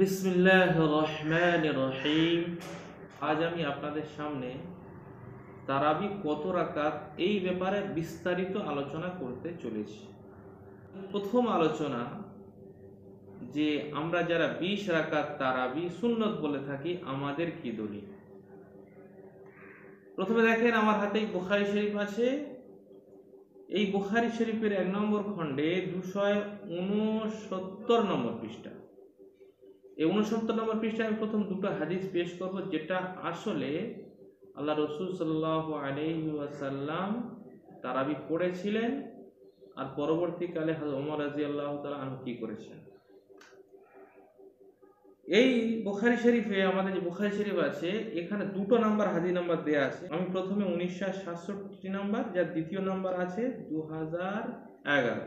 বিসমিল্লাহির রহমানির রহিম। আজ আমি আপনাদের সামনে তারাবি কত রাকাত এই ব্যাপারে বিস্তারিত আলোচনা করতে চলেছি। প্রথম আলোচনা যে আমরা যারা 20 রাকাত তারাবি সুন্নত বলে থাকি, আমাদের কি দলিল। প্রথমে দেখেন, আমার হাতে বুখারী শরীফ আছে। এই বুখারী শরীফের 1 নম্বর খণ্ডে 269 নম্বর পৃষ্ঠা। এই 69 নম্বর পৃষ্ঠায় আমি প্রথম দুটো হাদিস পেশ করব, যেটা আসলে আল্লাহ রসুল সাল্লাল্লাহু আলাইহি ওয়াসাল্লাম তারাবি পড়েছিলেন, আর পরবর্তীকালে হযরত ওমর রাদিয়াল্লাহু তাআলা আনহু কি করেছেন। এই বুখারী শরীফে, আমাদের যে বুখারী শরীফ আছে, এখানে দুটো নাম্বার হাদিস নাম্বার দেয়া আছে। আমি প্রথমে 1967 নাম্বার, যার দ্বিতীয় নাম্বার আছে 2011।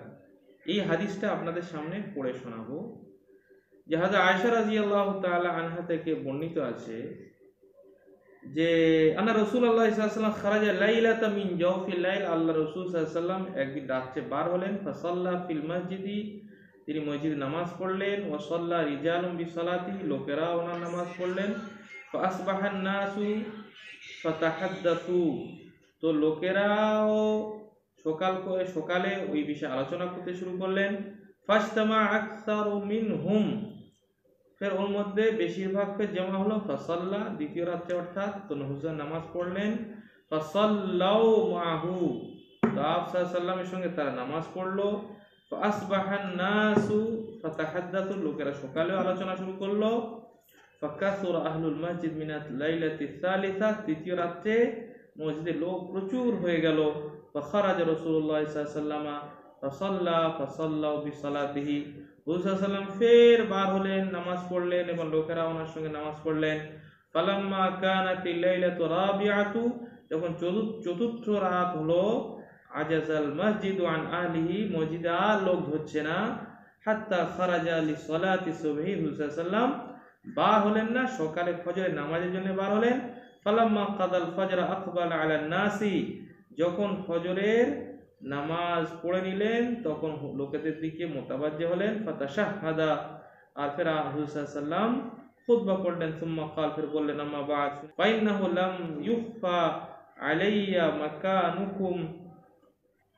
এই হাদিসটা আপনাদের সামনে পড়ে শোনাবো। যে হযরত আয়েশা রাদিয়াল্লাহু তাআলা আনহা থেকে বর্ণিত আছে যে আন্না রাসূলুল্লাহ সাল্লাল্লাহু আলাইহি ওয়াসাল্লাম খারাজা লাইলাতা মিন জাওফিল লাইল, আল্লাহ রাসূল সাল্লাল্লাহু আলাইহি ওয়াসাল্লাম একদিন রাতে বার হলেন। ফাসাল্লা ফিল মসজিদি, তিনি মসজিদে নামাজ পড়লেন। ওয়া সাল্লা রিজালুম বিসালাতি, লোকেরা ওনার নামাজ পড়লেন। ফাসবাহান নাসু ফাতাহাদ্দাসু, তো লোকেরাও সকালে ওই বিষয়ে আলোচনা করতে শুরু করলেন। ফাসতামা আকসারু মিনহুম, ফের ওর মধ্যে বেশিরভাগ ফের জমা হলো। ফাসাল্লা, দ্বিতীয় রাত্রে অর্থাৎ তো হুজুর নামাজ পড়লেন। ফাসাল্লাউ মাহু, তো আপনি সাল্লাল্লাহু সঙ্গে তারা নামাজ পড়লো। ফাসবাহান নাসু ফাতাহাদ্দাসু, লোকেরা সকালে আলোচনা শুরু করলো। ফাকাসুরা আহলুল মসজিদ মিনাত লাইলাতি সালিসা, তৃতীয় রাত্রে মসজিদে লোক প্রচুর হয়ে গেল। ফাখারাজা রাসূলুল্লাহ সাল্লাল্লাহু আলাইহি ওয়াসাল্লাম ফাসাল্লাউ বিসালাতিহি, হুজুর সাল্লাল্লাহু আলাইহি ওয়াসাল্লাম ফের বার হলেন, নামাজ পড়লেন এবং লোকেরা ওনার সঙ্গে নামাজ পড়লেন। ফালাম্মা কানাতিল লাইলাতু রাবিআতু, যখন চতুর্থ রাত হলো, আজাজাল মসজিদু আন আহলিহি, মসজিদে আর লোক ধরছে না। হাত্তা খারাজা লিসসালাতি সুবহি, হুজুর সাল্লাল্লাহু আলাইহি ওয়াসাল্লাম বার হলেন না, সকালে ফজরের নামাজের জন্য বার হলেন। ফালাম্মা কাদাল ফজর আকবালা আলান নাসি, যখন ফজরের নামাজ পড়ে নিলেন তখন লোকেদের দিকে মোতাবাজ্জে হলেন। ফাতাশাহাদা, আর ফের হুজুর সাল্লাল্লাহু আলাইহি ওয়াসাল্লাম খুতবা পড়লেন। সুম্মা ক্বাল, ফের বললেন, আম্মা বা'দ ফাইন্নাহু লাম ইউখফা আলাইয়া মাকানুকুম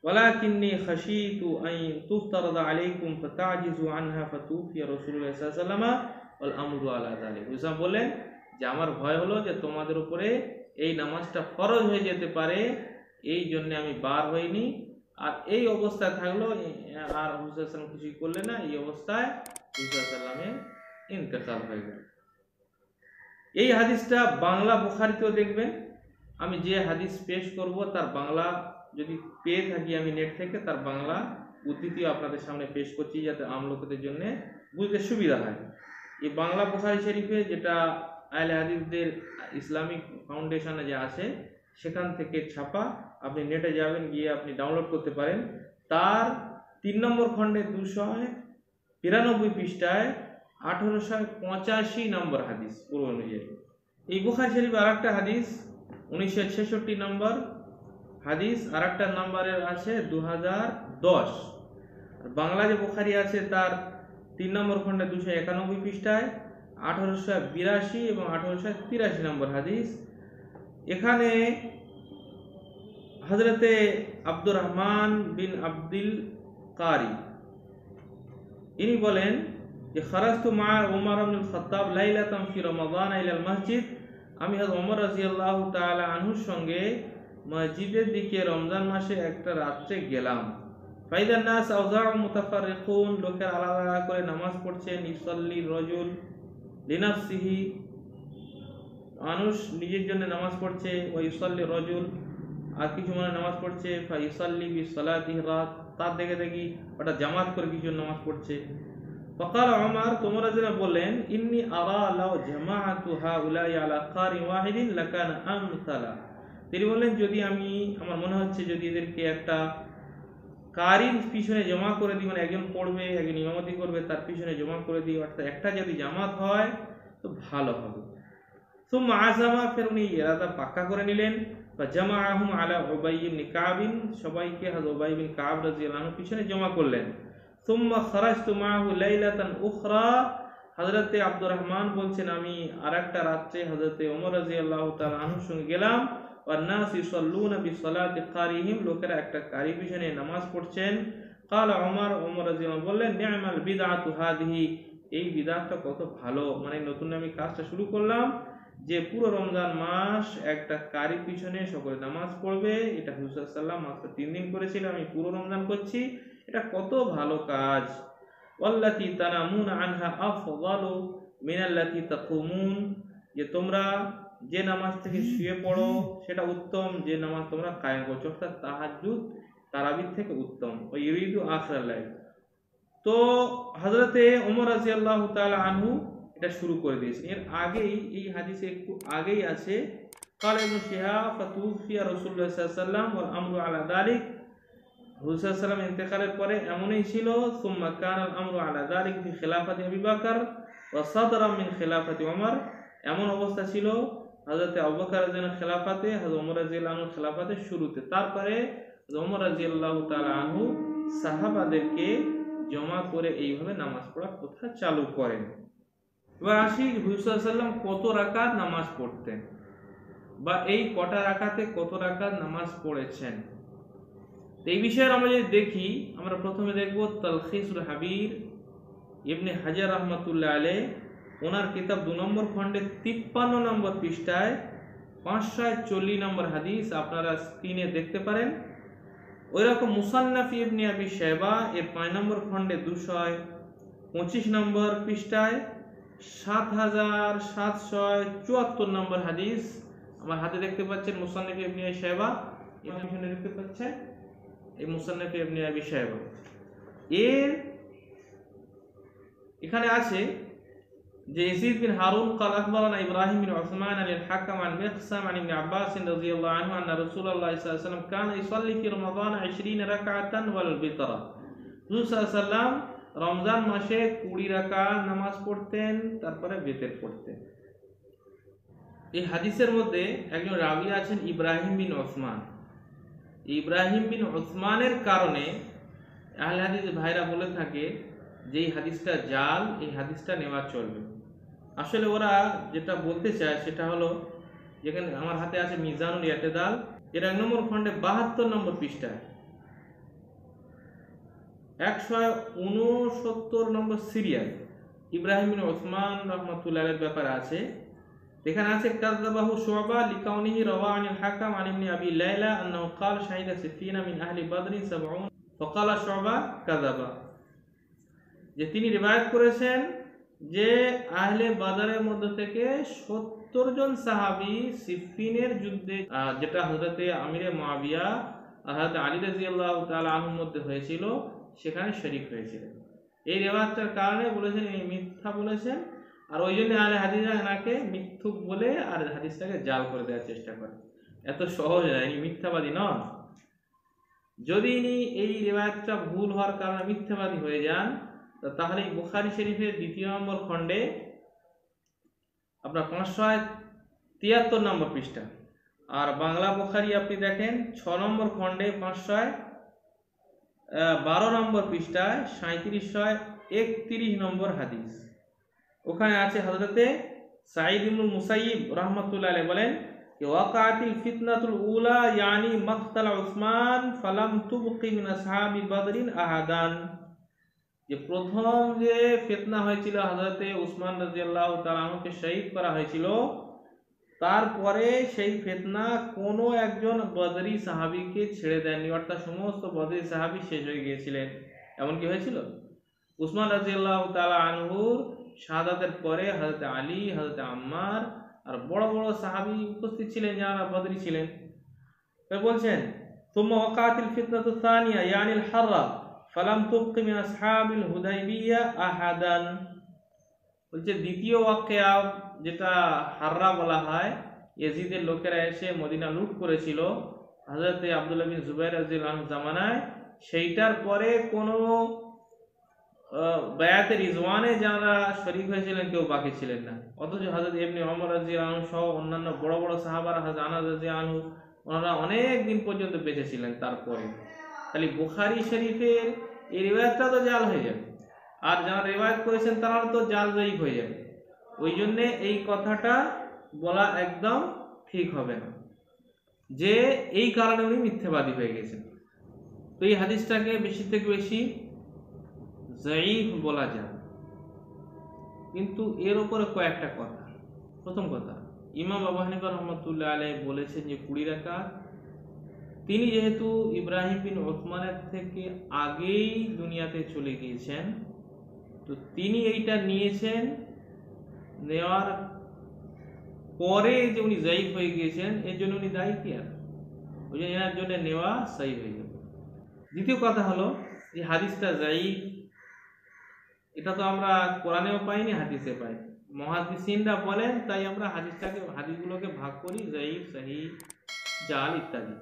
ওয়ালাকিন্নী খাশীতু আন তুফতারাদা আলাইকুম ফাতা'জিজু আনহা ফাতুফিয়া রাসূলুল্লাহ সাল্লাল্লাহু আলাইহি ওয়াসাল্লাম ওয়াল আমরু আলা যালিক। হুজুর বললেন যে আমার ভয় হলো যে তোমাদের উপরে এই নামাজটা ফরজ হয়ে যেতে পারে, এই জন্য আমি বার হইনি। আর এই অবস্থায় থাকলো, আর হুজুর সাল্লাল্লাহু আলাইহি কিছুই করলেন না। এই অবস্থায় হুজুর সাল্লামের ইন্তেকাল হয়ে গেল। এই হাদিসটা বাংলা বুখারীতেও দেখবেন। আমি যে হাদিস পেশ করব তার বাংলা যদি পেয়ে থাকি আমি নেট থেকে, তার বাংলা উদ্ধৃতিও আপনাদের সামনে পেশ করছি, যাতে আম লোকদের জন্য বুঝতে সুবিধা হয়। এই বাংলা বুখারী শরীফে, যেটা আহলে হাদিসদের ইসলামিক ফাউন্ডেশনে যে আছে, সেখান থেকে ছাপা, আপনি নেটে যাবেন, গিয়ে আপনি ডাউনলোড করতে পারেন। তার 3 নম্বর খণ্ডে 293 পৃষ্ঠায় 1885 নম্বর হাদিস পুরো অনুযায়ী। এই বুখারী শরীফ আর একটা হাদিস 1966 নম্বর হাদিস, আর একটা নম্বরের আছে 2010। আর বাংলা যে বুখারী আছে তার 3 নম্বর খণ্ডে 291 পৃষ্ঠায় 1882 এবং 1883 নম্বর হাদিস। এখানে হযরতে আব্দুর রহমান বিন আব্দুল কারি ইনি বলেন যে খারাজতু মা ওমর ইবনুল খাত্তাব লাইলাতান ফি রমাদান ইলাল মসজিদ, আমি হযরত ওমর রাদিয়াল্লাহু তাআলা আনহুর সঙ্গে মসজিদের দিকে রমজান মাসে একটা রাত্রে গেলাম। ফাইদান নাস আওযাউ মুতাফাররিকুন, লোকের আলাদা আলাদা করে নামাজ পড়ছেন। ইসাল্লি রাজুল লিনাফসিহি, মানুষ নিজের জন্য নামাজ পড়ছে। ওয়া ইসাল্লি রাজুল, আর কিছু মানুষ নামাজ পড়ছে। ফা ইসাল্লি বিসালাতিহি রাত, তার দেখে দেখি ওটা জামাত করে কিছু নামাজ পড়ছে। ফাকাল ওমর, ওমর রাদিয়াল্লাহু বললেন, ইন্নী আরা লাউ জামাআতু হাউলাই আলা কারি ওয়াহিদিন লাকানা আমসালা, তিনি বললেন যদি আমার মনে হচ্ছে যদি এদেরকে একটা কারির পিছনে জমা করে দিই, মানে একজন পড়বে একজন ইমামতি করবে, তার পিছনে জমা করে দিই, অর্থাৎ একটা যদি জামাত হয় তো ভালো হবে। সুম্মা আযামা, ফের উনি ইরাদা পাক্কা করে নিলেন। ফাজামাআহুম আলা উবাই ইবনে কাব, সবাইকে হযরত উবাই বিন কাব রাদিয়াল্লাহু আনহু পিছনে জমা করলেন। সুম্মা খারাজতু মাহু লাইলাতান উখরা, হযরতে আব্দুর রহমান বলছেন আমি আরেকটা রাত্রে হযরতে ওমর রাদিয়াল্লাহু তাআলা আনহুর সঙ্গে গেলাম, ওয়ান নাস ইউসাল্লুনা বিসসালাতি কারিহিম, লোকেরা একটা কারি পিছনে নামাজ পড়ছেন। ক্বালা ওমর রাদিয়াল্লাহু বললেন নি'মাল বিদআতু হাদিহি, এই বিদআতটা কত ভালো, মানে নতুন আমি কাজটা শুরু করলাম যে পুরো রমজান মাস একটা কারি পিছনে সকলে নামাজ পড়বে। এটা হুজুর সাল্লাল্লাহু আলাইহি ওয়াসাল্লাম মাত্র 3 দিন করেছিলেন, আমি পুরো রমজান করছি, এটা কত ভালো কাজ। ওয়াল্লাতী তানামুনা আনহা আফদালু মিনাল্লাতী তাকুমুন, যে তোমরা যে নামাজ থেকে শুয়ে পড়ো সেটা উত্তম, যে নামাজ তোমরা কায়েম করছো, অর্থাৎ তাহাজ্জুদ তারাবির থেকে উত্তম। ও ইউরিদু আখিরাল লাইল। তো হযরতে ওমর রাদিয়াল্লাহু তাআলা আনহু এটা শুরু করে দিয়েছেন। এর আগেই এই হাদিসে একটু আগেই আছে ক্বালা ইবনে শিহাব ফাতুফিয়া রাসূলুল্লাহ সাল্লাল্লাহু আলাইহি ওয়াসাল্লাম ওয়াল আমরু আলা যালিক, হুজুর সাল্লাল্লাহু আলাইহি ওয়াসাল্লাম ইন্তেকালের পরে এমনই ছিল। সুম্মা কানাল আমরু আলা যালিক ফি খিলাফাতি আবি বকর ওয়া সাদরা মিন খিলাফাতি ওমর, এমন অবস্থা ছিল হযরতে আবু বকর রাদিয়াল্লাহু খেলাফাতে, হযরত ওমর রাদিয়াল্লাহু আনহু খেলাফাতে শুরুতে, তারপরে ওমর রাদিয়াল্লাহু তাআলা আনহু সাহাবাদেরকে জমা করে এইভাবে নামাজ পড়ার কথা চালু করেন। এবার আসি হুজুর সাল্লাল্লাহু আলাইহি ওয়াসাল্লাম কত রাকাত নামাজ পড়তেন, বা এই কটা রাকাতে কত রাকাত নামাজ পড়েছেন। এই বিষয়ে আমরা যদি দেখি, আমরা প্রথমে দেখব তালখিসুল হাবির ইবনে হাজার রহমাতুল্লাহ আলাইহি, ওনার কিতাব 2 নম্বর খণ্ডে 53 নম্বর পৃষ্ঠায় 540 নম্বর হাদিস আপনারা স্ক্রিনে দেখতে পারেন। ওই রকম মুসান্নাফ ইবনে আবি শাইবা এর 5 নম্বর খণ্ডে 225 নম্বর পৃষ্ঠায় 7774 নম্বর হাদিস আমার হাতে দেখতে পাচ্ছেন। মুসান্নাফ ইবনে আবি শাইবা, এটা পিছনে দেখতে পাচ্ছেন এই মুসান্নাফ ইবনে আবি শাইবা, এর এখানে আছে যে ইয়াজিদ বিন হারুন قال اخبرنا ابراهيم بن عثمان عن الحكم عن مقسم عن ابن عباس رضي الله عنه ان رسول الله صلى الله عليه وسلم كان يصلي في رمضان 20 ركعه والوتر, রাসূল সাল্লাল্লাহু আলাইহি ওয়াসাল্লাম রমজান মাসে 20 রাকাত নামাজ পড়তেন, তারপরে বিতর পড়তেন। এই হাদিসের মধ্যে একজন রাবী আছেন ইব্রাহিম বিন ওসমান। ইব্রাহিম বিন ওসমানের কারণে আহলে হাদিস ভাইরা বলে থাকে যে এই হাদিসটা জাল, এই হাদিসটা নেওয়া চলবে। আসলে ওরা যেটা বলতে চায় সেটা হলো, যেখানে আমার হাতে আছে মিজানুল ইতিদাল, এর 1 নম্বর খণ্ডে 72 নম্বর পৃষ্ঠায় 169 নম্বর সিরিয়াল ইব্রাহিম বিন ওসমান রাহমাতুল্লাহ আলাইহির ব্যাপারে আছে। এখানে আছে কাযাবাহু শুবা লিকাউনিহি রাওয়া আনিল হাকাম আন ইবনে আবি লাইলা আন্নাহু ক্বাল শাহিদা সিফিনা মিন আহলি বদর 70 ফাকালা শুবা কাযাবা, যে তিনি রিওয়ায়াত করেছেন যে আহলে বদরের মধ্য থেকে 70 জন সাহাবী সিফিনের যুদ্ধে, যেটা হযরতে আমিরে মুআবিয়া আর হযরত আলী রাদিয়াল্লাহু তাআলা আনহুর মধ্যে হয়েছিল, সেখানে শরীক হয়েছিলেন। এই রিওয়ায়াতটার কারণে বলেছেন এই মিথ্যা বলেছেন, আর ওই জন্য আহলে হাদিসরা এনাকে মিথ্যুক বলে আর হাদিসটাকে জাল করে দেওয়ার চেষ্টা করে। এত সহজ নয়, ইনি মিথ্যাবাদী নন। যদি ইনি এই রিওয়ায়াতটা ভুল হওয়ার কারণে মিথ্যাবাদী হয়ে যান, তাহলে বুখারী শরীফের 2 নম্বর খণ্ডে আপনার 573 নম্বর পৃষ্ঠা, আর বাংলা বুখারী আপনি দেখেন 6 নম্বর খণ্ডে 512 নম্বর পৃষ্ঠায় 3731 নম্বর হাদিস। ওখানে আছে হযরতে সাঈদ ইবনুল মুসাইয়িব রাহমাতুল্লাহ আলাইহি বলেন যে ওয়াকাতিল ফিতনাতুল উলা ইয়ানি মাকতাল উসমান ফালাম তুবকি মিন আসহাবি বদরিন আহাদান, যে প্রথম যে ফিতনা হয়েছিল হযরতে উসমান রাদিয়াল্লাহু তাআলা আনহুকে শহীদ করা হয়েছিল, তারপরে সেই ফিতনা কোনো একজন বদরি সাহাবীকে ছেড়ে দেননি, অর্থাৎ সমস্ত বদরি সাহাবী শেষ হয়ে গিয়েছিলেন। এমন কি হয়েছিল? উসমান রাদিয়াল্লাহু তাআলা আনহুর শাহাদাতের পরে হযরত আলী, হযরত আম্মার আর বড় বড় সাহাবী উপস্থিত ছিলেন যারা বদরি ছিলেন। তো বলছেন সুম্মা ওয়াকাতিল ফিতনাতু সানিয়া ইয়ানিল হাররা ফালাম তুবকি মিন আসহাবিল হুদাইবিয়া আহাদান, বলছে দ্বিতীয় ওয়াকিয়া যেটা হাররা বলা হয়, ইয়াজিদের লোকেরা এসে মদিনা লুট করেছিল হযরতে আব্দুল্লাহ বিন জুবাইর রাদিয়াল্লাহু আনহু জামানায়, সেইটার পরে কোনো বায়াতে রিজওয়ানে যারা শরীক হয়েছিলেন কেউ বাকি ছিলেন না। অথচ হযরত ইবনে ওমর রাদিয়াল্লাহু আনহু সহ অন্যান্য বড় বড় সাহাবারা, হযরত আনাস রাদিয়াল্লাহু আনহু, ওনারা অনেক দিন পর্যন্ত বেঁচে ছিলেন তারপরে। তাহলে বুখারী শরীফের এই রিওয়ায়াতটা তো জাল হয়ে যাবে। আর যারা রেওয়ায়াত করেছেন তারা তো জাল জয়ীফ হয়ে যাবে। ওই জন্যে এই কথাটা বলা একদম ঠিক হবে না যে এই কারণে উনি মিথ্যাবাদী হয়ে গেছেন। তো এই হাদিসটাকে বেশি থেকে বেশি জয়ীফ বলা যায়। কিন্তু এর উপরে কয়েকটা কথা। প্রথম কথা, ইমাম আবু হানিফা রহমাতুল্লাহ আলাইহি বলেছেন যে 20 রাকাত। তিনি যেহেতু ইব্রাহিম বিন উসমানের থেকে আগেই দুনিয়াতে চলে গিয়েছেন, তো তিনি এইটা নিয়েছেন, নেওয়ার পরে যে উনি জয়ীফ হয়ে গিয়েছেন এর জন্য উনি দায়ী কি? আর ওই জন্য এনার জন্য নেওয়া সহি হয়ে যাবে। দ্বিতীয় কথা হলো যে হাদিসটা জয়ীফ, এটা তো আমরা কোরআনেও পাইনি, হাদিসে পাই। মুহাদ্দিসিনরা বলেন, তাই আমরা হাদিসগুলোকে ভাগ করি জয়ীফ, সহিহ, জাল ইত্যাদি।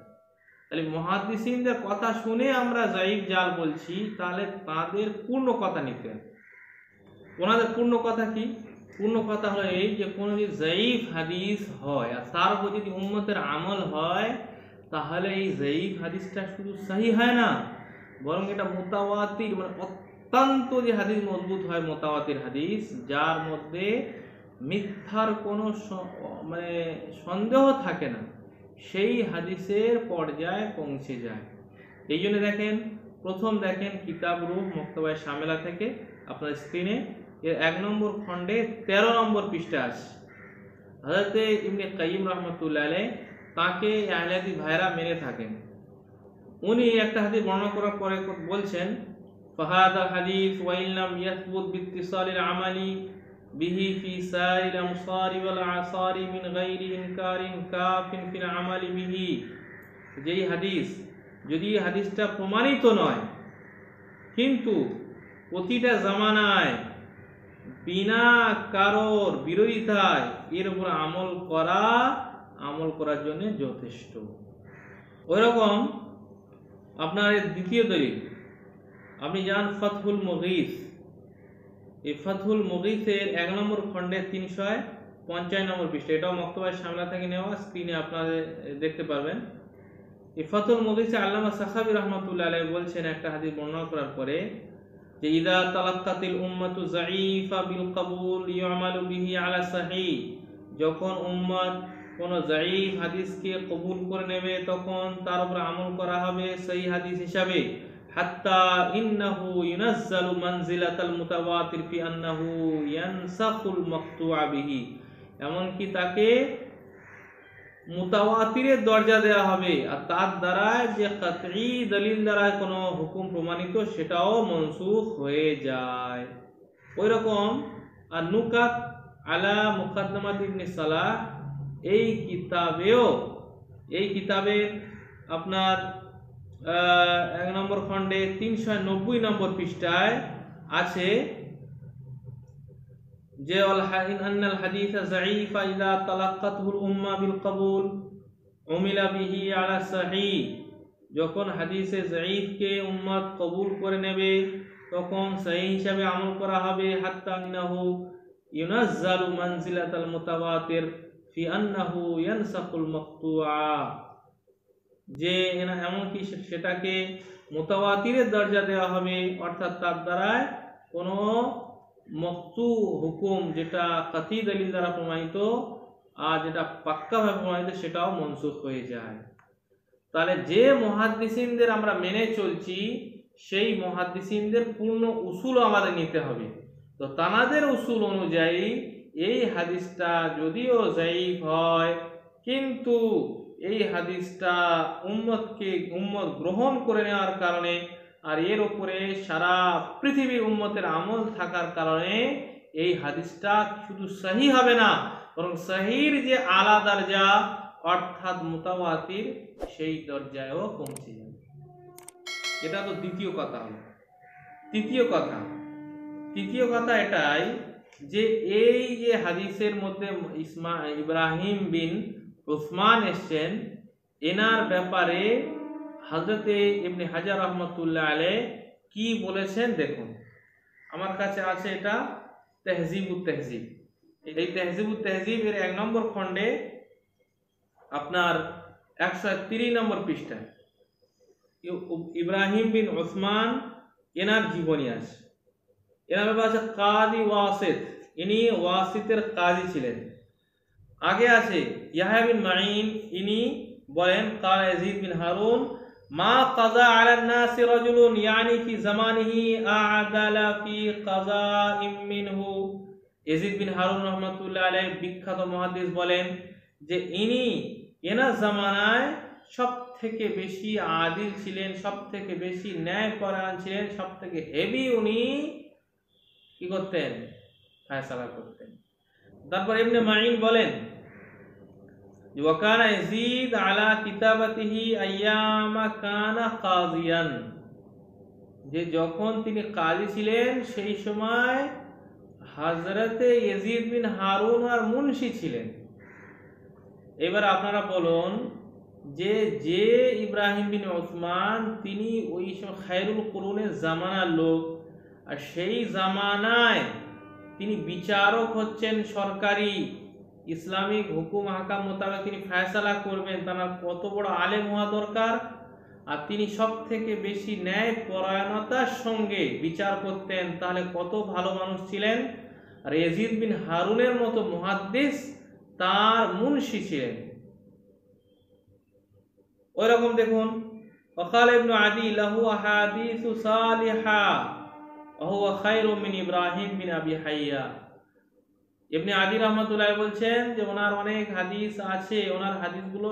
তাহলে মুহাদ্দিসিনদের কথা শুনে আমরা জয়ীফ, জাল বলছি, তাহলে তাদের পূর্ণ কথা নিতে হবে। ওনাদের পূর্ণ কথা কি? পূর্ণ কথা হলো এই যে কোনো যদি জয়ীফ হাদিস হয় আর তার উপর যদি উম্মতের আমল হয়, তাহলে এই জয়ীফ হাদিসটা শুধু সহিহ হয় না, বরং এটা মুতাওয়াতির, মানে অত্যন্ত যে হাদিস মজবুত হয়, মুতাওয়াতির হাদিস, যার মধ্যে মিথ্যার কোনো মানে সন্দেহ থাকে না, সেই হাদিসের পর্যায়ে পৌঁছে যায়। এই জন্য দেখেন, প্রথম দেখেন কিতাব রূহ মক্তবায়ে শামেলা থেকে আপনার স্ক্রিনে এর 1 নম্বর খণ্ডে 13 নম্বর পৃষ্ঠা আছে। হযরত ইবনে কাইয়িম রাহমাতুল্লাহ আলাইহি তাকে আহলে হাদিস ভাইরা মেনে থাকেন। উনি একটা হাদিস বর্ণনা করার পরে বলছেন, ফাহাদা হাদিস ওয়া ইল্লাম ইয়াসবুত বিইত্তিসালিল আমালি বিহি ফি সাইল আমসারি ওয়াল আসারি মিন গায়রি ইনকারিন কাফিন ফিল আমালি বিহি। যেই হাদিস, যদি হাদিসটা প্রমাণিত নয় কিন্তু প্রতিটা জামানায় বিনা কারোর বিরোধিতায় এর উপর আমল করার জন্য যথেষ্ট। ওইরকম আপনার দ্বিতীয় দলিল, আপনি যান ফাতহুল মুগীস, এই ফাতহুল মুগীসের 1 নম্বর খণ্ডে 350 নম্বর পৃষ্ঠা, এটাও মক্তবায়ে শামলা থেকে নেওয়া, স্ক্রিনে আপনারা দেখতে পারবেন। এই ফাতহুল মুগীসে আল্লামা সাখাবী রাহমাতুল্লাহ আলাইহি বলছেন একটা হাদিস বর্ণনা করার পরে যে ইদা তালাক্কাতিল উম্মাতু যায়ীফা বিল কবুল ইউমালু বিহি আলা সহিহ, যখন উম্মত কোন যায়ীফ হাদিসকে কবুল করে নেবে তখন তার উপর আমল করা হবে সহিহ হাদিস হিসাবে। হাত্তা ইন্নাহু ইউনাজ্জালু মানজিলাতাল মুতাওয়াতির ফি আন্নাহু ইয়ানসাখুল মাকতুআ বিহি, এমনকি তাকে মুতাওয়াতিরের দরজা দেওয়া হবে, আর তার দ্বারা যে কাতঈ দলিল দ্বারা কোনো হুকুম প্রমাণিত সেটাও মনসুখ হয়ে যায়। ওই রকম আর নুকাত আলা মুকাদ্দামাত ইবনে সালাহ, এই কিতাবে আপনার 1 নম্বর খণ্ডে 390 নম্বর পৃষ্ঠায় আছে যে আন্নাল হাদিস যায়ীফা ইযা তালাক্কাতুল উম্মাহ বিল কবুল উমিলা বিহি আলা সহিহ, যখন হাদিসে যায়ীফকে উম্মত কবুল করে নেবে তখন সহিহ হিসাবে আমল করা হবে। হাত্তা ইন্নাহু ইউনাজ্জালু মানজিলাতাল মুতাওয়াতির ফি আন্নাহু ইয়ানসাকুল মাকতুআ, যে এমনকি সেটাকে মুতাওয়াতিরের দরজা দেওয়া হবে, অর্থাৎ তার দ্বারা কোনো মকতু হুকুম যেটা কাতঈ দলিল দ্বারা প্রমাণিত আর যেটা পাক্কাভাবে প্রমাণিত সেটাও মনসুখ হয়ে যায়। তাহলে যে মুহাদ্দিসিনদের আমরা মেনে চলছি সেই মুহাদ্দিসিনদের পূর্ণ উসুল আমাদের নিতে হবে। তো তানাদের উসুল অনুযায়ী এই হাদিসটা যদিও যায়ীফ হয়, কিন্তু এই হাদিসটা উম্মত গ্রহণ করে নেওয়ার কারণে আর এর উপরে সারা পৃথিবীর উম্মতের আমল থাকার কারণে এই হাদিসটা শুধু সহিহ হবে না, বরং সহিহর যে আলা দরজা অর্থাৎ মুতাওয়াতির, সেই দরজায়ও পৌঁছে যাবে। এটা তো দ্বিতীয় কথা হলো। তৃতীয় কথা এটাই যে এই যে হাদিসের মধ্যে ইব্রাহিম বিন উসমান এসছেন, এনার ব্যাপারে হযরতে ইবনে হাজার রহমাতুল্লাহ আলাইহি কি বলেছেন দেখুন। আমার কাছে আছে এটা তাহযীবুত তাহযীব। এই তাহযীবুত তাহযীব এর 1 নম্বর খণ্ডে আপনার 130 নম্বর পৃষ্ঠায় ইব্রাহিম বিন উসমান এনার জীবনী আছে। এর নামে আছে কাদি ওয়াসিত, ইনি ওয়াসিতের কাজী ছিলেন। আগে আছে ইয়াহয়া বিন মাইন, ইনি বলেন কাল ইয়াজিদ বিন হারুন মা কাযা আলা নাস রাজুলুন ইয়ানি ফি জামানিহি আ'দালা ফি কাযাইম মিনহু। ইয়াজিদ বিন হারুন রাহমাতুল্লাহ আলাইহি বিখ্যাত মুহাদ্দিস বলেন যে ইনি এনার জামানায় সব থেকে বেশি আদিল ছিলেন, সব থেকে বেশি ন্যায়পরায়ণ ছিলেন, সব থেকে হেভি উনি কি করতেন, ফয়সালা করতেন। তারপর ইবনে মাইন বলেন ওয়াকানা ইয়াজিদ আলা কিতাবাতিহি আইয়ামা কানা কাজিয়ান, যে যখন তিনি কাজী ছিলেন সেই সময় হযরতে ইয়াজিদ বিন হারুন আর মুন্সি ছিলেন। এবার আপনারা বলুন যে যে ইব্রাহিম বিন উসমান তিনি ওই সময় খায়রুল কুরুনের জামানার লোক, আর সেই জামানায় তিনি বিচারক হচ্ছেন, সরকারি ইসলামিক হুকুম হাকাম মোতাবেক তিনি ফয়সালা করবেন, তার কত বড় আলেম হওয়া দরকার। আর তিনি সব থেকে বেশি ন্যায় পরায়ণতার সঙ্গে বিচার করতেন, তাহলে কত ভালো মানুষ ছিলেন। আর ইয়াজিদ বিন হারুনের মতো মুহাদ্দিস তার মুন্সি ছিলেন। ওই রকম দেখুন ওয়াকাল ইবনে আদি লাহু আহাদিসু সালিহা ওয়া হুয়া খায়রু মিন ইব্রাহিম বিন আবি হাইয়া। ইবনে আদি রাহমাতুল্লাহ বলছেন যে ওনার অনেক হাদিস আছে, ওনার হাদিসগুলো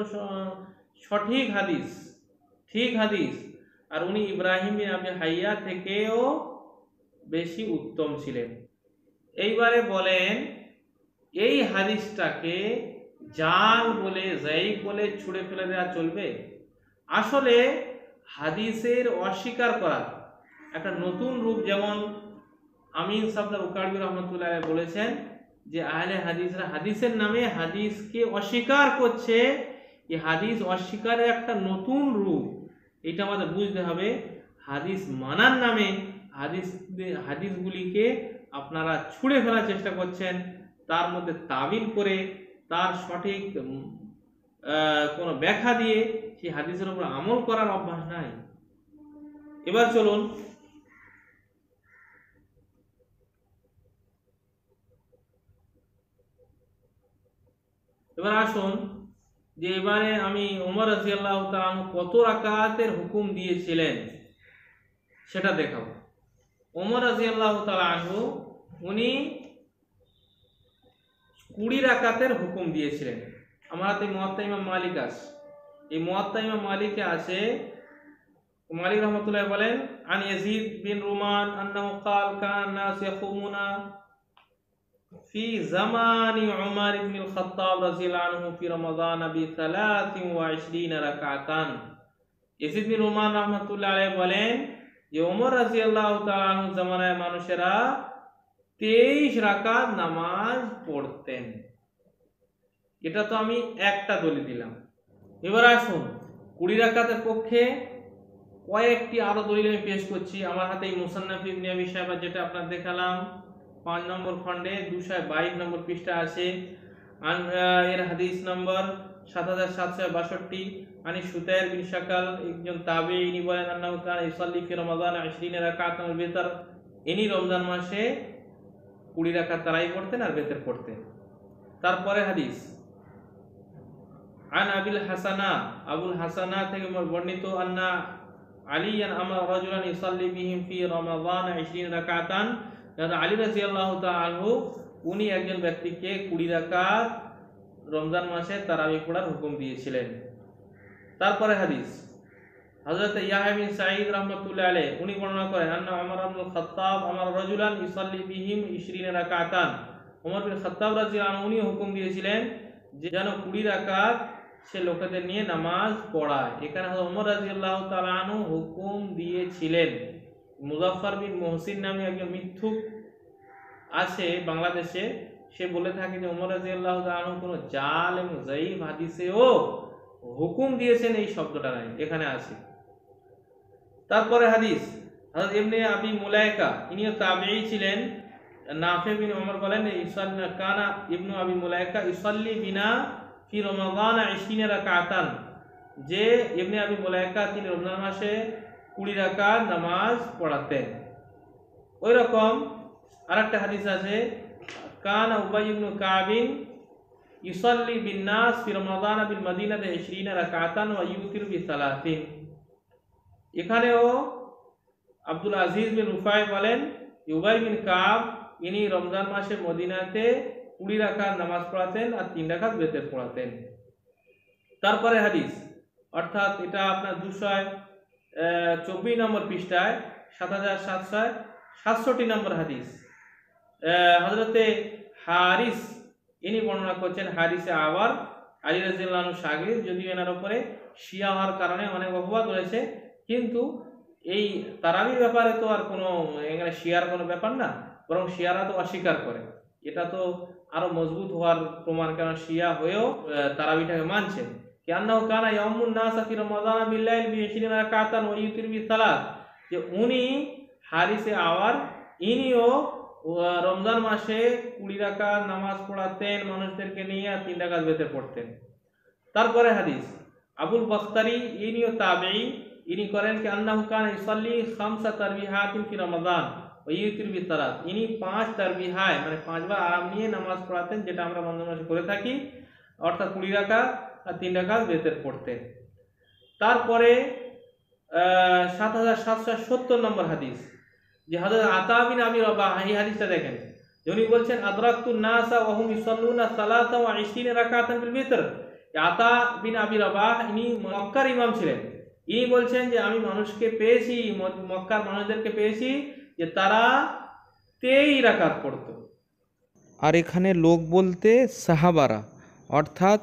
সঠিক হাদিস, ঠিক হাদিস, আর উনি ইব্রাহিম বিন আবি হাইয়া থেকেও বেশি উত্তম ছিলেন। এইবারে বলেন এই হাদিসটাকে জাল বলে, যায়িফ বলে ছুঁড়ে ফেলে দেওয়া চলবে? আসলে হাদিসের অস্বীকার করা একটা নতুন রূপ, যেমন আমিন সাবদার উকারবি রহমতুল্লাহ বলেছেন যে আহলে হাদিসরা হাদিসের নামে হাদিসকে অস্বীকার করছে। এই হাদিস অস্বীকারের একটা নতুন রূপ, এটা আমাদের বুঝতে হবে। হাদিস মানার নামে হাদিসগুলিকে আপনারা ছুঁড়ে ফেলার চেষ্টা করছেন, তার মধ্যে তাবিল করে তার সঠিক কোনো ব্যাখ্যা দিয়ে সেই হাদিসের উপর আমল করার অভ্যাস নাই। এবার চলুন এবার আসুন যে এবারে আমি ওমর রাদিয়াল্লাহু তাআলা কত রাকাতের হুকুম দিয়েছিলেন সেটা দেখাবো। ওমর রাদিয়াল্লাহু তাআলা আনহু উনি 20 রাকাতের হুকুম দিয়েছিলেন। আমার হাতে মুয়াত্তা ইমাম মালিক আছে, এই মুয়াত্তা ইমাম মালিকে আছে, মালিক রহমতুল্লাহ বলেন আন ইয়াজিদ বিন রুমান আন্নাহু ক্বাল কানা নাস ইয়াকুমুনা ফি জামানি উমর ইবনে আল-খাত্তাব রাদিয়াল্লাহু আনহু ফি রমাদান বি 23 রাকাতান। ইয়াজিদ বিন রুমান রহমতুল্লাহ আলাইহি বলেন যে ওমর রাদিয়াল্লাহু তাআলা আনহু জামানায় মানুষেরা 23 রাকাত নামাজ পড়তেন। এটা তো আমি একটা দলিল দিলাম। এবার আসুন 20 রাকাতের পক্ষে কয়েকটি আরো দলিল আমি পেশ করছি। আমার হাতে এই মুসান্নাফ ইবনে আবি শাইবা যেটা আপনার দেখালাম 5 নম্বর খণ্ডে 222 নম্বর পৃষ্ঠা আছে। এর হাদিস নম্বর 7762। আনি সুতাইর বিন শাকাল একজন তাবেঈ, ইনি বলেন আন্নাহু কানা ইসাল্লি ফি রমাদান 20 রাকাতান বিতর, ইনি রমজান মাসে 20 রাকাত তারাই পড়তেন আর বেতর পড়তেন। তারপরে হাদিস আন আবুল হাসানা থেকে বর্ণিত আন্না আলিয়ান আমার রাজুলান ইসাল্লি বিহিম ফি রমাদান 20 রাকাতান, আলী রাদিয়াল্লাহু তাআলা আনহু উনি একজন ব্যক্তিকে 20 রাকাত রমজান মাসে তারাবি পড়ার হুকুম দিয়েছিলেন। তারপরে হাদিস হযরত ইয়াহয়া বিন সাঈদ রাহমাতুল্লাহ আলাইহি উনি বর্ণনা করেন আন্না ওমর ইবনে আল-খাত্তাব আমার রাজুলান ইসাল্লি বিহিম 20 রাকাতান, ওমর বিন খাত্তাব রাদিয়াল্লাহু আনহু উনি হুকুম দিয়েছিলেন যে যেন 20 রাকাত সে লোকেদের নিয়ে নামাজ পড়ায়। এখানে ওমর রাদিয়াল্লাহু তাআলা আনহু হুকুম দিয়েছিলেন। মুজাফফর বিন মুহসিন নামে একজন মিথ্যুক আছে বাংলাদেশে, সে বলে থাকে যে ওমর রাদিয়াল্লাহু তাআলা আনহু কোনো জাল এবং যায়িফ হাদিসেও হুকুম দিয়েছেন, এই শব্দটা নাই, এখানে আছে। তারপরে হাদিস হযরত ইবনে আবি মুলাইকা, ইনিও তাবেঈ ছিলেন। নাফি বিন ওমর বলেন ইসাল্লি কানা ইবনু আবি মুলাইকা ইসাল্লি বিনা ফি রমাদান 20 রাকাতান, যে ইবনে আবি মুলাইকা তিনি রমজান মাসে 20 রাকাত নামাজ পড়াতেন। ওই রকম আরেকটা হাদিস আছে, কানা উবাই ইবনে কাবিন ইউসাল্লি বিন নাস ফি রমাদান বিল মদিনাতে 20 রাকাতান ওয়া ইউতিরু বি 30। এখানেও আব্দুল আজিজ বিন রুফাই বলেন উবাই বিন কাব ইনি রমজান মাসে মদিনাতে 20 রাকাত নামাজ পড়াতেন আর 3 রাকাত বেতের পড়াতেন। তারপরে হাদিস, অর্থাৎ এটা আপনার 224 নম্বর পৃষ্ঠায় 7767 নম্বর হাদিস। হযরতে হারিস ইনি বর্ণনা করছেন, হারিসে আবার আলী রাদিয়াল্লাহু আনহু শাগির, যদিও এনার উপরে শিয়া হওয়ার কারণে অনেক অপবাদ রয়েছে, কিন্তু এই তারাবির ব্যাপারে তো আর কোনো এখানে শিয়ার কোনো ব্যাপার না, বরং শিয়ারা তো অস্বীকার করে। এটা তো আরো মজবুত হওয়ার প্রমাণ, কারণ শিয়া হয়েও তারাবিটাকে মানছে। কেননা কানা ইয়ামুন নাস ফি রমাদান বিল-লাইল বি 20 রাকাতান ওয়া ইউতিরু বি 3, যে উনি হারিসে আওয়ার ইনিও রমজান মাসে 20 রাকাত নামাজ পড়াতেন মানুষদেরকে নিয়ে, আর 3 রাকাত বেতের পড়তেন। তারপরে হাদিস, আবুল বখতারি ইনিও তাবেঈ, ইনি করেন কি আন্নাহু কানা ইউসাল্লি 5 তারবিহাতিন ফি রমাদান ওয়া ইউতিরু বি 3, ইনি 5 তারবিহায় মানে 5 বার আরাম নিয়ে নামাজ পড়াতেন, যেটা আমরা রমজান মাসে করে থাকি, অর্থাৎ 20 রাকাত আর 3 রাকাত বেতের পড়তেন। তারপরে 7770 নম্বর হাদিস, যে হযরত আতা বিন আবি রবাহ, এই হাদিসটা দেখেন, উনি বলছেন আদরাকতুন নাসা ওয়া হুম ইউসাল্লুনা 23 রাকাতান বিল বিতর। আতা বিন আবি রবাহ ইনি মক্কার ইমাম ছিলেন, ইনি বলছেন যে আমি মানুষকে পেয়েছি, মক্কার মানুষদেরকে পেয়েছি যে তারা 23 রাকাত পড়তো। আর এখানে লোক বলতে সাহাবারা, অর্থাৎ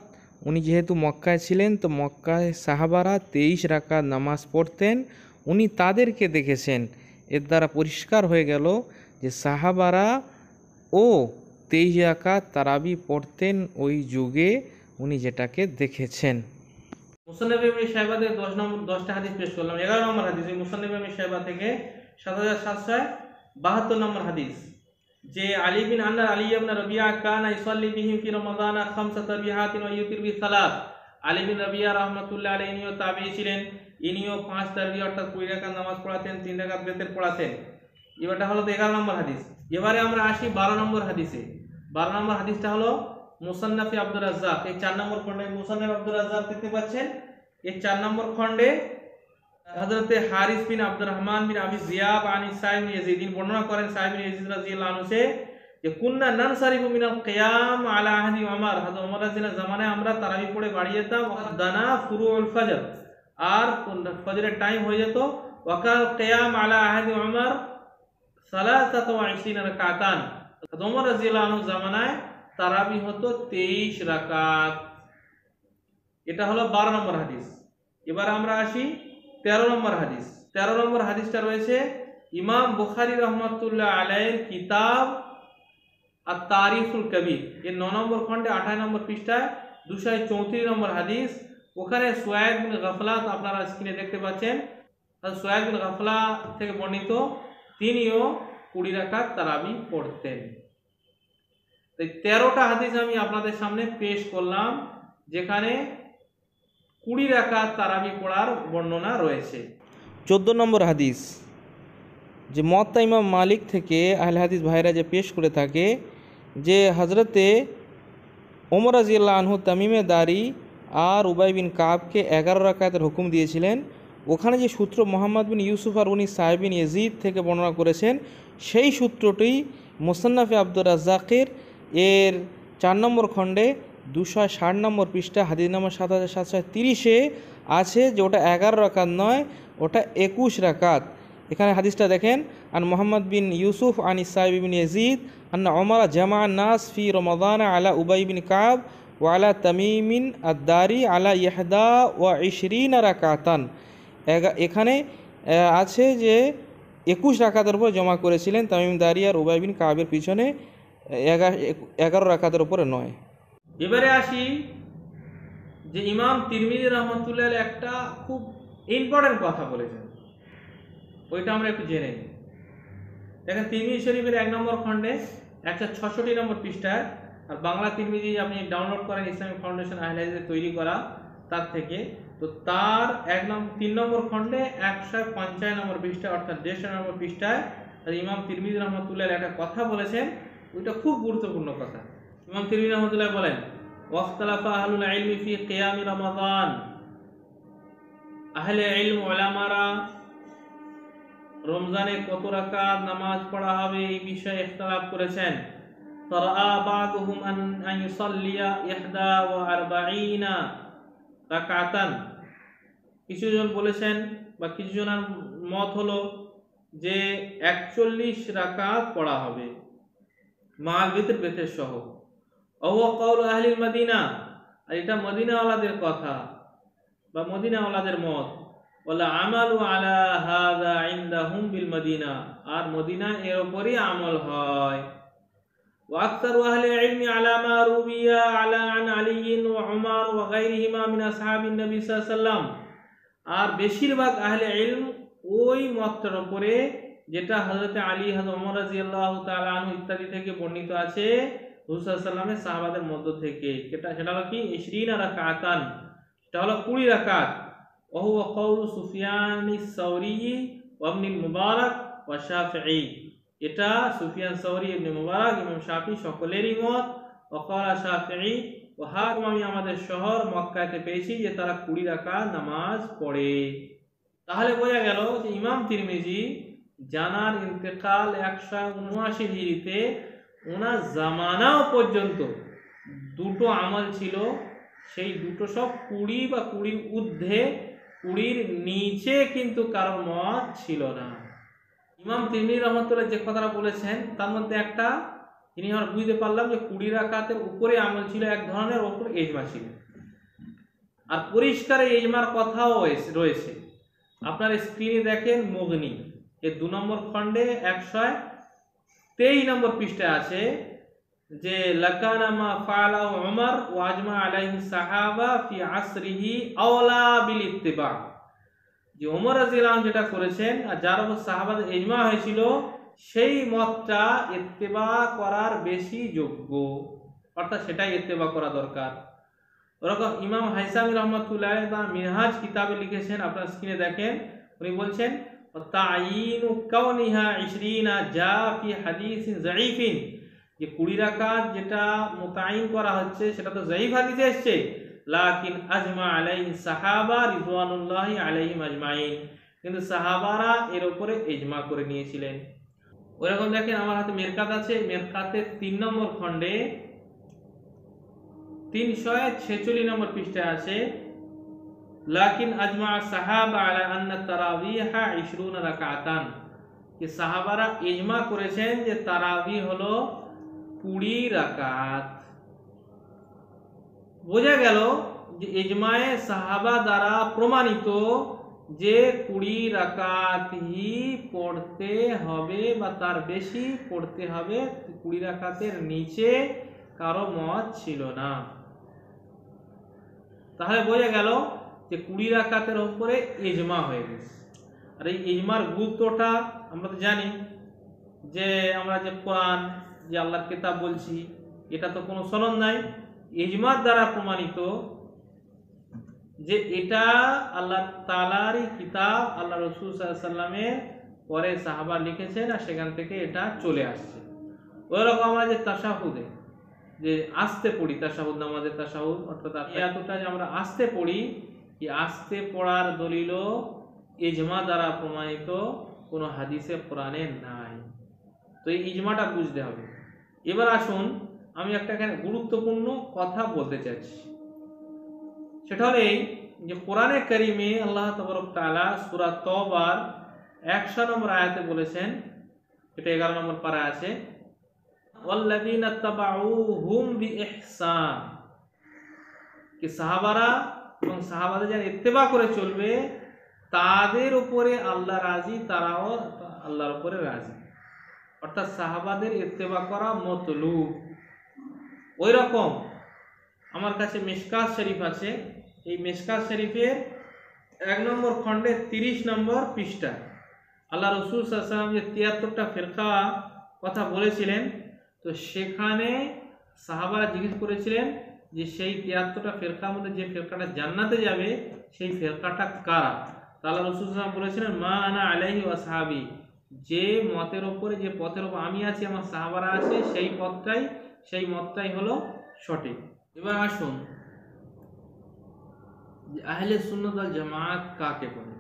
উনি যেহেতু মক্কায় ছিলেন, তো মক্কায় সাহাবারা 23 রাকাত নামাজ পড়তেন, উনি তাদেরকে দেখেছেন। এর দ্বারা পরিষ্কার হয়ে গেল যে সাহাবারা ও 23 রাকাত তারাবি পড়তেন ওই যুগে, উনি যেটাকে দেখেছেন। মুসান্নাফ ইবনে শায়বা থেকে 10টা হাদিস পেশ করলাম। 11 নম্বর হাদিস মুসান্নাফ ইবনে শায়বা থেকে 7772 নম্বর হাদিস, যে আলী বিন আলী ইবনে রাবিয়া কানা ইসাল্লি বিহিম ফি রমাদান 5 তারবিহাতিন ওয়া ইউতির বি 3। আলী বিন রাবিয়া রাহমাতুল্লাহ আলাইহি ইনিও তাবেঈ ছিলেন, ইনিও 5 তারবিহ অর্থাৎ 20 রাকাত নামাজ পড়াতেন, 3 রাকাত বেতের পড়াতেন। এবারটা হলো 11 নম্বর হাদিস। এবারে আমরা আসি 12 নম্বর হাদিসে। 12 নম্বর হাদিসটা হলো মুসান্নাফে আব্দুর রাজ্জাক, এই 4 নম্বর খণ্ডে মুসান্নাফ আব্দুর রাজ্জাক দেখতে পাচ্ছেন। এই 4 নম্বর খণ্ডে হযরতে হারিস বিন আব্দুর রহমান বিন আবি জিয়াব আনি সাইব বিন ইয়াজিদ বর্ণনা করেন, সাইব বিন ইয়াজিদ রাদিয়াল্লাহু আনহু সে, যে কুননা নানসারিফু মিনাল কিয়াম আলা আহদি ওমর, হযরত ওমর রাদিয়াল্লাহু জামানায় আমরা তারাবি পড়ে বাড়ি যেতাম, দানা ফুরুউল ফজর, আর ফজরের টাইম হয়ে যেত, ওয়াকাল কিয়াম আলা আহদি ওমর 23 রাকাতান, হযরত ওমর রাদিয়াল্লাহু আনহু জামানায় তারাবি হতো 23 রাকাত। এটা হলো 12 নম্বর হাদিস। এবার আমরা আসি 13 নম্বর হাদিস। 13 নম্বর হাদিসটা রয়েছে ইমাম বুখারী রহমাতুল্লাহ আলাইহির কিতাব আত-তারিখুল কবির, এর 9 নম্বর খণ্ডে 28 নম্বর পৃষ্ঠায় 234 নম্বর হাদিস। ওখানে সুয়াইদ বিন গাফলা, আপনারা স্ক্রিনে দেখতে পাচ্ছেন, সুয়াইদ বিন গাফলা থেকে বর্ণিত, তিনিও 20 রাকাত তারাবি পড়তেন। এই 13টা হাদিস আমি আপনাদের সামনে পেশ করলাম, যেখানে 20 রাকাত তারাবি পড়ার বর্ণনা রয়েছে। 14 নম্বর হাদিস, যে মুওয়াত্তা ইমাম মালিক থেকে আহলে হাদিস ভাইরা যে পেশ করে থাকে, যে হযরতে ওমর রাদিয়াল্লাহু আনহু তামিমে দারি আর উবাই বিন কাবকে 11 রাকাতের হুকুম দিয়েছিলেন। ওখানে যে সূত্র মোহাম্মদ বিন ইউসুফ আর উনি সাইব বিন ইয়াজিদ থেকে বর্ণনা করেছেন, সেই সূত্রটি মুসান্নাফে আব্দুর রাজ্জাকের এর 4 নম্বর খণ্ডে 260 নম্বর পৃষ্ঠা হাদিস নম্বর 7730-এ আছে, যে ওটা 11 রাকাত নয়, ওটা 21 রাকাত। এখানে হাদিসটা দেখেন, আন মোহাম্মদ বিন ইউসুফ আন সাইব বিন ইয়াজিদ আন্না ওমর জামা নাস ফি রমাদান আলা উবাই বিন কাব ওয়া আলা তামিমিন আদ-দারি আলা 21 রাকাতান। এখানে আছে যে 21 রাকাতের উপর জমা করেছিলেন তামিম দারি আর উবাই বিন কাবের পিছনে, 11 রাকাতের উপরে নয়। এবারে আসি যে ইমাম তিরমিজি রহমাতুল্লাহ আলাইহি একটা খুব ইম্পর্টেন্ট কথা বলেছেন, ওইটা আমরা একটু জেনে নিই। দেখেন তিরমিজি শরীফের 1 নম্বর খণ্ডে 166 নম্বর পৃষ্ঠায়, আর বাংলা তিরমিজি আপনি ডাউনলোড করেন ইসলামিক ফাউন্ডেশন আহলে হাদিসের তৈরি করা তার থেকে, তো তার 3 নম্বর খণ্ডে 155 নম্বর পৃষ্ঠায়, অর্থাৎ 150 নম্বর পৃষ্ঠায় আর ইমাম তিরমিজি রহমতুল্লাহ একটা কথা বলেছেন, ওইটা খুব গুরুত্বপূর্ণ কথা। ইমাম তিরমিজি রহমতুল্লাহ বলেন, ওয়াখতালাফা আহলুল ইলমি ফি কিয়ামি রমাদান, আহলে ইলম উলামারা রমজানে কত রাকাত নামাজ পড়া হবে এই বিষয়ে ইখতিলাফ করেছেন। ফারা বা'দুহুম আন ইউসাল্লিয়া 41 রাকাতান, কিছুজন বলেছেন বা কিছুজনের মত হলো যে 41 রাকাত পড়া হবে মাল বিতর বেতের সহ। ওয়া কাউল আহলিল মদিনা, আর এটা মদিনাওয়ালাদের কথা বা মদিনাওয়ালাদের মত। ওয়ালা আমালু আলা হাযা ইনদাহুম বিল মদিনা, আর মদিনা এর উপরই আমল হয়। ওয়া আকতারু আহলি ইলমি আলা মা রুবিয়া আলা আন আলী ওয়া উমর ওয়া গায়রিহিমা মিন আসহাবিন নবী সাল্লাল্লাহু আলাইহি ওয়াসাল্লাম, আর বেশিরভাগ আহলে ইলম ওই মতটার উপরে যেটা হযরত আলী, হযরত ওমর রাদিয়াল্লাহু তাআলা আনহু ইত্যাদি থেকে বর্ণিত আছে রাসূল সাল্লাল্লাহু আলাইহি ওয়াসাল্লামের সাহাবাদের মধ্য থেকে। সেটা হলো কি 20 রাকাতান, সেটা হলো 20 রাকাত। ওয়া হুয়া কাউলু সুফিয়ান আস-সাওরি ওয়া ইবনুল মুবারক ওয়া শাফিঈ, এটা সুফিয়ান সাওরি, ইবনে মুবারক, ইমাম শাফিঈ সকলেরই মত। ওয়া ক্বালা শাফিঈ ওয়া হাকুম, আমি আমাদের শহর মক্কাতে পেয়েছি যে তারা 20 রাকাত নামাজ পড়ে। তাহলে বোঝা গেল যে ইমাম তিরমিজি জানার ইন্তেকাল 179 হিজরিতে, ওনার জামানাও পর্যন্ত দুটো আমল ছিল, সেই দুটো সব 20 বা 20 ঊর্ধ্বে, 20 নিচে কিন্তু কারো মত ছিল না। ইমাম তিরমিজি রহমতুল্লাহ যে কথাটা বলেছেন তার মধ্যে একটা যিনি আমরা বুঝতে পারলাম যে 20 রাকাতের উপরে আমল ছিল, এক ধরনের ওপর ইজমা ছিল। আর পরিষ্কার ইজমার কথাও রয়েছে। আপনার স্ক্রিনে দেখেন মুগনি এর 2 নম্বর খণ্ডে 123 নম্বর পৃষ্ঠায় আছে যে লাকানা মা ফাআলাহু উমর ওয়া আজমা আলাইহি সাহাবা ফি আসরিহি আওলা বিল ইত্তিবা, যে ওমর রাদিয়াল্লাহু আনহু যেটা করেছেন আর যার উপর সাহাবাদের ইজমা হয়েছিল সেই মতটা ইত্তিবা করার বেশি যোগ্য, অর্থাৎ সেটাই ইত্তিবা করা দরকার। ওরকম ইমাম হাইসামি রহমাতুল্লাহ তার মিনহাজ কিতাবে লিখেছেন, আপনার স্ক্রিনে দেখেন, উনি বলছেন তাঈনু কাউনিহা 20 জা ফি হাদিসিন যায়ীফিন, যে 20 রাকাত যেটা মুতায়িন করা হচ্ছে সেটা তো যায়ীফ হাদিসে এসেছে, লাকিন আজমা আলাইহি সাহাবা রিদওয়ানুল্লাহি আলাইহিম আজমাইন, কিন্তু সাহাবারা এর উপরে ইজমা করে নিয়েছিলেন। ওইরকম দেখেন আমার হাতে মেরকাত আছে, মেরকাতের 3 নম্বর খণ্ডে 346 নম্বর পৃষ্ঠায় আছে লাকিন আজমা সাহাবা আলা আন্না তারাবিহা 20 রাকাতান, যে সাহাবারা ইজমা করেছেন যে তারাবি হলো 20 রাকাত। বোঝা গেল যে ইজমায়ে সাহাবা দ্বারা প্রমাণিত যে 20 রাকাতই পড়তে হবে বা তার বেশি পড়তে হবে, 20 রাকাতের নিচে কারো মত ছিল না। তাহলে বোঝা গেল যে 20 রাকাতের উপরে ইজমা হয়ে গেছে। আর এই ইজমার গুরুত্বটা আমরা তো জানি যে আমরা যে কোরআন, যে আল্লাহর কিতাব বলছি, এটা তো কোনো সনদ নাই, ইজমার দ্বারা প্রমাণিত যে এটা আল্লাহ তাআলারই কিতাব, আল্লাহ রাসূল সাল্লাল্লাহু আলাইহি ওয়াসাল্লামের পরে সাহাবা লিখেছেন আর সেখান থেকে এটা চলে আসছে। ওইরকম আমরা যে তাশাহুদে যে আস্তে পড়ি, তাশাহুদ নামাজের তাশাহুদ, অর্থাৎ এতটা যে আমরা আস্তে পড়ি, এই আস্তে পড়ার দলিল ইজমা দ্বারা প্রমাণিত কোনো হাদিসে কোরআনে নাই। তো এই ইজমাটা বুঝতে হবে। এবার আসুন আমি একটা এখানে গুরুত্বপূর্ণ কথা বলতে চাইছি, সেটা হলো এই যে কোরআনে কারিমে আল্লাহ তাবারক তাআলা সূরা তওবার 100 নম্বর আয়াতে বলেছেন, এটা 11 নম্বর পারায় আছে, ওয়াল্লাযীনা তাবাউহুম বিইহসান, কি সাহাবারা এবং সাহাবাদের যারা ইত্তেবা করে চলবে তাদের উপরে আল্লাহ রাজি, তারাও আল্লাহর উপরে রাজি, অর্থাৎ সাহাবাদের ইত্তেবা করা মতলুব। ওই রকম আমার কাছে মিশকাত শরীফ আছে, এই মিশকাত শরীফের 1 নম্বর খণ্ডে 30 নম্বর পৃষ্ঠা আল্লাহ রাসূল সাল্লাল্লাহু আলাইহি ওয়াসাল্লাম যে 73টা ফিরকা কথা বলেছিলেন, তো সেখানে সাহাবারা জিজ্ঞেস করেছিলেন যে সেই 73টা ফিরকার মধ্যে যে ফিরকাটা জান্নাতে যাবে সেই ফিরকাটা কারা? আল্লাহ রাসূল সাল্লাল্লাহু আলাইহি ওয়াসাল্লাম বলেছিলেন মা আনা আলাইহি ওয়া সাহাবী, যে মতের ওপরে, যে পথের ওপর আমি আছি, আমার সাহাবারা আছে, সেই মতটাই হলো সঠিক। এবার আসুন যে আহলে সুন্নাত ওয়াল জামাত কাকে বলে।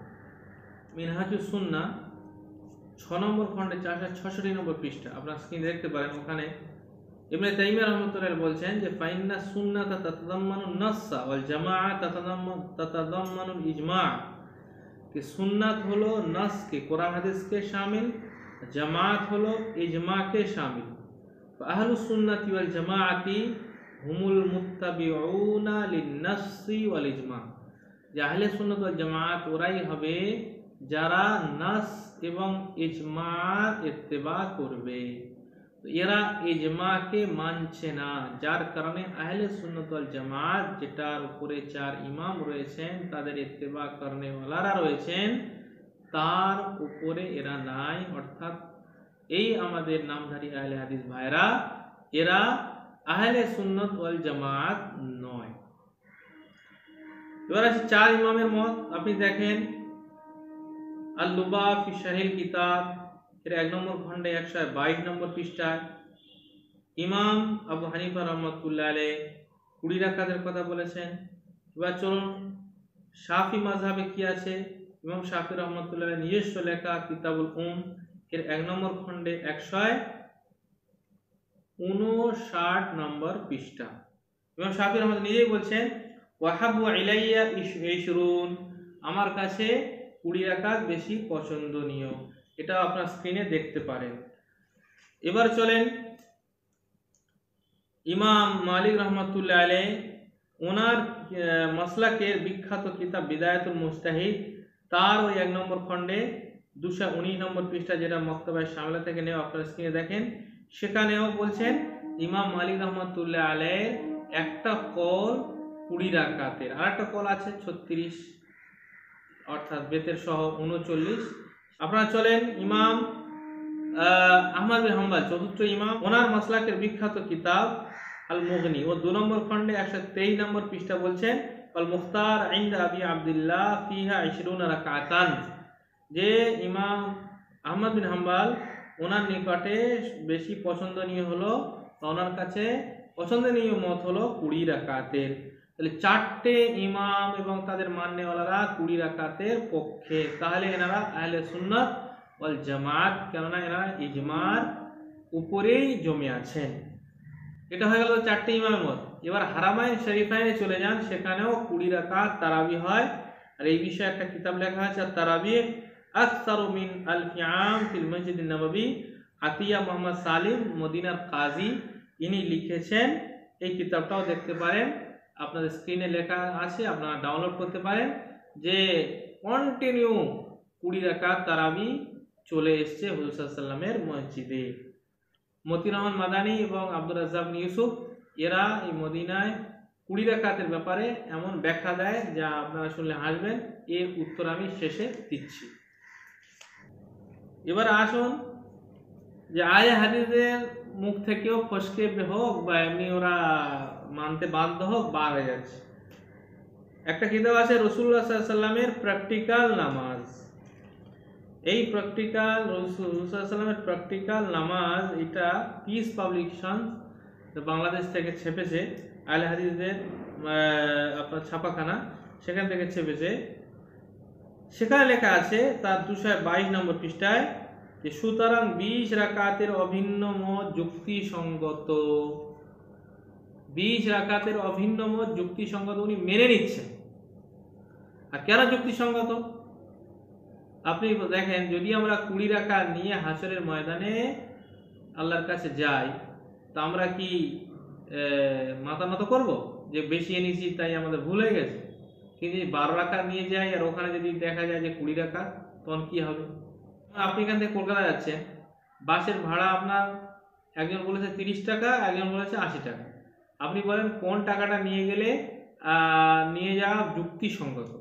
মিনহাজুস সুন্নাহ 6 নম্বর খণ্ডে 466 নম্বর পৃষ্ঠা, আপনার স্ক্রিনে দেখতে পারেন। ওখানে ইবনে তাইমিয়া রাহমাতুল্লাহ বলছেন যে ফাইন্না সুন্নাতা তাতাদাম্মানু নাসসা ওয়াল জামাআ তাতাদাম্মানু ইজমা, कि सुन्नत हलो नस के कुरान हदीस के शामिल, जमात हलो इजमा के शामिल। अहलुस सुन्नति वल जमाअती हुमुल मुत्तबिऊना लिन्नस्सी वल इजमा, যে আহলে সুন্নাত ওয়াল জামাত ওরাই হবে যারা নাস এবং ইজমার ইত্তেবা করবে। তো এরা ইজমাকে মানছে না, যার কারণে আহলে সুন্নাত ওয়াল জামাত যেটার উপরে 4 ইমাম রয়েছেন, তাদের ইত্তেবা করনেওয়ালারা রয়েছেন, তার উপরে এরা নাই। অর্থাৎ এই আমাদের নামধারী আহলে হাদিস ভাইরা, এরা আহলে সুন্নাত ওয়াল জামাত নয়। এবার আসি 4 ইমামের মত। আপনি দেখেন আল-লুবা ফি শারহিল কিতাব এর 1 নম্বর খণ্ডে 122 নম্বর পৃষ্ঠায় ইমাম আবু হানিফা রাহমাতুল্লাহ আলাইহি 20 রাকাতের কথা বলেছেন। এবার চলুন শাফি মাযহাবে কি আছে। ইমাম শাফি রাহমাতুল্লাহ আলাইহি নিজস্ব লেখা কিতাবুল এর 1 নম্বর খণ্ডে 159 নম্বর পৃষ্ঠা। ইমাম শাফি রাহমাতুল্লাহ নিজেই বলছেন ওয়াহাবু ইলাইয়া 20, আমার কাছে 20 রাকাত বেশি পছন্দনীয়। এটা আপনার স্ক্রিনে দেখতে পারেন। এবার চলেন ইমাম মালিক রহমাতুল্লাহ আলাইহি, ওনার মাসলাকের বিখ্যাত কিতাব বিদায়াতুল মুজতাহিদ, তার ওই 1 নম্বর খণ্ডে 219 নম্বর পৃষ্ঠা, যেটা মক্তবায়ে শামিলা থেকে নেওয়া, আপনারা স্ক্রিনে দেখেন। সেখানেও বলছেন ইমাম মালিক রহমাতুল্লাহ আলাইহির একটা কল 20 রাকাতের, আর একটা কল আছে 36, অর্থাৎ বেতের সহ 39। আপনারা চলেন ইমাম আহমদ বিন হাম্বল, চতুর্থ ইমাম, ওনার মাসলাকের বিখ্যাত কিতাব আল মুগনি, ও 2 নম্বর খণ্ডে 123 নম্বর পৃষ্ঠা বলছেন আল মুখতার ইনদা আবি আব্দুল্লাহ ফিহা 20 রাকাতান, যে ইমাম আহমদ বিন হাম্বল ওনার নিকটে বেশি পছন্দনীয় হলো, ওনার কাছে পছন্দনীয় মত হলো 20 রাকাতের। তাহলে 4টে ইমাম এবং তাদের মাননেওয়ালারা 20 রাকাতের পক্ষে, তাহলে এনারা আহলে সুন্নাত ওয়াল জামাত, কেননা এনারা ইজমার উপরেই জমে আছেন। এটা হয়ে গেল 4টে ইমামের মত। এবার হারামাইন শরীফাইনে চলে যান, সেখানেও 20 রাকাত তারাবি হয়। আর এই বিষয়ে একটা কিতাব লেখা আছে তারাবি আকসারু মিন আলফি আম ফিল মসজিদ নববী, আতিয়া মোহাম্মদ সালিম মদিনার কাজী, ইনি লিখেছেন। এই কিতাবটাও দেখতে পারেন, আপনাদের স্ক্রিনে লেখা আছে, আপনারা ডাউনলোড করতে পারেন, যে কন্টিনিউ 20 রাকাত তারাবি চলে এসছে হুজুর সাল্লাল্লাহু আলাইহি ওয়াসাল্লামের মসজিদে। মতিউর রহমান মাদানী এবং আব্দুর রাজ্জাক বিন ইউসুফ এরা এই মদিনায় 20 রাকাতের ব্যাপারে এমন ব্যাখ্যা দেয় যা আপনারা শুনলে হাসবেন। এর উত্তর আমি শেষে দিচ্ছি। এবার আসুন যে আহলে হাদিসের মুখ থেকেও ফসকে হোক বা এমনি ওরা মানতে বাধ্য হোক, বার হয়ে যাচ্ছে। একটা কিতাব আছে রাসূলুল্লাহ সাল্লাল্লাহু আলাইহি ওয়াসাল্লামের প্র্যাকটিক্যাল নামাজ। এই প্র্যাকটিক্যাল রাসূলুল্লাহ সাল্লাল্লাহু আলাইহি ওয়াসাল্লামের প্র্যাকটিক্যাল নামাজ, এটা পিস পাবলিকেশন বাংলাদেশ থেকে ছেপেছে, আহলে হাদিসদের আপনার ছাপাখানা, সেখান থেকে ছেপেছে। সেখানে লেখা আছে তার 222 নম্বর পৃষ্ঠায় যে সুতরাং 20 রাকাতের অভিন্ন মত যুক্তিসঙ্গত। 20 রাকাতের অভিন্ন মত যুক্তিসঙ্গত, উনি মেনে নিচ্ছেন। আর কেন যুক্তিসঙ্গত? আপনি দেখেন, যদি আমরা 20 রাকাত নিয়ে হাসরের ময়দানে আল্লাহর কাছে যাই, তা আমরা কি মাথা নত করব যে বেশি এনেছি তাই আমাদের ভুল হয়ে গেছে? কিন্তু 12 রাকাত নিয়ে যাই আর ওখানে যদি দেখা যায় যে 20 রাকাত, তখন কি হবে? আপনি এখান থেকে কলকাতা যাচ্ছেন, বাসের ভাড়া আপনার একজন বলেছে 30 টাকা, একজন বলেছে 80 টাকা। আপনি বলেন কোন টাকাটা নিয়ে গেলে নিয়ে যাওয়া যুক্তিসঙ্গত।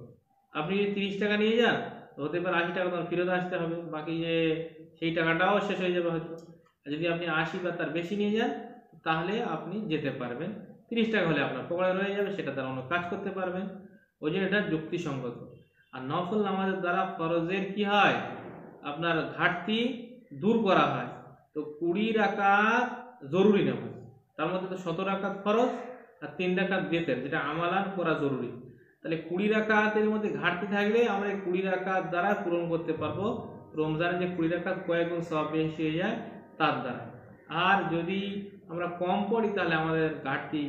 আপনি যদি 30 টাকা নিয়ে যান, হতে পারে 80 টাকা তখন ফেরত আসতে হবে, বাকি যে সেই টাকাটাও শেষ হয়ে যাবে হয়তো। আর যদি আপনি 80 বা তার বেশি নিয়ে যান, তাহলে আপনি যেতে পারবেন। 30 টাকা হলে আপনার পকেটে রয়ে যাবে, সেটা দ্বারা অন্য কাজ করতে পারবেন। ওই জন্য এটা যুক্তিসঙ্গত। আর নফল নামাজের দ্বারা ফরজের কি হয়? আপনার ঘাটতি দূর করা হয়, তো 20 রাকাত জরুরি নামাজ, তার মধ্যে তো 17 রাকাত ফরজ আর 3 রাকাত বেতের, যেটা আমালান করা জরুরি। তাহলে 20 রাকাতের মধ্যে ঘাটতি থাকলে আমরা এই 20 রাকাত দ্বারা পূরণ করতে পারবো, রমজানে যে 20 রাকাত কয়েক গুণ সওয়াব বেশি হয়ে যায় তার দ্বারা। আর যদি আমরা কম পড়ি তাহলে আমাদের ঘাটতি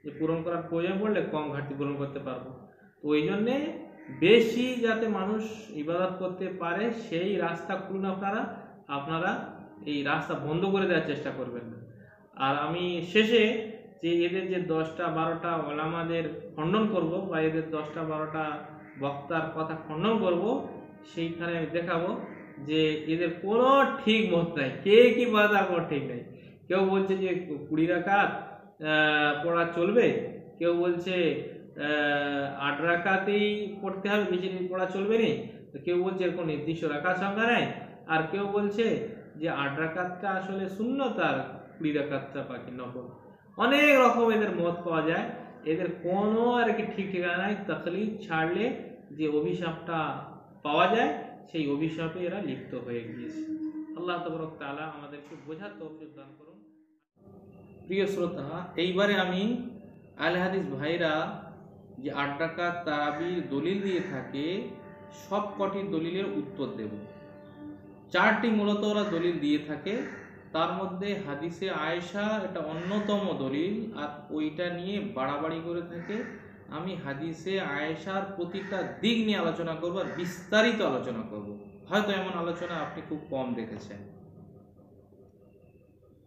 যে পূরণ করার প্রয়োজন পড়লে কম ঘাটতি পূরণ করতে পারবো। তো ওই জন্যে বেশি যাতে মানুষ ইবাদত করতে পারে সেই রাস্তা খুলুন আপনারা এই রাস্তা বন্ধ করে দেওয়ার চেষ্টা করবেন না। আর আমি শেষে যে এদের যে 10টা 12টা ওলামাদের খণ্ডন করব বা এদের 10টা 12টা বক্তার কথা খণ্ডন করব, সেইখানে আমি দেখাবো যে এদের কোনো ঠিক মত নাই, কে কি বাজার কোনো ঠিক নাই। কেউ বলছে যে 20 রাকাত পড়া চলবে, কেউ বলছে 8 রাকাতেই পড়তে হবে, বেশি পড়া চলবে না, কেউ বলছে এরকম নির্দিষ্ট রাকাত সংখ্যা নেই, আর কেউ বলছে যে 8 রাকাতটা আসলে সুন্নত আর 20 রাকাতটা বাকি নফল। অনেক রকম এদের মত পাওয়া যায়, এদের কোনো আর কি ঠিক ঠিকানা নাই। তাকলিদ ছাড়লে যে অভিশাপটা পাওয়া যায় সেই অভিশাপে এরা লিপ্ত হয়ে গিয়েছে। আল্লাহ তাবারক তাআলা আমাদেরকে বোঝার তৌফিক দান করুন। প্রিয় শ্রোতা, এইবারে আমি আহলে হাদিস ভাইরা যে 8 রাকাত তারাবির দলিল দিয়ে থাকে সব কটি দলিলের উত্তর দেব। 4টি মূলত ওরা দলিল দিয়ে থাকে, তার মধ্যে হাদিসে আয়েশা এটা অন্যতম দলিল, আর ওইটা নিয়ে বাড়াবাড়ি করে থাকে। আমি হাদিসে আয়েশার প্রতিটা দিক নিয়ে আলোচনা করব আর বিস্তারিত আলোচনা করব। হয়তো এমন আলোচনা আপনি খুব কম দেখেছেন।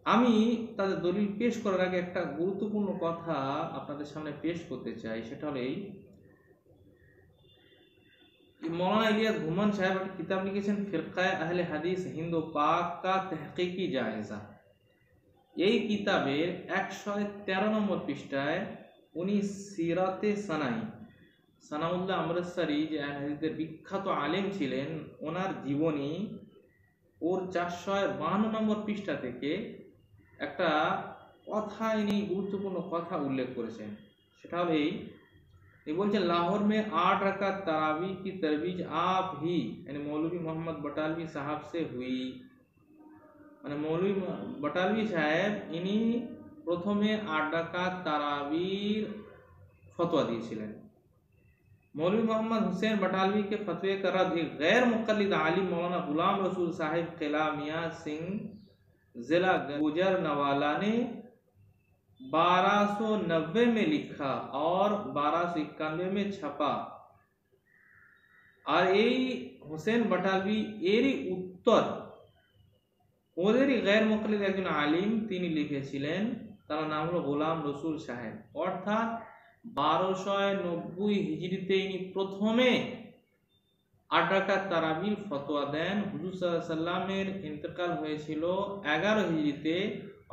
আমি তাদের দলিল পেশ করার আগে একটা গুরুত্বপূর্ণ কথা আপনাদের সামনে পেশ করতে চাই, সেটা হলো এই मौलाना इलियास घुमान साहब एक किताब लिखेছেন ফিরকায়ে আহলে হাদিস হিন্দ ও পাক কা তাহকিকি জায়েজা। এই কিতাবের 113 নম্বর পৃষ্ঠায় উনি সিরাতে সানাউল্লাহ আমরসারি যে আহলে হাদিসের বিখ্যাত আলেম ছিলেন, ওনার জীবনী ওর 452 নম্বর পৃষ্ঠা থেকে একটা কথা ইনি গুরুত্বপূর্ণ কথা উল্লেখ করেছেন। সেটা হলো এই, ये बोलते लाहौर में 8 रकात तरावी की तरवीज आप ही यानी मौलवी मोहम्मद बटालवी साहब से हुई। মানে মৌলভী বটালভি সাহেব ইনি প্রথমে 8 রাকাত তারাবির ফতোয়া দিয়েছিলেন। मौलवी मोहम्मद हुसैन बटालवी के फतवे का रद्द एक गैर मुक़ल्लिद आलिम मौलाना गुलाम रसूल साहिब किला मियां सिंह जिला गुजरनवाला ने 1290 में लिखा और 1291 में छपा। और এই হোসেন বাটালভি এরই উত্তর ওদেরই গैर মুকল্লিদ একজন আলিম তিনি লিখেছিলেন, তার নাম হলো গোলাম রসুল সাহেব। অর্থাৎ 1290 হিজরিতে ইনি প্রথমে 8 রাকাত তারাবির ফতোয়া দেন। হুজুর সাল্লাল্লাহু আলাইহি সাল্লামের ইন্তেকাল হয়েছিল 11 হিজরিতে,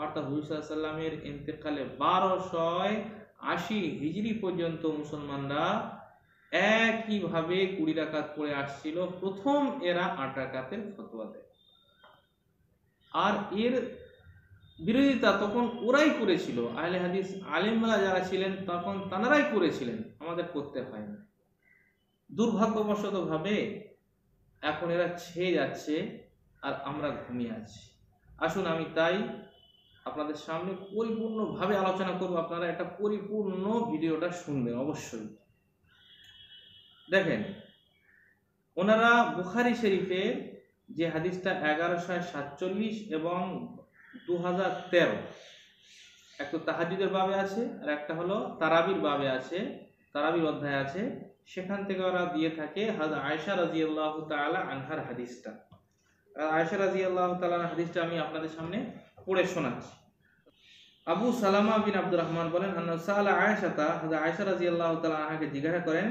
অর্থাৎ হুজুর সাল্লাল্লাহু আলাইহি সাল্লামের ইন্তেকালে 1280 হিজরি পর্যন্ত মুসলমানরা একইভাবে 20 রাকাত পড়ে আসছিল। প্রথম এরা 8 রাকাতের ফতোয়া দেয়, আর এর বিরোধিতা তখন ওরাই করেছিল। আহলে হাদিস আলেমরা যারা ছিলেন তখন তানারাই করেছিলেন, আমাদের করতে হয় না। দুর্ভাগ্যবশত ভাবে এখন এরা ছেয়ে যাচ্ছে আর আমরা ঘুমিয়ে আছি। আসুন আমি তাই আপনাদের সামনে পরিপূর্ণভাবে আলোচনা করব, আপনারা একটা পরিপূর্ণ ভিডিওটা শুনবেন অবশ্যই। দেখেন, ওনারা বুখারী শরীফের যে হাদিসটা 1147 এবং 2013, একটা তাহাজ্জুদের বাবে আছে আর একটা হলো তারাবির বাবে আছে, তারাবির অধ্যায় আছে, সেখান থেকে ওরা দিয়ে থাকে হযরত আয়েশা রাদিয়াল্লাহু তাআলা আনহার হাদিসটা। আয়েশা রাদিয়াল্লাহু তাআলা হাদিসটা আমি আপনাদের সামনে পড়ে শোনাচ্ছি। আবু সালামা বিন আব্দুর রহমান বলেন, আন্না সাআলা আয়েশাতা, হযরত আয়েশা রাদিয়াল্লাহু তাআলা আনহাকে জিজ্ঞাসা করেন,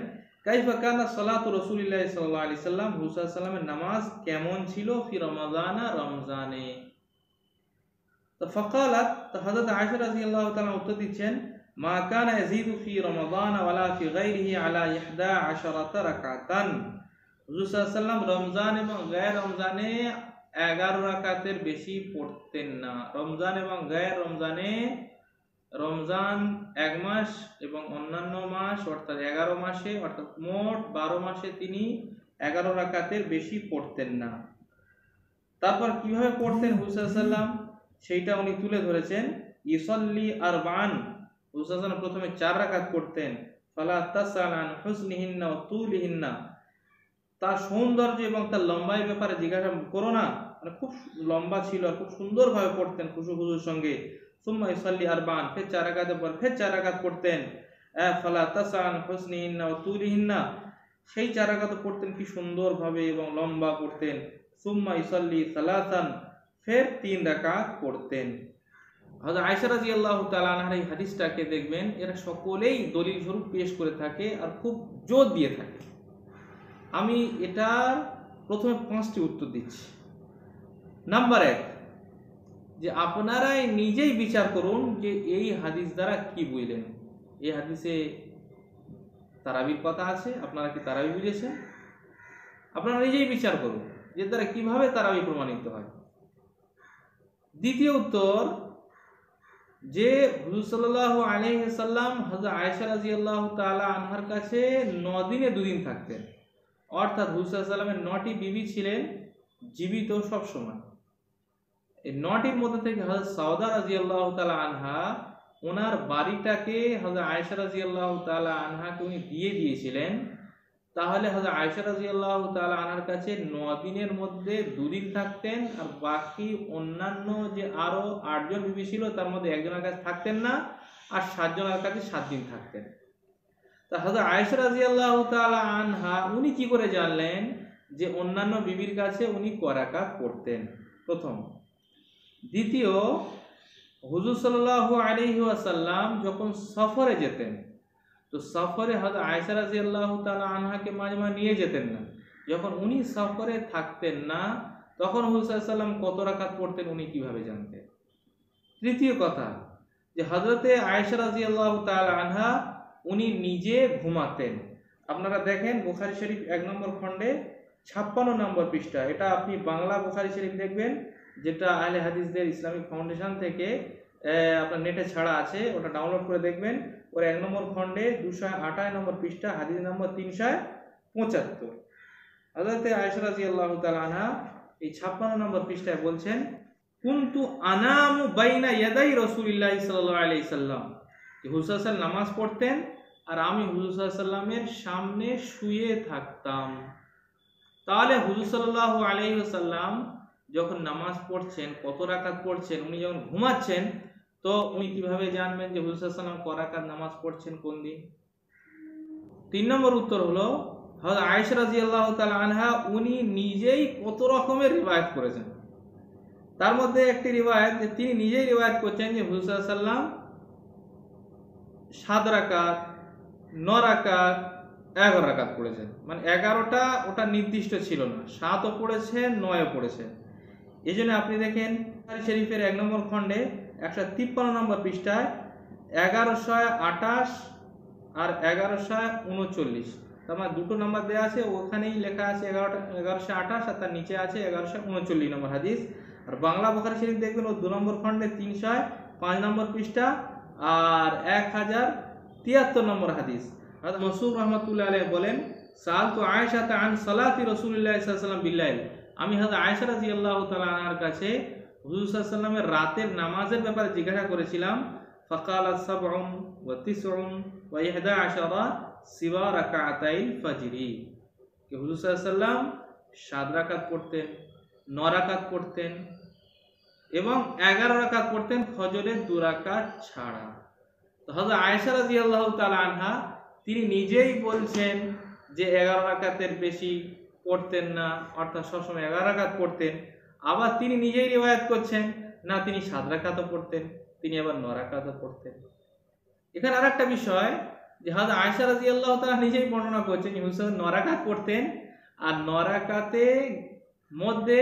কাইফা কানা সালাতু রাসূলিল্লাহ সাল্লাল্লাহু আলাইহি সাল্লাম, হুজুর সাল্লাল্লাহু আলাইহি সাল্লামের নামাজ কেমন ছিল ফি রমাদানা, রমজানে। তো ফাকালাত, তো হযরত আয়েশা রাদিয়াল্লাহু তাআলা উত্তর দিচ্ছেন, মা কানা ইয়াজিদু ফি রমাদান ওয়ালা ফি গায়রিহি আলা 11 রাকাতান। হুজুর সাল্লাল্লাহু আলাইহি সাল্লাম রমজান এবং গায়র রমজানে 11 রাকাতের বেশি পড়তেন না। রমজান এবং গায়র রমজানে, রমজান 1 মাস এবং অন্যান্য মাস অর্থাৎ 11 মাসে, অর্থাৎ মোট 12 মাসে তিনি 11 রাকাতের বেশি পড়তেন না। তারপর কিভাবে পড়তেন হুজুর সাল্লাল্লাহু আলাইহি ওয়াসাল্লাম সেইটা উনি তুলে ধরেছেন। ইসল্লি আরবান, হুজুর সাল্লাল্লাহু আলাইহি ওয়াসাল্লাম প্রথমে 4 রাকাত পড়তেন। ফালা তাসআল আন হুসনিহিন্না ওয়া তুলিহিন্না, তার সৌন্দর্য এবং তার লম্বাইয়ের ব্যাপারে জিজ্ঞাসা করো না, মানে খুব লম্বা ছিল আর খুব সুন্দরভাবে পড়তেন খুশু খুশুর সঙ্গে। সুম্মা ইসাল্লি আরবান, ফের 4 রাকাতের পর ফের 4 রাকাত পড়তেন। ফালা তাসআল হুসনিহিন্না ওয়া তুলিহিন্না, সেই 4 রাকাত পড়তেন কি সুন্দরভাবে এবং লম্বা পড়তেন। সুম্মা ইসাল্লি সালাসান, ফের 3 রাকাত পড়তেন। হযরত আয়েশা রাদিয়াল্লাহু তাআলা আনহার এই হাদিসটাকে দেখবেন এরা সকলেই দলিল স্বরূপ পেশ করে থাকে আর খুব জোর দিয়ে থাকে। আমি এটার প্রথমে 5টি উত্তর দিচ্ছি। নাম্বার 1, যে আপনারাই নিজেই বিচার করুন যে এই হাদিস দ্বারা কি বুঝলেন। এই হাদিসে তারাবির কথা আছে, আপনারা কি তারাবি বুঝেছেন? আপনারা নিজেই বিচার করুন যে দ্বারা কিভাবে তারাবি প্রমাণিত হয়। দ্বিতীয় উত্তর, যে হুজুর সাল্লাল্লাহু আলাইহি ওয়াসাল্লাম হযরত আয়েশা রাদিয়াল্লাহু তাআলা আনহার কাছে 9 দিনে 2 দিন থাকতেন, অর্থাৎ হুজুর সাল্লাল্লাহু আলাইহি ওয়াসাল্লামের 9টি বিবি ছিলেন জীবিত সব সময়। এই 9টির মধ্যে থেকে হযরত সাউদা রাদিয়াল্লাহু তাআলা আনহা ওনার বাড়িটাকে হযরত আয়েশা রাদিয়াল্লাহু তাআলা আনহাকে উনি দিয়ে দিয়েছিলেন। তাহলে হযরত আয়েশা রাদিয়াল্লাহু তাআলা আনহার কাছে 9 দিনের মধ্যে 2 দিন থাকতেন, আর বাকি অন্যান্য যে আরো 8 জন বিবি ছিল তার মধ্যে একজনের কাছে থাকতেন না, আর 7 জনের কাছে 7 দিন থাকতেন। তা হযরত আয়েশা রাদিয়াল্লাহু তাআলা আনহা উনি কি করে জানলেন যে অন্যান্য বিবির কাছে উনি কয় রাকাত পড়তেন? প্রথম। দ্বিতীয়, হুজুর সাল্লাল্লাহু আলাইহি ওয়াসাল্লাম যখন সফরে যেতেন, তো সফরে হযরত আয়েশা রাদিয়াল্লাহু তাআলা আনহাকে মাঝে মাঝে নিয়ে যেতেন না। যখন উনি সফরে থাকতেন না তখন হুজুর সাল্লাল্লাহু আলাইহি ওয়াসাল্লাম কত রাকাত পড়তেন উনি কিভাবে জানতেন? তৃতীয় কথা, যে হযরতে আয়েশা রাদিয়াল্লাহু তাআলা আনহা উনি নিজে ঘুমাতেন। আপনারা দেখেন বুখারী শরীফ 1 নম্বর খণ্ডে 56 নম্বর পৃষ্ঠা, এটা আপনি বাংলা বুখারী শরীফ দেখবেন, যেটা আহলে হাদিসদের ইসলামিক ফাউন্ডেশন থেকে আপনার নেটে ছাড়া আছে, ওটা ডাউনলোড করে দেখবেন। ওর 1 নম্বর খণ্ডে 228 নম্বর পৃষ্ঠা, হাদিস নম্বর 375। হযরতে আয়েশা রাদিয়াল্লাহু তাআলা আনহা এই 56 নম্বর পৃষ্ঠায় বলছেন, কুনতু আনামু বাইনা ইয়াদাই রাসূলিল্লাহি সাল্লাল্লাহু আলাইহি সাল্লাম, যে হুজুর সাল্লাল্লাহু আলাইহি ওয়াসাল্লাম নামাজ পড়তেন আর আমি হুজুর সাল্লাল্লাহু আলাইহি সাল্লামের সামনে শুয়ে থাকতাম। তাহলে হুজুর সাল্লাল্লাহু আলাইহি ওয়াসাল্লাম যখন নামাজ পড়ছেন, কত রাকাত পড়ছেন, উনি যখন ঘুমাচ্ছেন, তো উনি কিভাবে জানবেন যে হুজুর সাল্লাল্লাহু আলাইহি ওয়াসাল্লাম কয় রাকাত নামাজ পড়ছেন কোন দিন? 3 নম্বর উত্তর হলো, হযরত আয়েশা রাদিয়াল্লাহু তাআলা আনহা উনি নিজেই কত রকমের রিওয়ায়াত করেছেন। তার মধ্যে একটি রিওয়ায়াত, যে তিনি নিজেই রিওয়ায়াত করছেন যে হুজুর সাল্লাল্লাহু আলাইহি ওয়াসাল্লাম 7 রাকাত, 9 রাকাত, 11 রাকাত পড়েছেন। মানে 11টা ওটা নির্দিষ্ট ছিল না, 7ও পড়েছেন, 9ও পড়েছেন। এই জন্য আপনি দেখেন বুখারী শরীফের 1 নম্বর খণ্ডে 153 নম্বর পৃষ্ঠায় 1128 আর 1139, তার মানে দুটো নাম্বার দেওয়া আছে, ওখানেই লেখা আছে 1128 আর তার নিচে আছে 1139 নম্বর হাদিস। আর বাংলা বুখারী শরীফ দেখবেন ও 2 নম্বর খণ্ডে 305 নম্বর পৃষ্ঠা আর 1073 নম্বর হাদিস। হযরত মাসউদ রাহমাতুল্লাহি আলাইহি বলেন, সাআলতু আয়েশা আন সালাতি রাসূলিল্লাহি সাল্লাল্লাহু আলাইহি ওয়াসাল্লাম বিল্লাইল, আমি হযরত আয়েশা রাদিয়াল্লাহু তাআলা আনহার কাছে হুজুর সাল্লাল্লাহু আলাইহি ওয়াসাল্লামের রাতের নামাজের ব্যাপারে জিজ্ঞাসা করেছিলাম। ফাকালাত 7 ওয়া 9 ওয়া 11 সিওয়া রাকাতাইল ফাজরি, যে হুজুর সাল্লাল্লাহু আলাইহি ওয়াসাল্লাম 7 রাকাত পড়তেন, 9 রাকাত পড়তেন এবং 11 রাকাত পড়তেন ফজরের 2 রাকাত ছাড়া। তো হযরত আয়েশা রাদিয়াল্লাহু তাআলা আনহা তিনি নিজেই বলছেন যে 11 রাকাতের বেশি পড়তেন না, অর্থাৎ সবসময় 11 রাকাত পড়তেন। আবার তিনি নিজেই রিওয়ায়াত করছেন না তিনি 7 রাকাতও পড়তেন, তিনি আবার 9 রাকাতও পড়তেন। এখানে আরেকটা বিষয়, যে হযরত আয়েশা রাদিয়াল্লাহু তাআলা নিজেই বর্ণনা করছেন যে হুজুর 9 রাকাত পড়তেন, আর 9 রাকাতে মধ্যে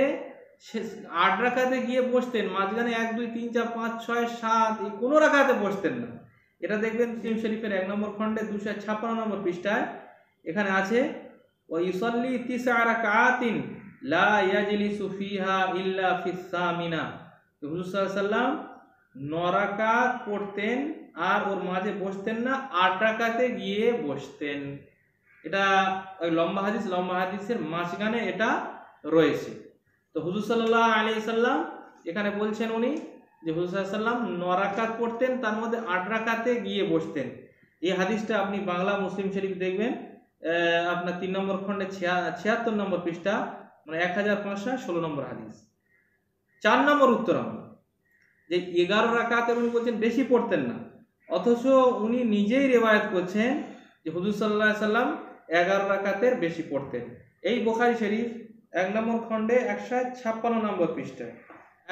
8 রাকাতে গিয়ে বসতেন, মাঝখানে 1 2 3 4 5 6 7 এই কোন রাকাতে বসতেন না। এটা দেখবেন মুসলিম শরীফের 1 নম্বর খণ্ডে 256 নম্বর পৃষ্ঠায়, এখানে আছে ওয়া ইউসাল্লি 9 রাকাতিন লা ইয়াজলিসু ফিহা ইল্লা ফিস সামিনা, হুজুর সাল্লাল্লাহু আলাইহি ওয়াসাল্লাম 9 রাকাত পড়তেন আর ওর মাঝে বসতেন না, 8 রাকাতে গিয়ে বসতেন। এটা ওই লম্বা হাদিসের মাঝখানে এটা রয়েছে। তো হুজুর সাল্লাল্লাহু আলাইহি সাল্লাম এখানে বলছেন উনি যে হুজুর সাল্লাল্লাহু আলাইহি সাল্লাম 9 রাকাত পড়তেন, তার মধ্যে 8 রাকাতে গিয়ে বসতেন। এই হাদিসটা আপনি বাংলা মুসলিম শরীফ দেখবেন, আপনার 3 নম্বর খণ্ডে 76 নম্বর পৃষ্ঠা, মানে 1516 নম্বর হাদিস। 4 নম্বর উত্তর আমরা যে 11 রাকাতের উনি বলছেন বেশি পড়তেন না, অথচ উনি নিজেই রেওয়ায়াত করছেন যে হুজুর সাল্লাল্লাহু আলাইহি সাল্লাম 11 রাকাতের বেশি পড়তেন। এই বুখারী শরীফ 1 নম্বর খণ্ডে 156 নম্বর পৃষ্ঠায়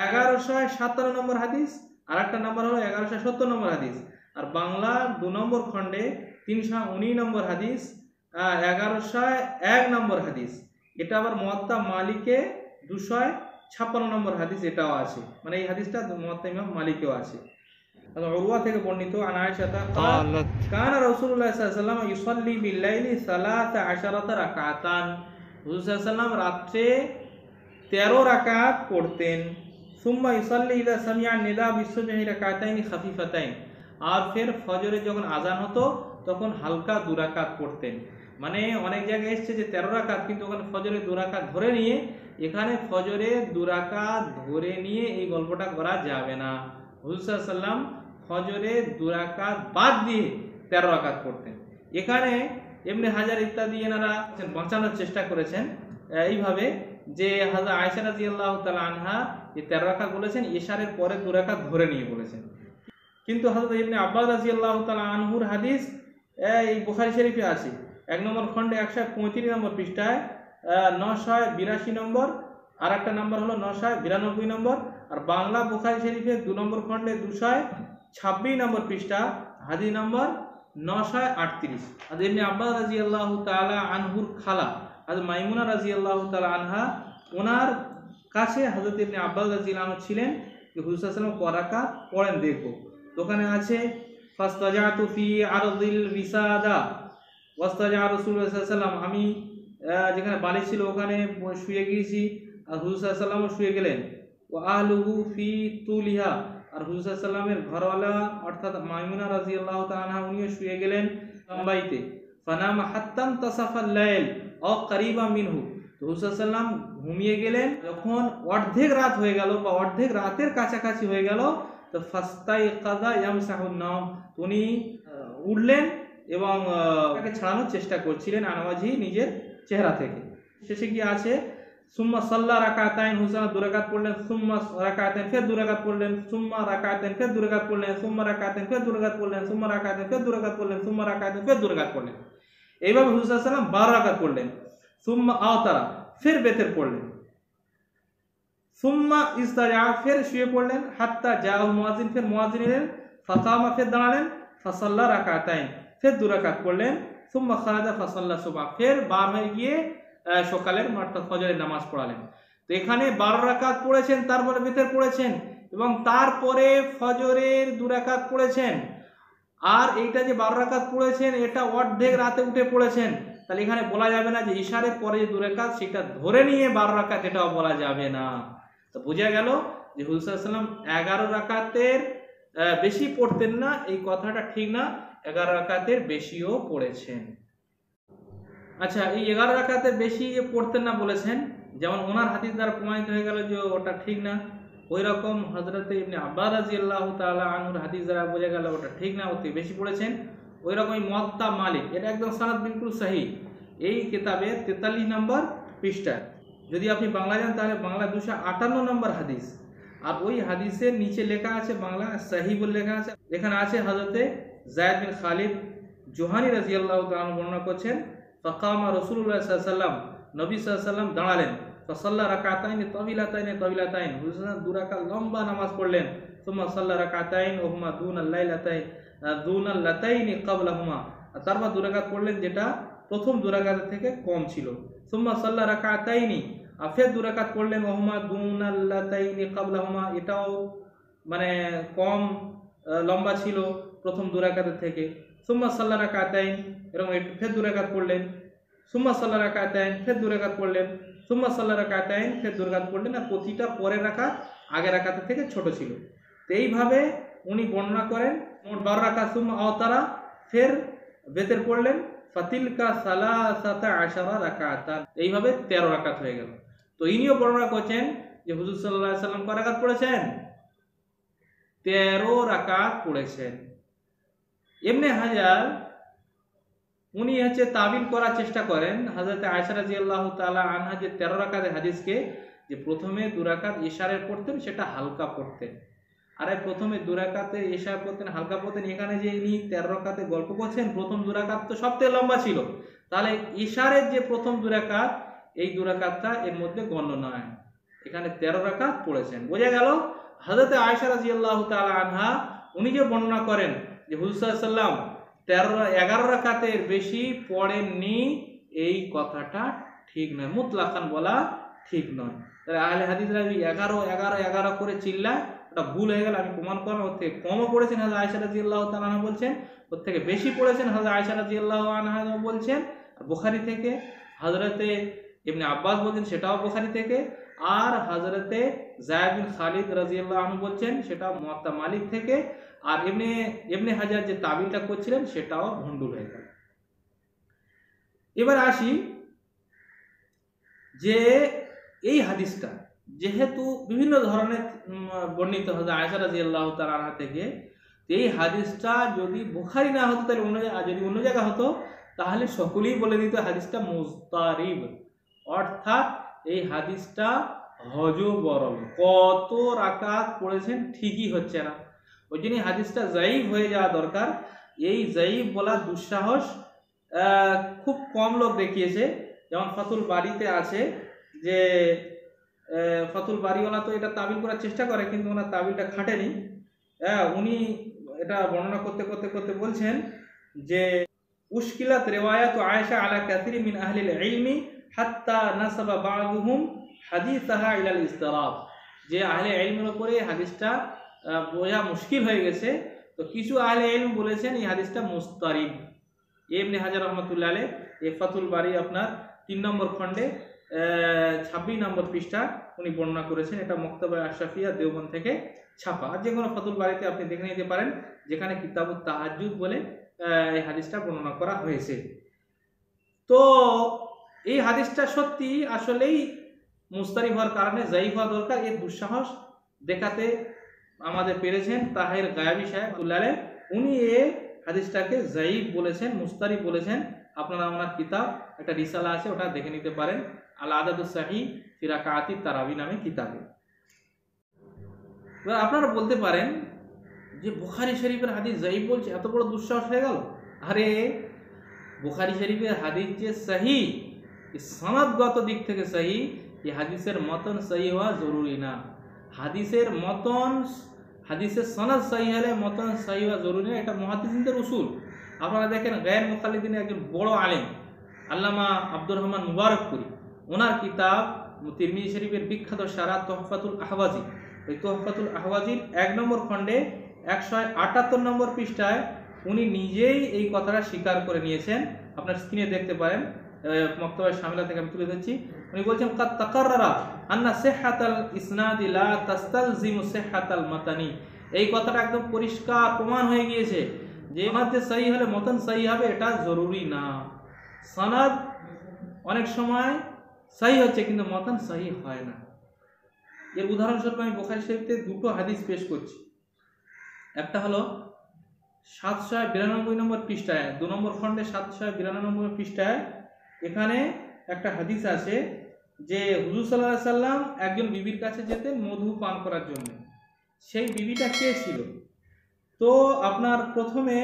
1157 নম্বর হাদিস, আর একটা নাম্বার হলো 1170 নম্বর হাদিস, আর বাংলা 2 নম্বর খণ্ডে 319 নম্বর হাদিস, 1101 নম্বর হাদিস। এটা আবার মুয়াত্তা মালিকে 256 নম্বর হাদিস, এটাও আছে, মানে এই হাদিসটা মুয়াত্তা ইমাম মালিকেও আছে। উরওয়া থেকে বর্ণিত, আন আয়েশা قالت কানা রাসূলুল্লাহ সাল্লাল্লাহু আলাইহি ওয়াসাল্লাম ইউসাল্লি বিল-লাইলি 13 রাকাতান, হুজুর সাল্লাল্লাহু আলাইহি ওয়াসাল্লাম রাতে 13 রাকাত পড়তেন। সুম্মা ইউসাল্লি ইযা সামিআ নিদা বিস-সুবহি রাকাতাইনি খাফিফাতাইন, আর ফির ফজরে যখন আজান হতো তখন হালকা 2 রাকাত পড়তেন। মানে অনেক জায়গায় এসেছে যে 13 রাকাত, কিন্তু ওখানে ফজরে 2 রাকাত ধরে নিয়ে, এখানে ফজরে 2 রাকাত ধরে নিয়ে এই গল্পটা করা যাবে না। হুজুর সাল্লাল্লাহু আলাইহি ওয়াসাল্লাম ফজরে 2 রাকাত বাদ দিয়ে 13 রাকাত পড়তেন। এখানে ইবনে হাজার ইত্যাদি এনারা বাঁচানোর চেষ্টা করেছেন এইভাবে যে হযরত আয়েশা রাদিয়াল্লাহু তাআলা আনহা এই 13 রাকাত বলেছেন, ইশারের পরে 2 রাকাত ধরে নিয়ে বলেছেন। কিন্তু হযরত ইবনে আব্বাস রাদিয়াল্লাহু তাআলা আনহুর হাদিস এই বুখারী শরীফে আছে 1 নম্বর খণ্ডে 135 নম্বর পৃষ্ঠায় 982 নম্বর, আর একটা নাম্বার হলো 992 নম্বর, আর বাংলা বুখারী শরীফে 2 নম্বর খণ্ডে 226 নম্বর পৃষ্ঠা, হাদিস নম্বর 938। আর ইবনে আব্বাস রাদিয়াল্লাহু তাআলা আনহুর খালা হযরত মাইমুনা রাদিয়াল্লাহু তাআলা আনহা, ওনার কাছে হযরত ইবনে আব্বাস রাদিয়াল্লাহু আনহু ছিলেন যে হুজুর সাল্লাল্লাহু আলাইহি ওয়াসাল্লাম কয় রাকাত পড়েন দেখো। দোকানে আছে ফাস্তাজাতু ফি আরদিল বিসাদা ওয়াস্তাজা রাসূলুল্লাহ সাল্লাল্লাহু আলাইহি ওয়াসাল্লাম, আমি যেখানে বালিশ ছিল ওখানে শুয়ে গিয়েছি, আর হুজুর সাল্লাল্লাহু আলাইহি ওয়াসাল্লাম শুয়ে গেলেন। ওয়া আহলুহু ফি তুলিহা, আর হুজুর সাল্লাল্লাহু আলাইহি ওয়াসাল্লামের ঘরওয়ালা অর্থাৎ মাইমুনা রাদিয়াল্লাহু তাআলা আনহা উনিও শুয়ে গেলেন লম্বাইতে। ফানামা হাত্তা তাসাফাল লাইল আও করিবা মিনহু, তো হুজুর সাল্লাল্লাহু আলাইহি ওয়াসাল্লাম ঘুমিয়ে গেলেন যখন অর্ধেক রাত হয়ে গেল বা অর্ধেক রাতের কাছাকাছি হয়ে গেল, তো ফাস্তাইকাযা ইয়ামসাহুন নাম, উনি উঠলেন এবং তাকে ছাড়ানোর চেষ্টা করছিলেন আনাওয়াজি নিজের চেহারা থেকে। শেষে কি আছে সুম্মা সাল্লা রাকাতাইন, হুসাইন 2 রাকাত পড়লেন, সুম্মা রাকাতাইন ফির 2 রাকাত পড়লেন, সুম্মা রাকাতাইন ফির 2 রাকাত পড়লেন, সুম্মা রাকাতাইন ফির 2 রাকাত পড়লেন, সুম্মা রাকাতাইন ফির 2 রাকাত পড়লেন, সুম্মা রাকাতাইন ফির 2 রাকাত পড়লেন। এইভাবে হুজুর সাল্লাল্লাহু আলাইহি ওয়াসাল্লাম 12 রাকাত পড়লেন। সুম্মা আওতারা, ফির বেতের পড়লেন, সুম্মা ইস্তাজা, ফির শুয়ে পড়লেন, হাত্তা জাআ মুয়াজ্জিন, ফির মুয়াজ্জিন এলেন, ফাকামা, ফির দাঁড়ালেন, ফাসাল্লা রাকাতাইন, ফির 2 রাকাত পড়লেন, সুম্মা খারাজা ফাসাল্লা সুবহ, ফির বার হয়ে গিয়ে সকালের অর্থাৎ ফজরের নামাজ পড়ালেন। তো এখানে 12 রাকাত পড়েছেন, তারপরে বেতের পড়েছেন, এবং তারপরে ফজরের 2 রাকাত পড়েছেন। আর এইটা যে 12 রাকাত পড়েছেন এটা অর্ধেক রাতে উঠে পড়েছেন, তাহলে এখানে বলা যাবে না যে ইশারের পরে যে 2 রাকাত সেটা ধরে নিয়ে 12 রাকাত, এটাও বলা যাবে না। তো বোঝা গেল যে হুজুর সাল্লাল্লাহু আলাইহি ওয়াসাল্লাম 11 রাকাতের বেশি পড়তেন না, এই কথাটা ঠিক না, 11 রাকাতের বেশিও পড়েছেন। আচ্ছা, এই 11 রাকাতের বেশি যে পড়তেন না বলেছেন, যেমন ওনার হাদিস দ্বারা প্রমাণিত হয়ে গেল যে ওটা ঠিক না, ওই রকম হযরত ইবনে আব্বাস রাদিয়াল্লাহু তাআলা আনহুর হাদিস দ্বারা বোঝা গেল ওটা ঠিক না, ওতে বেশি পড়েছেন। ওই রকমই মুয়াত্তা মালিক, এটা একদম সনদ বিলকুল সহি, এই কিতাবের 43 নম্বর পৃষ্ঠা। যদি আপনি বাংলা জানেন তাহলে বাংলা 258 নম্বর হাদিস, আর ওই হাদিসের নিচে লেখা আছে বাংলা সহি বলে লেখা আছে। এখানে আছে হযরতে যায়েদ বিন খালিদ জুহানি রাদিয়াল্লাহু তাআলা বর্ণনা করছেন, ফাকামা রাসূলুল্লাহ সাল্লাল্লাহু আলাইহি ওয়াসাল্লাম, নবী সাল্লাল্লাহু আলাইহি ওয়াসাল্লাম দাঁড়ালেন, ফাসাল্লা রাকাতাইন তাবিলাতাইন, হুজুর 2 রাকাত লম্বা নামাজ পড়লেন, সুম্মা সাল্লা রাকাতাইন ওয়া হুমা দুনাল লাতাইন ক্বাবলাহুমা, তারপর 2 রাকাত পড়লেন যেটা প্রথম 2 রাকাতের থেকে কম ছিল, সুম্মা সাল্লা রাকাতাইনি, আর ফের 2 রাকাত পড়লেন ওয়া হুমা দুনাল লাতাইন ক্বাবলাহুমা, এটাও মানে কম লম্বা ছিল প্রথম 2 রাকাতের থেকে, সুম্মা সাল্লা রাকাতাইন, এরকম ফের 2 রাকাত পড়লেন, সুম্মা সাল্লা রাকাতাইন, ফের 2 রাকাত পড়লেন, সুম্মা সাল্লা রাকাতাইন, ফের 2 রাকাত পড়লেন, আর প্রতিটা পরের রাকাত আগের রাকাতের থেকে ছোট ছিল। তো এইভাবে উনি বর্ণনা করেন মোট 12 রাকাত, সুম্মা আওতারা, ফের বেতের পড়লেন, ফাতিলকা সালাসাতা আশারা রাকাতান, এইভাবে 13 রাকাত হয়ে গেল। তো ইনিও বর্ণনা করছেন যে হুজুর সাল্লাল্লাহু আলাইহি সাল্লাম কয় রাকাত পড়েছেন? 13 রাকাত পড়েছেন। ইবনে হাজার উনি তাবিল করার চেষ্টা করেন হযরত আয়েশা রাদিয়াল্লাহু তাআলা আনহা যে 13 রাকাতের হাদিসকে, যে প্রথমে 2 রাকাত ইশারায় পড়তেন সেটা হালকা পড়তেন, আর প্রথমে 2 রাকাতে ইশারা পড়তেন হালকা পড়তেন। এখানে যে ইনি 13 রাকাতে গল্প করছেন, প্রথম 2 রাকাত তো সবথেকে লম্বা ছিল, তাহলে ইশারের যে প্রথম 2 রাকাত, এই 2 রাকাতটা এর মধ্যে গণ্য নয়। এখানে 13 রাকাত পড়েছেন। বোঝা গেল হযরত আয়েশা রাদিয়াল্লাহু তাআলা আনহা উনি যে বর্ণনা করেন যে হুজুর সাল্লাল্লাহু আলাইহি সাল্লাম 11 রাকাতের বেশি পড়েননি, এই কথাটা ঠিক নয়, মুতলাকান বলা ঠিক নয়। তাহলে আহলে হাদিসরা 11 করে চিল্লায়, ওটা ভুল হয়ে গেল। আমি প্রমাণ করলাম ওর থেকে কমও পড়েছেন হযরত আয়েশা রাদিয়াল্লাহু তাআলা আনহা বলছেন, ওর থেকে বেশি পড়েছেন হযরত আয়েশা রাদিয়াল্লাহু আনহা বলছেন। আর বুখারী থেকে হযরতে ইবনে আব্বাস বলছেন, সেটাও বুখারী থেকে। আর হযরতে যায়েদ বিন খালিদ রাদিয়াল্লাহু আনহু বলছেন, সেটাও মুয়াত্তা মালিক থেকে। আর ইবনে হাজার যে তাবিলটা করছিলেন সেটাও ভণ্ডুল হয়ে গেল। এবার আসি যে এই হাদিসটা যেহেতু বিভিন্ন ধরনের বর্ণিত হযরত আয়েশা রাদিয়াল্লাহু তাআলা আনহা থেকে, এই হাদিসটা যদি বুখারী না হতো, তাহলে যদি অন্য জায়গা হতো, তাহলে সকলেই বলে দিত হাদিসটা মুস্তারিব, অর্থাৎ এই হাদিসটা হযবরল, কত রাকাত পড়েছেন ঠিকই হচ্ছে না। ওই জন্য হাদিসটা যায়ীফ হয়ে যাওয়া দরকার। এই যায়ীফ বলা দুঃসাহস খুব কম লোক দেখিয়েছে। যেমন ফাতুল বারিতে আছে যে ফাতুল বারিওয়ালা তো এটা তাবিল করার চেষ্টা করে, কিন্তু ওনার তাবিলটা খাটেনি। উনি এটা বর্ণনা করতে করতে করতে বলছেন যে উশকিলাত রিওয়ায়াত আয়েশা আলা কাসির মিন আহলিল ইলমি হাত্তা নাসাবা বা'দুহুম হাদিসাহা ইলাল ইসতিরাব, যে আহলে ইলমের উপরে হাদিসটা বোঝা মুশকিল হয়ে গেছে। তো কিছু আহলে ইলম বলেছেন এই হাদিসটা মুস্তারিব। ইবনে হাজার রাহমাতুল্লাহ আলাইহি এই ফাতুল বারি আপনার 3 নম্বর খণ্ডে 26 নম্বর পৃষ্ঠা উনি বর্ণনা করেছেন। এটা মক্তবা আশরাফিয়া দেওবন্দ থেকে ছাপা। আর যে কোনো ফাতুল বারিতে আপনি দেখে নিতে পারেন, যেখানে কিতাবুত তাহাজ্জুদ বলে এই হাদিসটা বর্ণনা করা হয়েছে। তো এই হাদিসটা সত্যি আসলেই মুস্তারিব হওয়ার কারণে যায়ীফ হওয়া দরকার, এর দুঃসাহস দেখাতে আমাদের পেরেছেন তাহির গায়াবী সাহেব আলাইহি। উনি এই হাদিসটাকে যায়ীফ বলেছেন, মুস্তারিব বলেছেন। আপনারা ওনার কিতাব একটা রিসালা আছে, ওটা দেখে নিতে পারেন, আল আদাদুস সাহিহ ফি রাকাতিত তারাবি নামে কিতাবে। এবার আপনারা বলতে পারেন যে বুখারী শরীফের হাদিস যায়ীফ বলছে, এত বড় দুঃসাহস হয়ে গেল। আরে বুখারী শরীফের হাদিস যে সহিহ, সনদগত দিক থেকে সহিহ, এই হাদিসের মতন সহিহ হওয়া জরুরি না। হাদিসের মতন, হাদিসের সনদ সহিহ হলে মতন সহিহ হওয়া জরুরি না, এটা মুহাদ্দিসিনদের উসুল। আপনারা দেখেন গায়ের মুকাল্লিদিনের একজন বড় আলেম আল্লামা আব্দুর রহমান মুবারকপুরি, ওনার কিতাব তিরমিজি শরীফের বিখ্যাত সারা তোহফাতুল আহওয়াজি, ওই তোহফাতুল আহওয়াজির 1 নম্বর খণ্ডে 178 নম্বর পৃষ্ঠায় উনি নিজেই এই কথাটা স্বীকার করে নিয়েছেন। আপনার স্ক্রিনে দেখতে পারেন, মক্তবায়ে শামিলা থেকে আমি তুলে ধরছি। উনি বলছেন কাদ তাকাররারা আন্না সিহহাতাল ইসনাদি লা তাস্তালজিমু সিহহাতাল মাতানি। এই কথাটা একদম পরিষ্কার প্রমাণ হয়ে গিয়েছে যে সনদ সহিহ হলে মতন সহিহ হবে, এটা জরুরি না। সনদ অনেক সময় সহিহ হচ্ছে কিন্তু মতন সহিহ হয় না। এর উদাহরণস্বরূপ আমি বুখারী শরীফে 2টো হাদিস পেশ করছি। একটা হলো 792 নম্বর পৃষ্ঠায়, 2 নম্বর খণ্ডে 792 নম্বর পৃষ্ঠায় এখানে একটা হাদিস আছে যে হুজুর সাল্লাল্লাহু আলাইহি সাল্লাম একজন বিবির কাছে যেতেন মধু পান করার জন্য। সেই বিবিটা কে ছিল? তো আপনার প্রথমে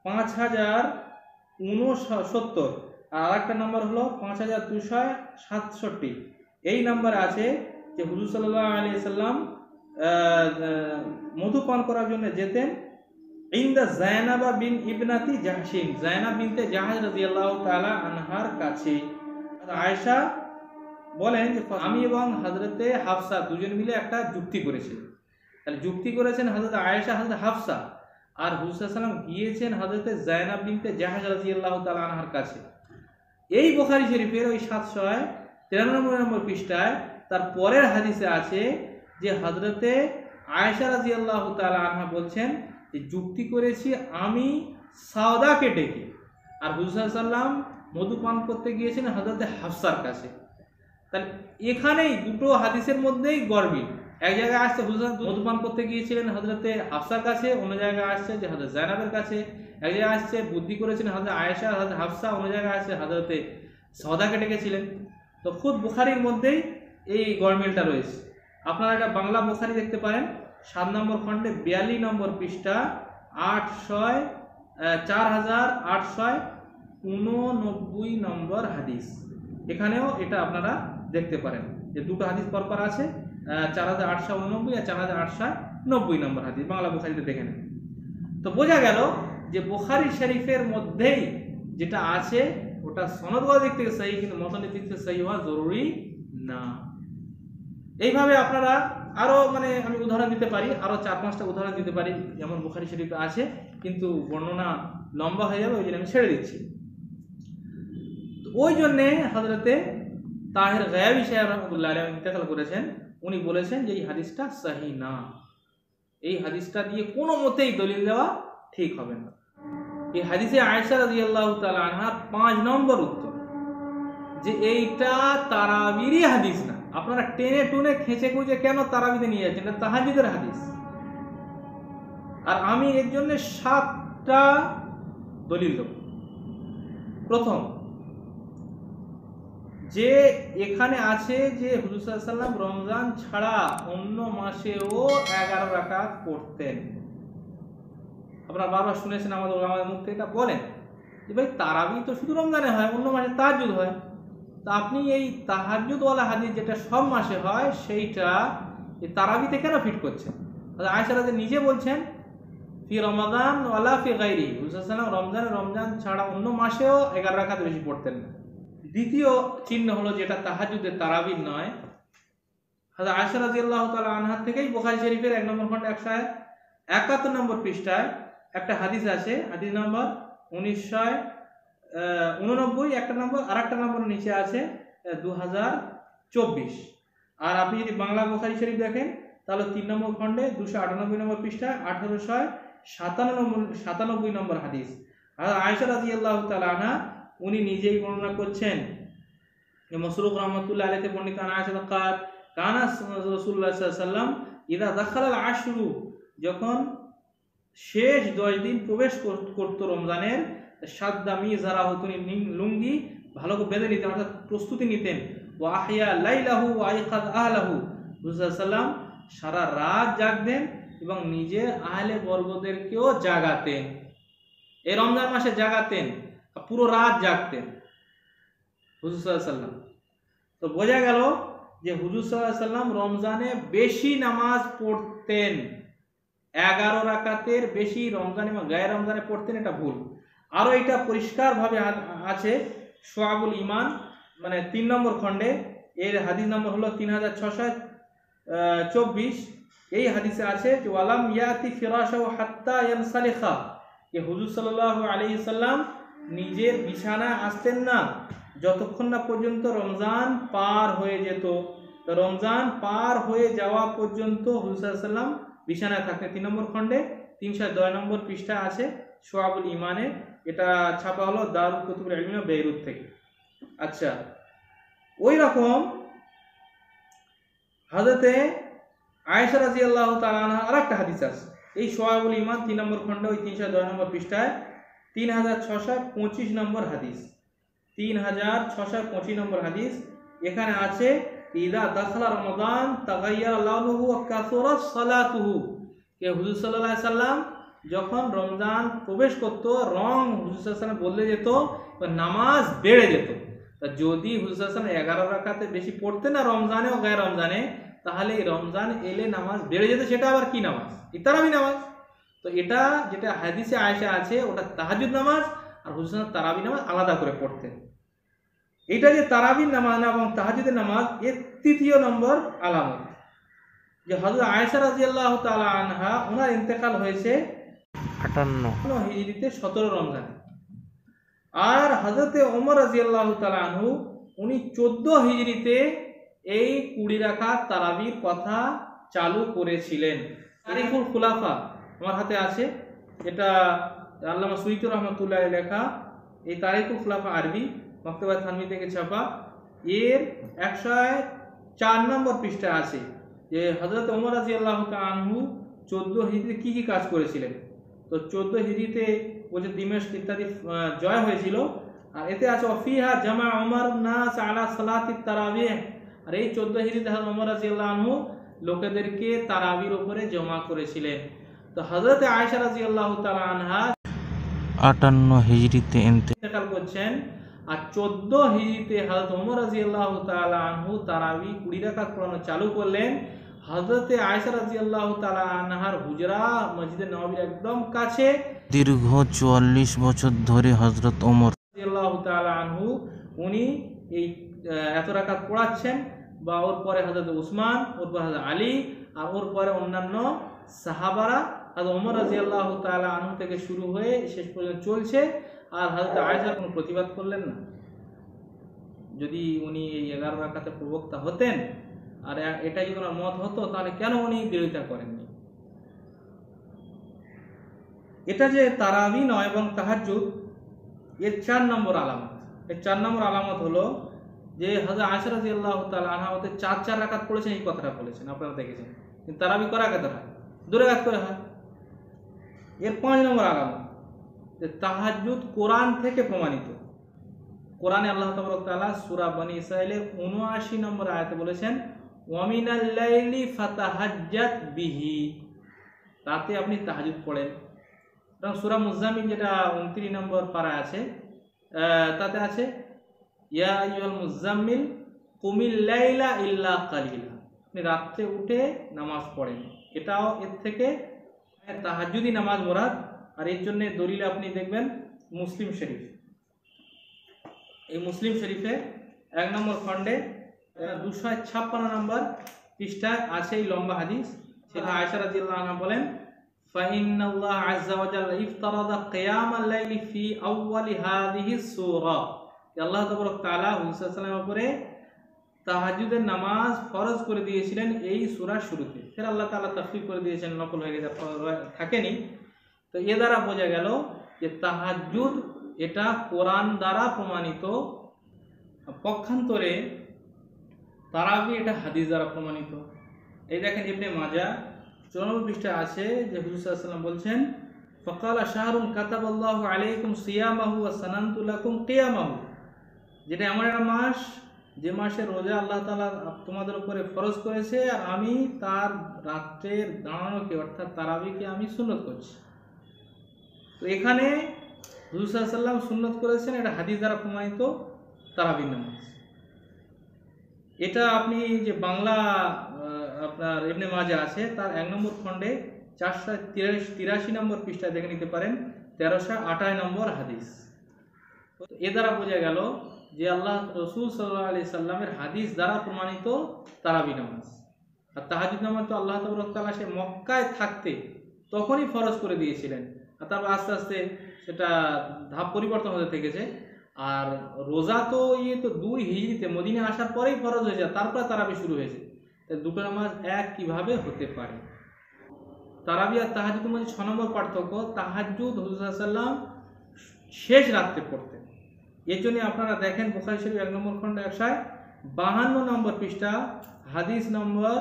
5069, আর আরেকটা নাম্বার হলো 5267। এই নাম্বার আছে যে হুজুর সাল্লাল্লাহু আলাইহি সাল্লাম মধু পান করার জন্য যেতেন ইনদা যায়নাবা বিন ইবনাতি জাহশিন, যায়নাব বিনতে জাহাজ রাদিয়াল্লাহু তাআলা আনহার কাছে। আয়েশা বলেন যে আমি এবং হযরতে হাফসা দুজন মিলে একটা যুক্তি করেছি। তাহলে যুক্তি করেছেন হযরত আয়েশা, হযরত হাফসা, আর হুজুর সাল্লাল্লাহু আলাইহি ওয়াসাল্লাম গিয়েছেন হযরতে যায়নাব বিনতে জাহাজ রাদিয়াল্লাহু তাআলা আনহার কাছে। এই বুখারী শরীফের ওই 793 নম্বর পৃষ্ঠায় তার পরের হাদিসে আছে যে হযরতে আয়েশা রাদিয়াল্লাহু তাআলা আনহা বলছেন যে যুক্তি করেছি আমি সাওদাকে ডেকে, আর হুজুর সাল্লাল্লাহু আলাইহি ওয়াসাল্লাম মধু পান করতে গিয়েছেন হযরতে হাফসার কাছে। তাহলে এখানেই দুটো হাদিসের মধ্যেই গরমিল। এক জায়গায় আসছে হুজুর মধুপান করতে গিয়েছিলেন হযরতে হাফসার কাছে, অন্য জায়গায় আসছে যে হযরত জায়নাবের কাছে, এক জায়গায় আসছে বুদ্ধি করেছিলেন হযরত আয়েশা হযরত হাফসা, অন্য জায়গায় আসছে হযরতে সওদাকে ডেকেছিলেন। তো খুদ বুখারীর মধ্যেই এই গরমিলটা রয়েছে। আপনারা এটা বাংলা বুখারী দেখতে পারেন 7 নম্বর খণ্ডে 42 নম্বর পৃষ্ঠা 4889 নম্বর হাদিস। এখানেও এটা আপনারা দেখতে পারেন যে দুটো হাদিস পরপর আছে, 4889 আর 4890 নম্বর হাদিস বাংলা বুখারীতে দেখে নেন। তো বোঝা গেল যে বুখারী শরীফের মধ্যেই যেটা আছে ওটা সনদগত দিক থেকে সহি, কিন্তু মতনের দিক থেকে সহি হওয়া জরুরি না। এইভাবে আপনারা আরো আমি উদাহরণ দিতে পারি, আরো 4-5টা উদাহরণ দিতে পারি যেমন বুখারী শরীফে আছে, কিন্তু বর্ণনা লম্বা হয়ে যাবে, ওই জন্য আমি ছেড়ে দিচ্ছি। ওই জন্যে হযরতে তাহের গায়াবী সাহেব রাহমাতুল্লাহ আলাইহি ইন্তেকাল করেছেন, উনি বলেছেন যে এই হাদিসটা সহি না, এই হাদিসটা দিয়ে কোনো মতেই দলিল দেওয়া ঠিক হবে না। এই হাদিসে আয়েশা রাদিয়াল্লাহু তাআলা আনহার 5 নম্বর উত্তর যে এইটা তারাবিরই হাদিস না। আপনারা টেনে টুনে খেঁচে খুঁজে কেন তারাবিতে নিয়ে যাচ্ছেন? এটা তাহাজ্জুদের হাদিস। আর আমি এর জন্য 7টা দলিল দেব। প্রথম, যে এখানে আছে যে হুজুর সাল্লাল্লাহু আলাইহি ওয়াসাল্লাম রমজান ছাড়া অন্য মাসেও 11 রাকাত পড়তেন। আপনারা বারবার শুনেছেন আমাদের ওলামাদের মুখ থেকে এটা বলেন যে ভাই তারাবি তো শুধু রমজানে হয়, অন্য মাসে তাহাজ্জুদ হয়। তা আপনি এই তাহাজ্জুদওয়ালা হাদিস যেটা সব মাসে হয় সেইটা এই তারাবিতে কেন ফিট করছেন? আয়েশা রাদিয়াল্লাহু নিজে বলছেন ফি রমাদান ওয়ালা ফি গায়রি, হুজুর সাল্লাল্লাহু আলাইহি ওয়াসাল্লাম রমজান ছাড়া অন্য মাসেও 11 রাকাত বেশি পড়তেন না। দ্বিতীয় চিহ্ন হলো যেটা তাহাজ্জুদের তারাবির নয়, হযরত আয়েশা রাদিয়াল্লাহু তাআলা আনহা থেকেই বুখারী শরীফের 1 নম্বর খণ্ড 171 নম্বর পৃষ্ঠায় একটা হাদিস আছে, হাদিস নম্বর 1989, একটা নম্বর আর একটা নম্বর নিচে আছে 2024। আর আপনি যদি বাংলা বুখারী শরীফ দেখেন তাহলে 3 নম্বর খণ্ডে 298 নম্বর পৃষ্ঠায় 1897 নম্বর হাদিস। আর আয়েশা রাদিয়াল্লাহু তাআলা আনহা উনি নিজেই বর্ণনা করছেন যে মাসরুক রাহমাতুল্লাহ আলাইহি বর্ণিত আয়েশা قالت কানা রাসূলুল্লাহ সাল্লাল্লাহু আলাইহি ওয়াসাল্লাম ইদা দাখালা আল-আশরু, যখন শেষ 10 দিন প্রবেশ করত রমজানের, সাদ্দা মিজারাহু, তিনি লুঙ্গি ভালো করে বেঁধে নিতেন, অর্থাৎ প্রস্তুতি নিতেন। ওয়া আহইয়া লাইলাহু ওয়া আইকাদ আহলাহু, রাসূল সাল্লাল্লাহু আলাইহি ওয়াসাল্লাম সারা রাত জাগতেন এবং নিজের আহলে বর্গদেরকেও জাগাতেন। এই রমজান মাসে জাগাতেন, পুরো রাত জাগতেন হুজুর সাল্লাল্লাহু আলাইহি ওয়াসাল্লাম। তো বোঝা গেল যে হুজুর সাল্লাল্লাহু আলাইহি ওয়াসাল্লাম রমজানে বেশি নামাজ পড়তেন, 11 রাকাতের বেশি রমজান এবং গায়ে রমজানে পড়তেন, এটা ভুল। আরো এটা পরিষ্কারভাবে আছে শুআবুল ঈমান 3 নম্বর খণ্ডে, এর হাদিস নম্বর হলো 3624। এই হাদিসে আছে যে ওয়ালাম ইয়াতি ফিরাশাহু হাত্তা ইয়ানসালিখা, যে হুজুর সাল্লাল্লাহু আলাইহি সাল্লাম নিজের বিছানায় আসতেন না যতক্ষণ না পর্যন্ত রমজান পার হয়ে যেত। তো রমজান পার হয়ে যাওয়া পর্যন্ত হুজুর সাল্লাল্লাহু আলাইহি সাল্লাম বিছানায় থাকতেন। 3 নম্বর খণ্ডে 310 নম্বর পৃষ্ঠা আছে শুআবুল ঈমানে, এটা ছাপা হলো দারুল কুতুবুল ইলমিয়া বেইরুত থেকে। আচ্ছা, ওই রকম হযরতে আয়েশা রাদিয়াল্লাহু তাআলা আনহা আরেকটা হাদিস আছে এই শুআবুল ঈমান 3 নম্বর খণ্ডে ওই 310 নম্বর পৃষ্ঠায় 3625 নম্বর হাদিস, 3625 নম্বর হাদিস। এখানে আছে ইদা দাখালা রমাদান তাগায়্যারা লাউনুহু ওয়া কাসুরাত সালাতুহু, কে হুজুর সাল্লাল্লাহু আলাইহি সাল্লাম যখন রমজান প্রবেশ করত রং হুজুর সাল্লাল্লাহু আলাইহি সাল্লাম বদলে যেত, নামাজ বেড়ে যেত। তা যদি হুজুর সাল্লাল্লাহু আলাইহি সাল্লাম 11 রাকাতে বেশি পড়তেন না রমজানে ও গায়ে রমজানে, তাহলে এই রমজান এলে নামাজ বেড়ে যেত। সেটা আবার কি নামাজ? তারাবি নামাজ। তো এটা যেটা হাদিসে আয়েশা আছে ওটা তাহাজ্জুদ নামাজ, আর হুজুর সাল্লাল্লাহু আলাইহি সাল্লাম তারাবি নামাজ আলাদা করে পড়তেন। এটা যে তারাবির নামাজ এবং তাহাজ্জুদের নামাজ, এর তৃতীয় নম্বর আলামত যে হযরত আয়েশা রাদিয়াল্লাহু তাআলা আনহা ওনার ইন্তেকাল হয়েছে 58 হিজরিতে 17 রমজানে, আর হযরতে ওমর রাদিয়াল্লাহু তাআলা আনহু উনি 14 হিজরিতে এই 20 রাকাত তারাবির কথা চালু করেছিলেন। তারিখুল খুলাফা আমার হাতে আছে, এটা আল্লামা সুয়ুতী রাহমাতুল্লাহ আলাইহি লেখা। এই তারিখুল খুলাফা আরবি, মক্তবা থানভী থেকে ছাপা। এর 104 নম্বর পৃষ্ঠা আছে যে হযরত ওমর রাদিয়াল্লাহু তাআলা আনহু 14 হিজরিতে কি কি কাজ করেছিলেন। তো 14 হিজরিতে বলছে দিমেশক ইত্যাদি জয় হয়েছিল। আর এতে আছে ওয়াফিহা জামা ওমর নাস আলা সালাতিত তারাবিহ। আর এই 14 হিজরিতে হযরত ওমর রাদিয়াল্লাহু আনহু লোকেদেরকে তারাবির উপরে জমা করেছিলেন। তো হযরত আয়েশা রাদিয়াল্লাহু তাআলা আনহা 58 হিজরিতে ইন্তেকাল করছেন। আর 14 হিজরিতে হযরত ওমর রাদিয়াল্লাহু তাআলা আনহু তারাবি 20 রাকাত পড়ানো চালু করলেন। হযরত আয়েশা রাদিয়াল্লাহু তাআলা আনহার হুজরা মসজিদে নববীর একদম কাছে। দীর্ঘ 44 বছর ধরে হযরত ওমর রাদিয়াল্লাহু তাআলা আনহু উনি এই এত রাকাত পড়াচ্ছেন। বা ওর পরে হযরত উসমান, ওর পরে হযরত আলী, আর ওর পরে অন্যান্য সাহাবারা হযরত ওমর রাদিয়াল্লাহু তাআলা আনহু থেকে শুরু হয়ে শেষ পর্যন্ত চলছে। আর হযরত আয়েশা কোনো প্রতিবাদ করলেন না। যদি উনি এই 11 রাকাতের প্রবক্তা হতেন আর এটা যদি ওনার মত হতো তাহলে কেন উনি বিরোধিতা করেননি। এটা যে তারাবি নয় এবং তাহাজ্জুদ এর 4 নম্বর আলামত। এর 4 নম্বর আলামত হলো যে হযরত আয়েশা রাদিয়াল্লাহু তাআলা আনহা ওতে 4 রাকাত পড়েছেন, এই কথাটা বলেছেন, আপনারা দেখেছেন। কিন্তু তারাবি কয় রাকাত হয়? 2 রাকাত করে হয়। এর 5 নম্বর আলামত যে তাহাজ্জুদ কোরআন থেকে প্রমাণিত। কোরআনে আল্লাহ তাআলা সূরা বনী ইসরাঈলের 79 নম্বর আয়াতে বলেছেন ওয়া মিনাল লাইলি ফাতাহাজ্জাত বিহি, রাতে আপনি তাহাজ্জুদ পড়েন। এবং সূরা মুজাম্মিল যেটা 29 নম্বর পারায় আছে তাতে আছে ইয়া আইয়ুহাল মুজাম্মিল কুমিল লাইলা ইল্লা কালিলা, আপনি রাতে উঠে নামাজ পড়েন। এটাও এর থেকে তাহাজ্জুদি নামাজ মুরাদ। আর এর জন্য দলিলে আপনি দেখবেন মুসলিম শরীফ। এই মুসলিম শরীফে 1 নম্বর খণ্ডে 256 নম্বর পৃষ্ঠায় আছে এই লম্বা হাদিস। সেটা আয়েশা রাদিয়াল্লাহু আনহা বলেন ফাইন্নাল্লাহ আযজা ওয়া জাল্লা ইফতারাদা কিয়ামাল লাইলি ফি আউয়ালি হাযিহি সূরা। আল্লাহ তাআলা হুজুর সাল্লাল্লাহু আলাইহি ওয়াসাল্লামের উপরে তাহাজ্জুদের নামাজ ফরজ করে দিয়েছিলেন এই সূরার শুরুতে। ফের আল্লাহ তাআলা তাফসীর করে দিয়েছেন, নকল হয়ে গেছে, থাকেনি। তো এ দ্বারা বোঝা গেল যে তাহাজ্জুদ এটা কোরআন দ্বারা প্রমাণিত। পক্ষান্তরে তারাবি এটা হাদিস দ্বারা প্রমাণিত। এই দেখেন ইবনে মাজাহ 94 পৃষ্ঠায় আছে যে হুজুর সাল্লাল্লাহু আলাইহি ওয়াসাল্লাম বলছেন ফাকালা শাহরুন কাতাবাল্লাহু আলাইকুম সিয়ামাহু ওয়া সানানতু লাকুম কিয়ামাহু, যেটা এমন একটা মাস যে মাসে রোজা আল্লাহ তাআলা তোমাদের উপরে ফরজ করেছে আর আমি তার রাতের দাঁড়ানোকে অর্থাৎ তারাবিকে আমি সুন্নত করছি। তো এখানে হুজুর সাল্লাল্লাহু আলাইহি ওয়াসাল্লাম সুন্নত করেছেন, এটা হাদিস দ্বারা প্রমাণিত তারাবির নামাজ। এটা আপনি যে বাংলা আপনার ইবনে মাজাহ আছে তার 1 নম্বর খণ্ডে 483 নম্বর পৃষ্ঠায় দেখে নিতে পারেন 1328 নম্বর হাদিস। এ দ্বারা বোঝা গেল যে আল্লাহ রাসূল সাল্লাল্লাহু আলাইহি সাল্লামের হাদিস দ্বারা প্রমাণিত তারাবি নামাজ। আর তাহাজ্জুদ নামাজ তো আল্লাহ তাআলা সে মক্কায় থাকতে তখনই ফরজ করে দিয়েছিলেন। আর তারপর আস্তে আস্তে সেটা ধাপ পরিবর্তন হতে থেকেছে। আর রোজা তো তো 2 হিজরিতে মদিনা আসার পরেই ফরজ হয়েছে, তারপর তারাবি শুরু হয়েছে। তাই দুটো নামাজ এক কিভাবে হতে পারে? তারাবি আর তাহাজ্জুদের মধ্যে 6 নম্বর পার্থক্য, তাহাজ্জুদ হুজুর সাল্লাল্লাহু আলাইহি ওয়াসাল্লাম শেষ রাতে পড়তেন। এর জন্য আপনারা দেখেন বুখারী শরীফ 1 নম্বর খণ্ড 152 নম্বর পৃষ্ঠা হাদিস নম্বর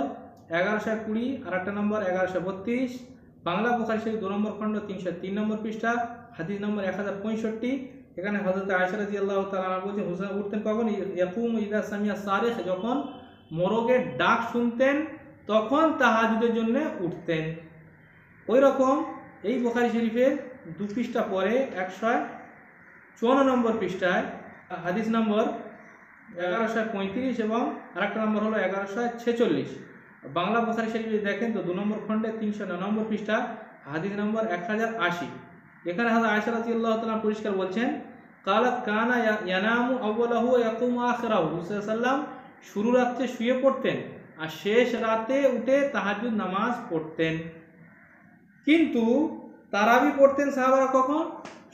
1120 আর একটা নম্বর 1132, বাংলা বুখারী শরীফ 2 নম্বর খণ্ড 303 নম্বর পৃষ্ঠা হাদিস নম্বর 1065। এখানে হযরত আয়েশা রাদিয়াল্লাহু তাআলা বলেছেন হুজুর উঠতেন কখন? ইয়াকুমু ইযা সামিয়া সারিখ, যখন মোরগের ডাক শুনতেন তখন তাহাজ্জুদের জন্য উঠতেন। ওই রকম এই বুখারী শরীফের 2 পৃষ্ঠা পরে 154 নম্বর পৃষ্ঠায় হাদিস নম্বর 1135 এবং আরেকটা নম্বর হলো 1146। বাংলা বুখারী শরীফে দেখেন তো 2 নম্বর খণ্ডে 309 নম্বর পৃষ্ঠা হাদিস নম্বর 1080। এখানে হযরত আয়েশা রাদিয়াল্লাহু তাআলা পরিষ্কার বলছেন কালাত কানা ইয়ানামু আউয়ালাহু ওয়া ইয়াকুমু আখিরাহু, রাসূল সাল্লাল্লাহু আলাইহি ওয়াসাল্লাম শুরু রাতে শুয়ে পড়তেন আর শেষ রাতে উঠে তাহাজ্জুদ নামাজ পড়তেন। কিন্তু তারাবি পড়তেন সাহাবারা কখন?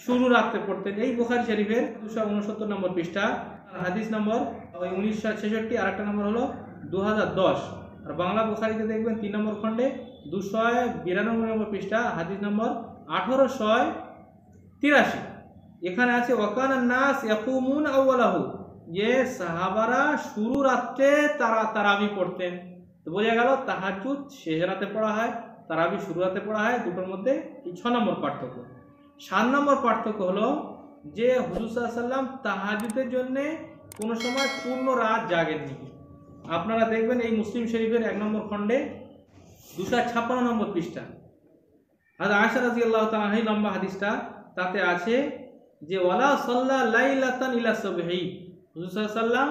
শুরু রাতে পড়তেন। এই বুখারী শরীফের 269 নম্বর পৃষ্ঠা হাদিস নম্বর 1966, আর একটা নম্বর হলো 2010। আর বাংলা বুখারীতে দেখবেন 3 নম্বর খণ্ডে 292 নম্বর পৃষ্ঠা হাদিস নম্বর 1883। এখানে আছে ওয়াকানান নাস ইয়াকুমুন আউয়ালাহু যে সাহাবারা শুরু রাত্রে তারা তারাবি পড়তেন। তো বোঝা গেল তাহাজ্জুদ শেষ রাতে পড়া হয়, তারাবি শুরু রাতে পড়া হয়, দুটোর মধ্যে এই 6 নম্বর পার্থক্য। 7 নম্বর পার্থক্য হলো যে হুজুর সাল্লাল্লাহু আলাইহি ওয়াসাল্লাম তাহাজ্জুদের জন্য কোনো সময় পূর্ণ রাত জাগেননি। আপনারা দেখবেন এই মুসলিম শরীফের 1 নম্বর খণ্ডে 256 নম্বর পৃষ্ঠা হযরত আয়েশা রাদিয়াল্লাহু তাআলা এই লম্বা হাদিসটা, তাতে আছে যে ওয়ালা সাল্লা লাইলাতান ইলা সুবহি, হুজুর সাল্লাল্লাহু আলাইহি ওয়াসাল্লাম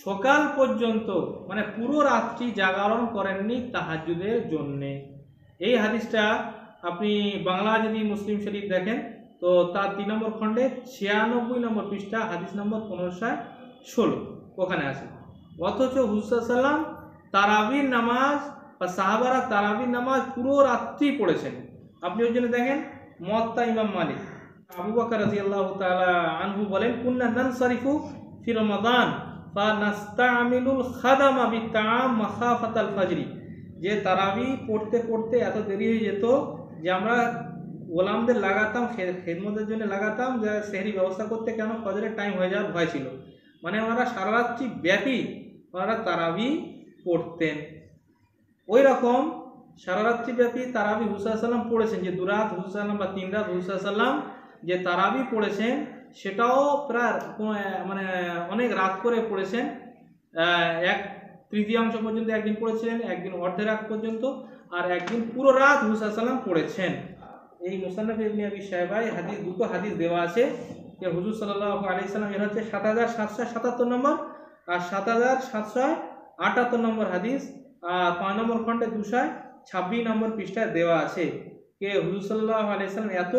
সকাল পর্যন্ত মানে পুরো রাত্রি জাগরণ করেননি তাহাজ্জুদের জন্য। এই হাদিসটা আপনি বাংলা যদি মুসলিম শরীফ দেখেন তো তার 3 নম্বর খণ্ডে 96 নম্বর পৃষ্ঠা হাদিস নম্বর 1516 ওখানে আছে। অথচ হুজুর সাল্লাল্লাহু আলাইহি ওয়াসাল্লাম তারাবির নামাজ বা সাহাবারা তারাবির নামাজ পুরো রাত্রি পড়েছেন। আপনি ওই জন্য দেখেন মুয়াত্তা ইমাম মালিক আবু বকর রাদিয়াল্লাহু তাআলা আনহু বলেন কুন্না নানসারিফু ফি রমাদান ফানাস্তামিলুল খাদামা বিতাআম মাখাফাতাল ফাজরি, যে তারাবি পড়তে পড়তে এত দেরি হয়ে যেত যে আমরা গোলামদের লাগাতাম, খেদমতের জন্য লাগাতাম, যে সেহরি ব্যবস্থা করতে, কেন ফজরের টাইম হয়ে যাওয়ার ভয় ছিল। মানে ওনারা সারা রাত্রি ব্যাপী ওনারা তারাবি পড়তেন। ওই রকম সারা রাত্রি ব্যাপী তারাবি হুজুর সাল্লাল্লাহু আলাইহি ওয়াসাল্লাম পড়েছেন, যে 2 রাত হুজুর সাল্লাল্লাহু বা 3 রাত হুজুর সাল্লাল্লাহু আলাইহি ওয়াসাল্লাম যে তারাবি পড়েছেন সেটাও প্রায় মানে অনেক রাত করে পড়েছেন। 1/3 পর্যন্ত একদিন পড়েছিলেন, একদিন অর্ধেক রাত পর্যন্ত, আর একদিন পুরো রাত হুজুর সাল্লাল্লাহু আলাইহি ওয়াসাল্লাম পড়েছেন। এই মুসান্নাফ ইবনে আবি শায়বায় হাদিস, দুটো হাদিস দেওয়া আছে যে হুজুর সাল্লাল্লাহু আলাইহি ওয়াসাল্লাম, এর হচ্ছে 7777 নম্বর আর 7778 নম্বর হাদিস, আর 5 নম্বর খণ্ডে 226 নম্বর পৃষ্ঠায় দেওয়া আছে যে হুজুর সাল্লাল্লাহু আলাইহি ওয়াসাল্লাম এত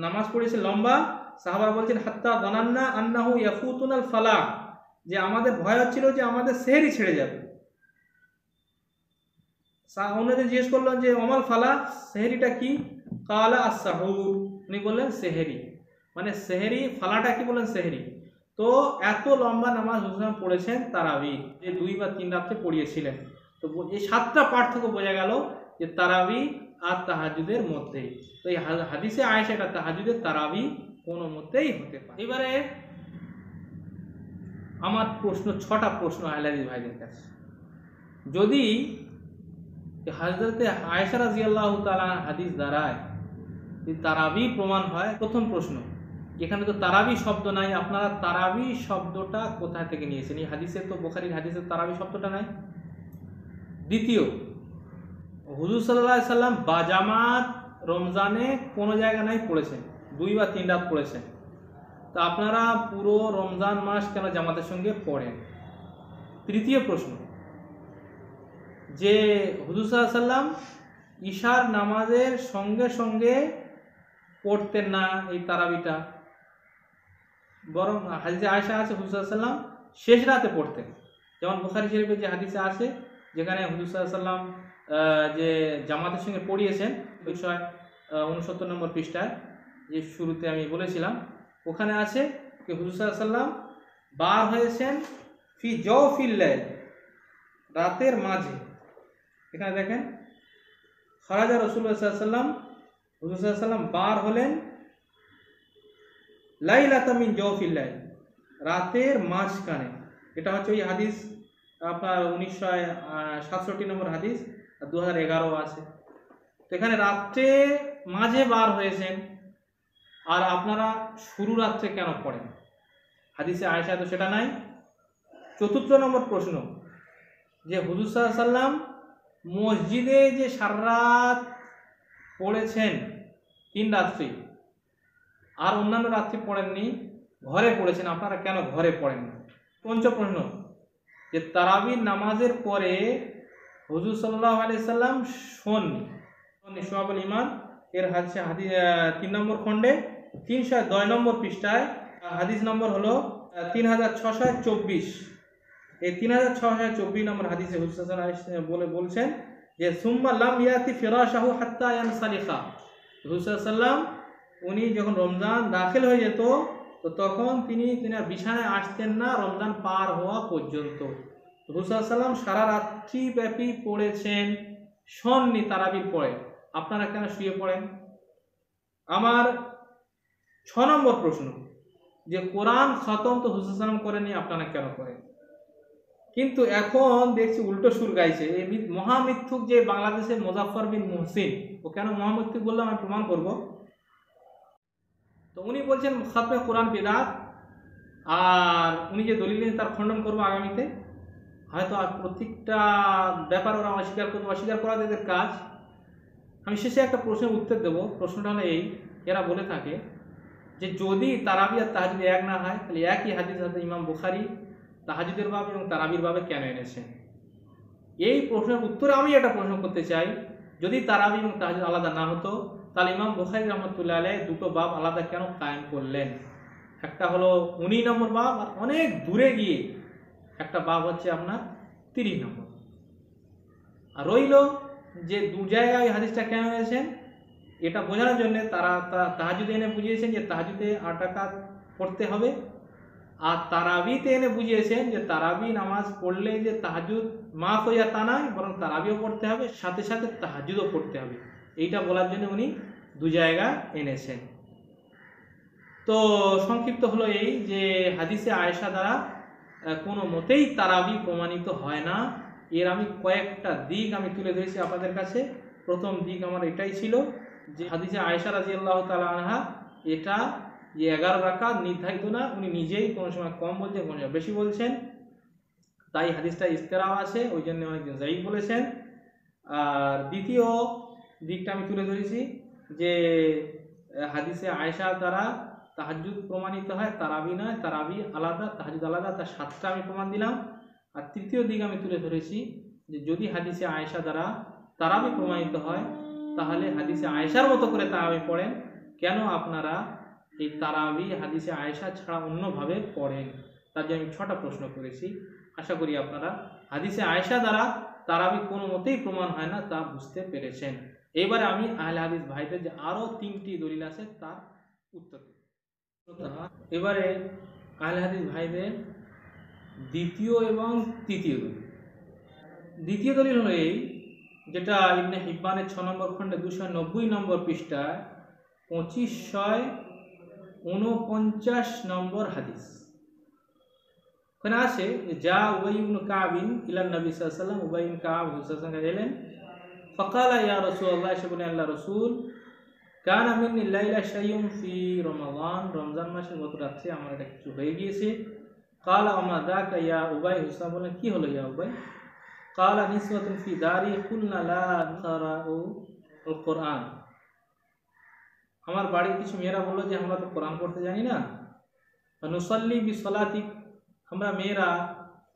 নামাজ পড়েছে লম্বা, সাহাবারা বলছেন হাত্তা যানান্না আন্নাহু ইয়াফুতুনাল ফালাহ, যে আমাদের ভয় হচ্ছিল যে আমাদের সেহরি ছেড়ে যাবে। ওনাদের জিজ্ঞেস করলেন যে ওমাল ফালাহ, সেহরিটা কি? কালা আস-সাহুর, উনি বললেন সেহরি, মানে সেহরি, ফালাটা কি বলেন সেহরি। তো এত লম্বা নামাজ হুজুর পড়েছেন তারাবি, যে 2 বা 3 রাতে পড়িয়েছিলেন। তো এই 7টা পার্থক্য বোঝা গেল যে তারাবি আর তাহাজ্জুদের মধ্যে। তো এই হাদিসে আয়েশা এটা তাহাজ্জুদের তারাবি কোনো মতেই হতে পারে। এবারে আমার প্রশ্ন, 6টা প্রশ্ন আহলে হাদিস ভাইদের কাছে। যদি হযরতে আয়েশা রাদিয়াল্লাহু তাআলা হাদিস দ্বারায় তারাবি প্রমাণ হয়, প্রথম প্রশ্ন, এখানে তো তারাবি শব্দ নাই, আপনারা তারাবি শব্দটা কোথা থেকে নিয়েছেন? এই হাদিসে তো, বুখারীর হাদিসে তারাবি শব্দটা নাই। দ্বিতীয়, হুজুর সাল্লাল্লাহু আলাইহি সাল্লাম বাজামাত রমজানে কোনো জায়গা নাই পড়েছেন, 2 বা 3 রাত পড়েছেন। তো আপনারা পুরো রমজান মাস কেন জামাতের সঙ্গে পড়েন? তৃতীয় প্রশ্ন, যে হুজুর সাল্লাল্লাহু আলাইহি সাল্লাম ঈশার নামাজের সঙ্গে সঙ্গে পড়তেন না এই তারাবিটা, বরং হাদিসে আয়েশা আছে হুজুর সাল্লাল্লাহু আলাইহি সাল্লাম শেষ রাতে পড়তেন। যেমন বুখারী শরীফে যে হাদিসে আছে, যেখানে হুজুর সাল্লাল্লাহু আলাইহি সাল্লাম যে জামাতের সঙ্গে পড়িয়েছেন 269 নম্বর পৃষ্ঠায়, যে শুরুতে আমি বলেছিলাম, ওখানে আছে যে হুজুর সাল্লাল্লাহু আলাইহি সাল্লাম বার হয়েছেন ফি জাওফিল লাইল, রাতের মাঝে। এখানে দেখেন খারাজা রাসূলুল্লাহ সাল্লাল্লাহু আলাইহি সাল্লাম, হুজুর সাল্লাল্লাহু আলাইহি সাল্লাম বার হলেন লাইলাতা মিন জাওফিল লাইল, রাতের মাঝখানে। এটা হচ্ছে ওই হাদিস আপনার 1967 নম্বর হাদিস, 2011 আছে। তো এখানে রাত্রে মাঝে বার হয়েছেন, আর আপনারা শুরু রাত্রে কেন পড়েন? হাদিসে আয়েশা তো সেটা নাই। চতুর্থ নম্বর প্রশ্ন, যে হুজুর সাল্লাল্লাহু আলাইহি সাল্লাম মসজিদে যে সারা রাত পড়েছেন 3 রাত্রি, আর অন্যান্য রাত্রি পড়েননি, ঘরে পড়েছেন, আপনারা কেন ঘরে পড়েন না? পঞ্চম প্রশ্ন, যে তারাবির নামাজের পরে হুজুর সাল্লাল্লাহু আলাইহি সাল্লাম শোননি। শুআবুল ঈমান এর হাদিস 3 নম্বর খণ্ডে 302 নম্বর পৃষ্ঠায়, হাদিস নম্বর হলো 3624। এই 3624 নম্বর হাদিসে হুজুর সাল্লাল্লাহু আলাইহি ওয়াসাল্লাম বলছেন যে সুম্মা লাম ইয়াতি ফিরাশাহু হাত্তা ইয়ানসালিখা, হুজুর সাল্লাল্লাহু আলাইহি ওয়াসাল্লাম উনি যখন রমজান দাখিল হয়ে যেত, তো তখন তিনি বিছানায় আসতেন না রমজান পার হওয়া পর্যন্ত। হুজুর সাল্লাল্লাহু আলাইহি ওয়াসাল্লাম সারা রাত্রি ব্যাপী পড়েছেন, শোননি তারাবির পরে, আপনারা কেন শুয়ে পড়েন? আমার 6 নম্বর প্রশ্ন, যে কোরআন খতম তো হুজুর সাল্লাম করেনি, আপনারা কেন করেন? কিন্তু এখন দেখছি উল্টো সুর গাইছে। এই মহামিথ্যুক যে বাংলাদেশে মুজাফফর বিন মুহসিন, ও কেন মহামিথ্যুক বললাম আমি প্রমাণ করব। তো উনি বলছেন খাতমে কোরআন বিদআত, আর উনি যে দলিল নিয়ে তার খণ্ডন করবো আগামীতে। হয়তো আর প্রত্যেকটা ব্যাপার ওরা অস্বীকার করা এদের কাজ। আমি শেষে একটা প্রশ্নের উত্তর দেবো। প্রশ্নটা হলো এই, এরা বলে থাকে যে যদি তারাবি আর তাহাজ্জুদ এক না হয় তাহলে একই হাদিস হাতে ইমাম বুখারী তাহাজ্জুদের বাব এবং তারাবির বাবে কেন এনেছেন? এই প্রশ্নের উত্তরে আমি একটা প্রশ্ন করতে চাই, যদি তারাবি এবং তাহাজ্জুদ আলাদা না হতো তাহলে ইমাম বুখারী রহমতুল্লাহ আলাইহি দুটো বাব আলাদা কেন কায়েম করলেন? একটা হলো 19 নম্বর বাব, আর অনেক দূরে গিয়ে একটা বাব হচ্ছে আপনার 30 নম্বর। আর রইল যে দু জায়গায় হাদিসটা কেন এনেছেন এটা বোঝানোর জন্য তারা তাহাজ্জুদে এনে বুঝিয়েছেন যে তাহাজ্জুদে 8 রাকাত পড়তে হবে, আর তারাবিতে এনে বুঝিয়েছেন যে তারাবি নামাজ পড়লে যে তাহাজ্জুদ মাফ হয়ে যায় তা নয়, বরং তারাবিও পড়তে হবে, সাথে সাথে তাহাজ্জুদও পড়তে হবে। এইটা বলার জন্য উনি দু জায়গা এনেছেন। তো সংক্ষিপ্ত হলো এই যে হাদিসে আয়েশা দ্বারা কোনো মতেই তারাবি প্রমাণিত হয় না। এর আমি কয়েকটা দিক আমি তুলে ধরেছি আপনাদের কাছে। প্রথম দিক আমার এটাই ছিল যে হাদিসে আয়েশা রাদিয়াল্লাহু তাআলা আনহা এটা যে 11 রাকাত নির্ধারিত না, উনি নিজেই কোনো সময় কম বলছেন, কোনো সময় বেশি বলছেন, তাই হাদিসটা ইস্তেরাব আছে, ওই জন্য অনেকজন যায়িফ বলেছেন। আর দ্বিতীয় দিকটা আমি তুলে ধরেছি যে হাদিসে আয়েশা দ্বারা তাহাজ্জুদ প্রমাণিত হয়, তারাবি নয়, তারাবি আলাদা, তাহাজ্জুদ আলাদা, তার 7টা আমি প্রমাণ দিলাম। আর তৃতীয় দিক আমি তুলে ধরেছি যে যদি হাদিসে আয়েশা দ্বারা তারাবি প্রমাণিত হয় তাহলে হাদিসে আয়েশার মতো করে তারাবি পড়েন, কেন আপনারা এই তারাবি হাদিসে আয়েশা ছাড়া অন্যভাবে পড়েন? তার জন্য আমি 6টা প্রশ্ন করেছি। আশা করি আপনারা হাদিসে আয়েশা দ্বারা তারাবি কোনো মতেই প্রমাণ হয় না তা বুঝতে পেরেছেন। এবারে আমি আহলে হাদিস ভাইদের যে আরও 3টি দলিল আছে তার উত্তর দেব। এবারে আহলে হাদিস ভাইদের দ্বিতীয় এবং তৃতীয় দলিল। দ্বিতীয় দলিল হলো এই, যেটা ইবনে হিব্বানের 6 নম্বর খণ্ডে 290 নম্বর পৃষ্ঠায় 2549 নম্বর হাদিস। ওখানে আছে যা উবাই ইবনে কাবিন ইলান নবী সাল্লাল্লাহু আলাইহি ওয়াসাল্লাম, উবাই ইবনে কাব হুজুরের সঙ্গে এলেন। ফাকালা ইয়া রাসূলুল্লাহ, সে বলেন আল্লাহ রাসূল, কানা মিন্নি লাইলা শাইউন ফি রমাদান, রমজান মাসে গত রাতে আমার এটা কিছু হয়ে গিয়েছে। কালা আমা যাকা ইয়া উবাই, হুসাইন বলেন কি হলো ইয়া উবাই? কালা নিসওয়াতুন ফি দারি কুলনা লা নাকরাউ আল কোরআন, আমার বাড়ির কিছু মেয়েরা বললো যে আমরা তো কোরআন পড়তে জানি না, নুসাল্লি বিসলাতিক, আমরা মেয়েরা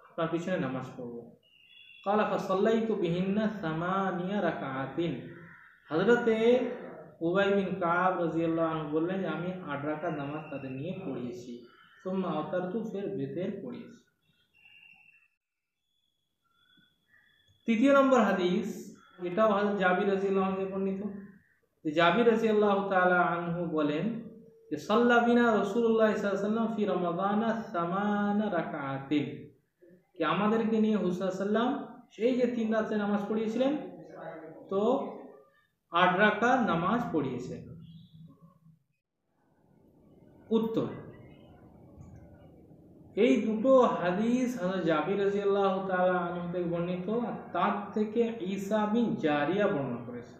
আপনার পিছনে নামাজ পড়ব। কালা ফাসাল্লাইতু বিহিন্না সামানিয়া রাকাআতিন, হযরতে উবাই বিন কাব রাদিয়াল্লাহু আনহু বললেন যে আমি 8 রাকাত নামাজ তাদের নিয়ে পড়িয়েছি। সুম্মা আওতারতু, ফের বেতের পড়িয়েছি। তৃতীয় নম্বর হাদিস, এটাও হযরত জাবির রাদিয়াল্লাহু আনহু বর্ণিত। যে জাবির রাদিয়াল্লাহু তাআলা আনহু বলেন যে সাল্লা বিনা রাসূলুল্লাহ সাল্লাল্লাহু আলাইহি ওয়াসাল্লাম ফি রমাদানা 8 রাকাআতিন, কি আমাদেরকে নিয়ে হুজুর সাল্লাল্লাহু আলাইহি ওয়াসাল্লাম সেই যে 3 রাতে নামাজ পড়িয়েছিলেন তো 8 রাকাত নামাজ পড়িয়েছেন। উত্তর, এই দুটো হাদিস হযরত জাবির রাদিয়াল্লাহু তাআলা আনহু থেকে বর্ণিত, আর তার থেকে ঈসা বিন জারিয়া বর্ণনা করেছে।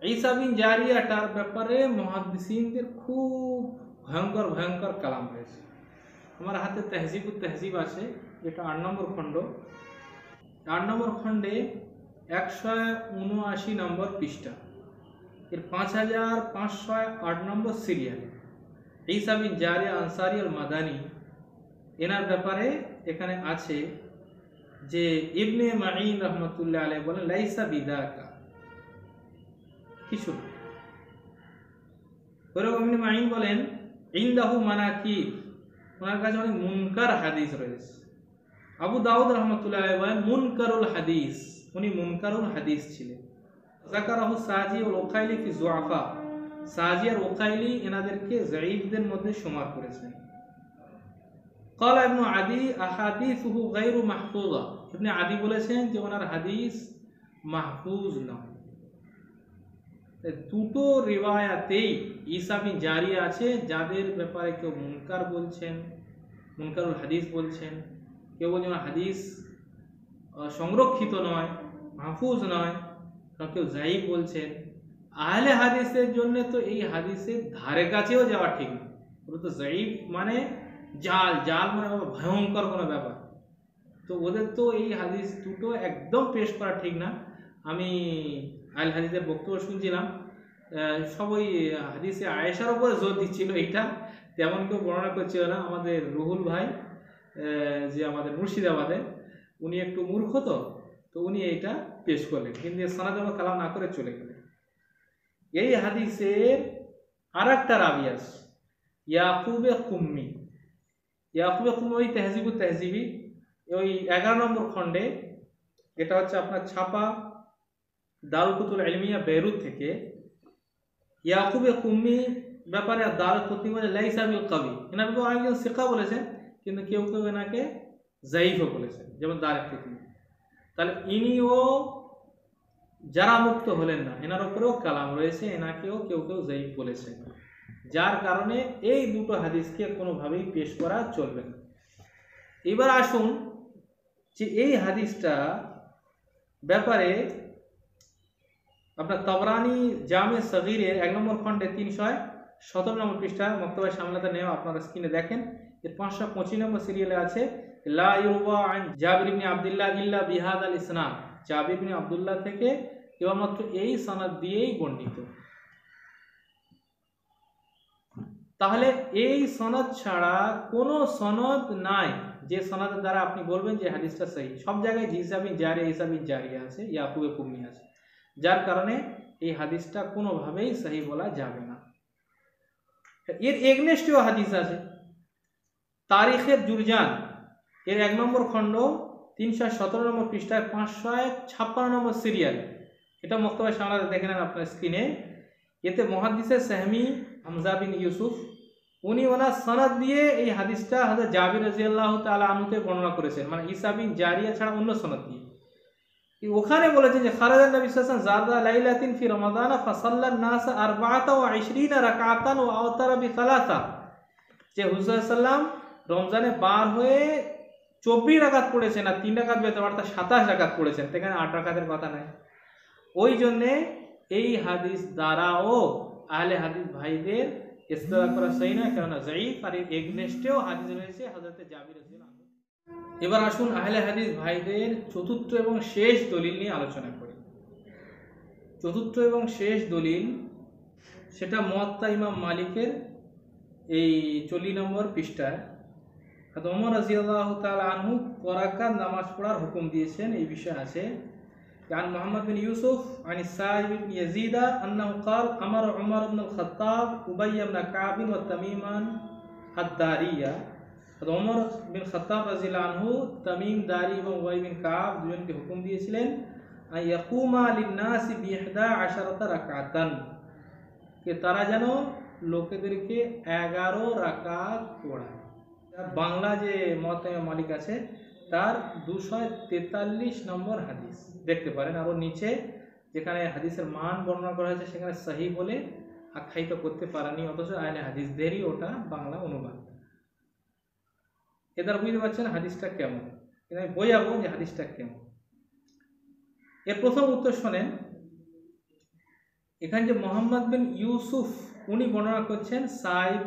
ঈসা বিন জারিয়াটার ব্যাপারে মুহাদ্দিসিনদের খুব ভয়ঙ্কর ভয়ঙ্কর কালাম রয়েছে। আমার হাতে তাহজিবুত তাহজিব আছে, যেটা 8 নম্বর খণ্ড। 8 নম্বর খণ্ডে 179 নম্বর পৃষ্ঠা, এর 5508 নম্বর সিরিয়াল, ঈসা বিন জারিয়া আনসারী আল মাদানী, এনার ব্যাপারে এখানে আছে যে ইবনে মাঈন রহমতুল্লাহ আলাইহি বলেন লাইসা বিদাকা, কিছু না। ওরকম ইবনে মাঈন বলেন ইনদাহু মানাকিব, ওনার কাছে অনেক মুনকার হাদিস রয়েছে। আবু দাউদ রহমতুল্লাহ আলাইহি বলেন মুনকারুল হাদিস, উনি মুনকারুল হাদিস ছিলেন। যাকারাহু সাজি ওয়াল উকাইলি ফি যুআফা, সাজি আর উকাইলি এনাদেরকে যায়ীফদের মধ্যে শুমার করেছেন। ক্বালা ইবনে আদি আহাদিসুহু গায়রু মাহফুযা, ইবনে আদি বলেছেন যে ওনার হাদিস মাহফুজ নয়। দুটো রিওয়ায়াতেই ঈসা বিন জারিয়া আছে, যাদের ব্যাপারে কেউ মুনকার বলছেন, মুনকারুল হাদিস বলছেন, কেউ বলছেন হাদিস সংরক্ষিত নয়, মাহফুজ নয়, কেউ জাইফ বলছেন। আহলে হাদিসের জন্য তো এই হাদিসের ধারে কাছেও যাওয়া ঠিক না। ওরা তো জাইফ মানে জাল, জাল মানে ভয়ঙ্কর কোনো ব্যাপার। তো ওদের তো এই হাদিস দুটো একদম পেশ করা ঠিক না। আমি আহলে হাদিসের বক্তব্য শুনছিলাম, সবাই হাদিসে আয়েশার উপরে জোর দিচ্ছিল, এইটা তেমন কেউ বর্ণনা করছিল না। আমাদের রুহুল ভাই যে আমাদের মুর্শিদাবাদে, উনি একটু মূর্খ, তো উনি এইটা পেশ করলেন, কিন্তু সনদ এবং কালাম না করে চলে গেলেন। এই হাদিসের আর একটা রাবি আছে ইয়াকুবে কুম্মি। ইয়াকুবে কুম্মি ওই তেহজিবুত তেহজিবি ওই 11 নম্বর খণ্ডে, এটা হচ্ছে আপনার ছাপা দারুল কুতুল ইলমিয়া বেরুত থেকে। ইয়াকুবে কুম্মি ব্যাপারে দারুল কুতুব মানে লাইসা বিল কবি, এনাকে অনেকজন সিকা বলেছেন, কিন্তু কেউ কেউ এনাকে জাইফও বলেছেন, যেমন দারুল কুতুব। তাহলে ইনিও যারা মুক্ত হলেন না, এনার উপরেও কালাম রয়েছে, এনাকেও কেউ কেউ জাইফ বলেছেন, যার কারণে এই দুটো হাদিসকে কোনোভাবেই পেশ করা চলবে না। এবার আসুন যে এই হাদিসটা ব্যাপারে আপনার তবরানি জামে সগীরের 1 নম্বর খণ্ডে 317 নম্বর পৃষ্ঠা মক্তবায় সামলাতে নেওয়া, আপনারা স্ক্রিনে দেখেন। এর 525 নম্বর সিরিয়ালে আছে লা ইউরওয়া আন জাবির ইবনে আব্দুল্লাহ ইল্লা বিহাদাল ইসনাদ, জাবির ইবনে আব্দুল্লাহ থেকে কেবলমাত্র এই সনদ দিয়েই বর্ণিত। তাহলে এই সনদ ছাড়া কোনো সনদ নাই যে সনদের দ্বারা আপনি বলবেন যে হাদিসটা সহি। সব জায়গায় ঈসা বিন জারিয়া আছে, ইয়াকুবে কুম্মি আছে, যার কারণে এই হাদিসটা কোনোভাবেই সহি বলা যাবে না। এর এগনেস্টেও হাদিস আছে, তারিখের জুরজান এর 1 নম্বর খণ্ড 317 নম্বর পৃষ্ঠায় 556 নম্বর সিরিয়াল, এটা মক্তবায় সামলাতে দেখে নেন আপনার স্ক্রিনে। এতে মুহাদ্দিসে সাহমি হামজা বিন ইউসুফ উনি ওনার সনদ দিয়ে এই হাদিসটা হযরত জাবির রাদিয়াল্লাহু তাআলা আনহুতে বর্ণনা করেছেন, মানে ঈসা বিন জারিয়া ছাড়া অন্য সনদ দিয়ে। ওখানে বলেছেন যে খারাজান নবী সাল্লাল্লাহু আলাইহি ওয়াসাল্লাম জাদা লাইলাতিন ফি রমাদান ফাসাল্লান নাস 24 রাকাতান ওয়া আওতারা বি3, যে হুজুর সাল্লাল্লাহু রমজানে বার হয়ে 24 রাকাত পড়েছেন আর 3 রাকাত বেতন, অর্থাৎ 27 রাকাত পড়েছেন, সেখানে 8 রাকাতের কথা নাই। ওই জন্যে এই হাদিস দ্বারাও আহলে হাদিস ভাইদের ইস্তেদলাল করা সহি না, কেননা যায়ীফ, আর এগনেস্টেও হাদিস রয়েছে হযরত জাবির রাদিয়াল্লাহু আনহু। এবার আসুন আহলে হাদিস ভাইদের চতুর্থ এবং শেষ দলিল নিয়ে আলোচনা করি। চতুর্থ এবং শেষ দলিল সেটা মুয়াত্তা ইমাম মালিকের এই 40 নম্বর পৃষ্ঠায় ওমর রাদিয়াল্লাহু তাআলা আনহু করাকাত নামাজ পড়ার হুকুম দিয়েছেন, এই বিষয় আছে। عن محمد بن يوسف عن السائب بن يزيد أنه قال أمر عمر بن الخطاب أبي بن كعب وتميما الدارية। عمر بن الخطاب رضي الله عنه तमीम दारी এবং উবাই বিন কাব দুজনকে হুকুম দিয়েছিলেন আন ইয়াকুমা লিন-নাস বি11 রাকাতান, যে তারা যেন লোকেদেরকে 11 রাকাত পড়ায়। বাংলা যে মুয়াত্তা মালিক আছে তার 243 নম্বর হাদিস দেখতে পারেন, আর ওর নিচে যেখানে হাদিসের মান বর্ণনা করা হয়েছে সেখানে সহি বলে আখ্যায়িত করতে পারেনি, অথচ আহলে হাদিসদেরই ওটা বাংলা অনুবাদ। এবার বুঝতে পারছেন হাদিসটা কেমন, কিন্তু আমি বোঝাবো যে হাদিসটা কেমন। এর প্রথম উত্তর শোনেন, এখানে যে মোহাম্মদ বিন ইউসুফ উনি বর্ণনা করছেন সাইব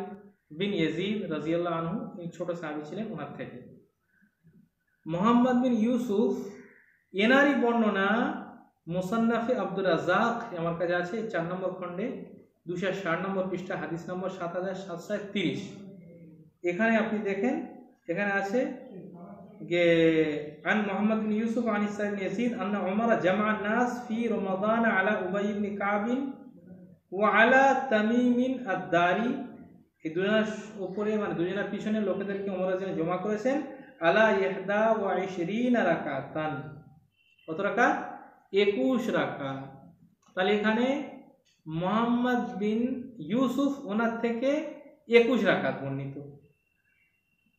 বিন ইয়াজিদ রাদিয়াল্লাহু আনহু, ইনি ছোট সাহাবী ছিলেন, ওনার থেকে। মোহাম্মদ বিন ইউসুফ এনারই বর্ণনা মুসান্নাফে আব্দুর রাজ্জাক আমার কাছে আছে 4 নম্বর খণ্ডে 260 নম্বর পৃষ্ঠা হাদিস নম্বর 7730। এখানে আপনি দেখেন, এখানে আছে যে আন মুহাম্মদ বিন ইউসুফ আন ইসা ইবনে ইয়াজিদ আন্না উমর জামা নাস ফি রমাদান আলা উবাই ইবনে কাব ওয়া আলা তামিম আদ-দারি, এই দুজনের উপরে মানে দুজনের পিছনে লোকেদেরকে ওমর রাদিয়াল্লাহু আনহু জমা করেছেন আলা 21 রাকাতান। কত রাকাত? 21 রাকাত। তাহলে এখানে মুহাম্মদ বিন ইউসুফ ওনার থেকে 21 রাকাত বর্ণিত।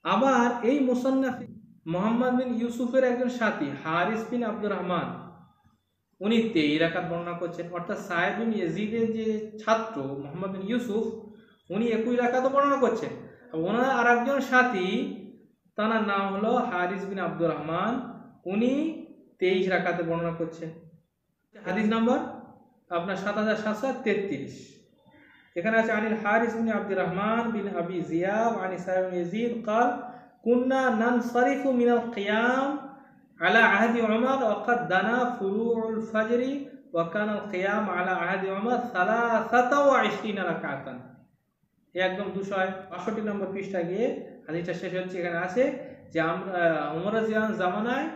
আবার এই মুসান্নাফে মুহাম্মদ বিন ইউসুফের একজন সাথী হারিস বিন আব্দুর রহমান, উনি 23 রাকাত বর্ণনা করছেন। অর্থাৎ সায়েদ বিন ইয়াজিদের যে ছাত্র মোহাম্মদ বিন ইউসুফ উনি 21 রাকাত বর্ণনা করছেন। ওনার আর একজন সাথী তার নাম হলো হারিস বিন আব্দুর রহমান, উনি 23 রাকাতে বর্ণনা করছেন। হাদিস নাম্বার আপনার 7733। এখানে আছে আনিল হারিস বিন আব্দুর রহমান বিন আবি জিয়াব আনি সায়েদ বিন ইয়াজিদ قال كنا ننصرف من القيام على عهد عمر وقد دنا فروع الفجر وكان القيام على عهد عمر 23 ركعة। একদম 262 নম্বর পৃষ্ঠা গিয়ে হাদিসটা শেষ হচ্ছে। এখানে আছে যে আমরা ওমর রাদিয়াল্লাহু আনহু জামানায়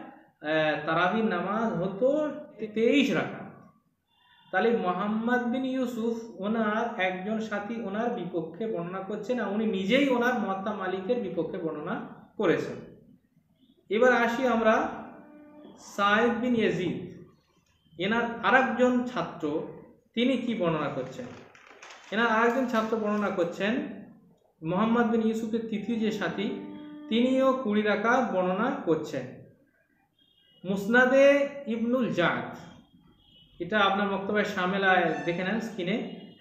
তারাবির নামাজ হতো 23 রাকাত। তাহলে মোহাম্মদ বিন ইউসুফ ওনার একজন সাথী ওনার বিপক্ষে বর্ণনা করছেন, আর উনি নিজেই ওনার মুয়াত্তা মালিকের বিপক্ষে বর্ণনা করেছেন। এবার আসি আমরা সায়েদ বিন ইয়াজিদ, এনার আরেকজন ছাত্র, তিনি কি বর্ণনা করছেন। এনার আরেকজন ছাত্র বর্ণনা করছেন মোহাম্মদ বিন ইউসুফের তৃতীয় যে সাথী, তিনিও 20 রাকাত বর্ণনা করছেন। মুসনাদে ইবনুল জাদ, এটা আপনার মক্তবায় শামেলায় দেখে নেন স্ক্রিনে,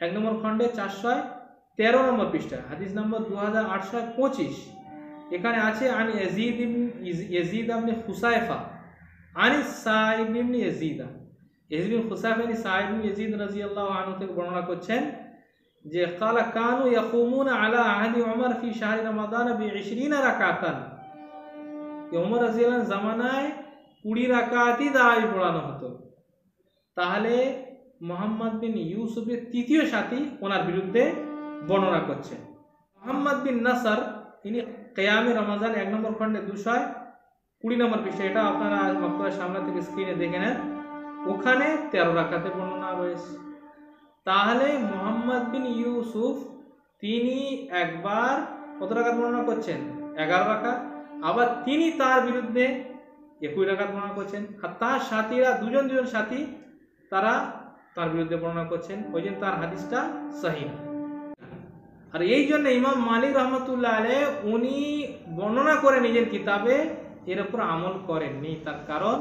1 নম্বর খণ্ডে 413 নম্বর পৃষ্ঠা, হাদিস নম্বর 2825। এখানে আছে আন ইয়াজিদ ইবনে হুসাইফা আনি সাইদ ইবনে ইয়াজিদ, ইয়াজিদ ইবনে হুসাইফা ইবনে সাইদ ইবনে ইয়াজিদ রাদিয়াল্লাহু আনহু থেকে বর্ণনা করছেন যে ক্বালা কানু ইয়াকুমুনা আলা আহদি উমর ফি শাহরি রমাদান বি20 রাকাতান। উমর রাদিয়াল্লাহু আনহু জামানায় 20 রাকাতই তারাবি পড়ানো হতো। তাহলে মোহাম্মদ বিন ইউসুফের তৃতীয় সাথী ওনার বিরুদ্ধে বর্ণনা করছেন। মোহাম্মদ বিন নাসর, তিনি কিয়ামে রমাজান 1 নম্বর খণ্ডে 220 নম্বর পৃষ্ঠা, এটা আপনারা মক্তবার সামনে থেকে স্ক্রিনে দেখে নেন, ওখানে 13 রাকাতে বর্ণনা রয়েছে। তাহলে মোহাম্মদ বিন ইউসুফ তিনি একবার কত রাকাত বর্ণনা করছেন, 11 রাকাত, আবার তিনি তার বিরুদ্ধে 21 রাকাত বর্ণনা করছেন, আর তার সাথীরা দুজন সাথী তারা তার বিরুদ্ধে বর্ণনা করছেন, ওই জন্য তার হাদিসটা সহিহ। আর এই জন্য ইমাম মালিক রহমতুল্লাহ আলাইহি উনি বর্ণনা করে নিজের কিতাবে এর উপর আমল করেননি, তার কারণ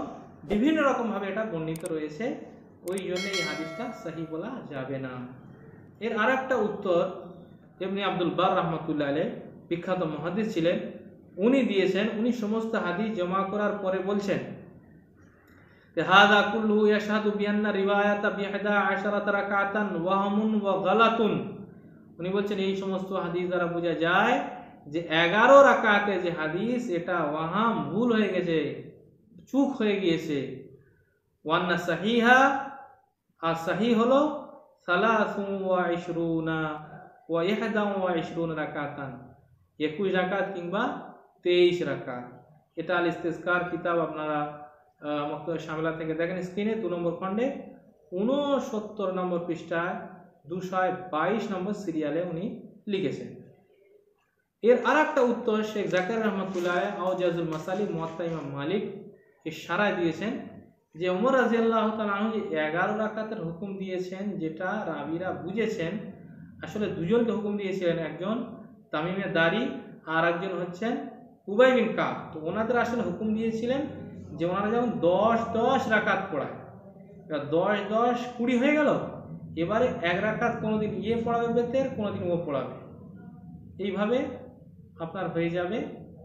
বিভিন্ন রকম ভাবে এটা বর্ণিত রয়েছে, ওই জন্য এই হাদিসটা সহিহ বলা যাবে না। এর আরেকটা উত্তর ইবনে আব্দুল বার রহমতুল্লাহ আলাইহি, বিখ্যাত মুহাদ্দিস ছিলেন, উনি দিয়েছেন। উনি সমস্ত হাদিস জমা করার পরে বলছেন হাযা কুল্লুহু ইয়াশহাদু বিআন্না রিওয়ায়াতা বি11 রাকাতান ওয়াহমুন ওয়া গালাতুন। উনি বলছেন এই সমস্ত হাদিস দ্বারা বোঝা যায় যে 11 রাকাতে যে হাদিস এটা ওয়াহাম, ভুল হয়ে গেছে, চুক হয়ে গিয়েছে। ওয়ান্না সাহিহা, আর সহিহ হলো 23 রাকাতান, 21 রাকাত কিংবা 23 রাকাত। এটা আল ইস্তিসকার কিতাব আপনারা মক্তবা শামিলা থেকে দেখেন স্ক্রিনে, 2 নম্বর খণ্ডে 69 নম্বর পৃষ্ঠায় 222 নম্বর সিরিয়ালে উনি লিখেছেন। এর আরেকটা উত্তর শেখ জাকারিয়া রহমাতুল্লাহ আলাইহি আওজাজুল মাসালিক মুয়াত্তা ইমাম মালিক এর সারায় দিয়েছেন যে ওমর রাদিয়াল্লাহু তাআলা আনহু যে 11 রাকাতের হুকুম দিয়েছেন, যেটা রাবিরা বুঝেছেন, আসলে দুজনকে হুকুম দিয়েছিলেন, একজন তামিমে দারি আর একজন হচ্ছেন উবাই বিন কাব। তো ওনাদের আসলে হুকুম দিয়েছিলেন যে ওনারা যেমন 10 রাকাত পড়ায়, 10 20 হয়ে গেল, এবারে 1 রাকাত কোনোদিন ইয়ে পড়াবে বেতের, কোনোদিন ও পড়াবে, এইভাবে আপনার হয়ে যাবে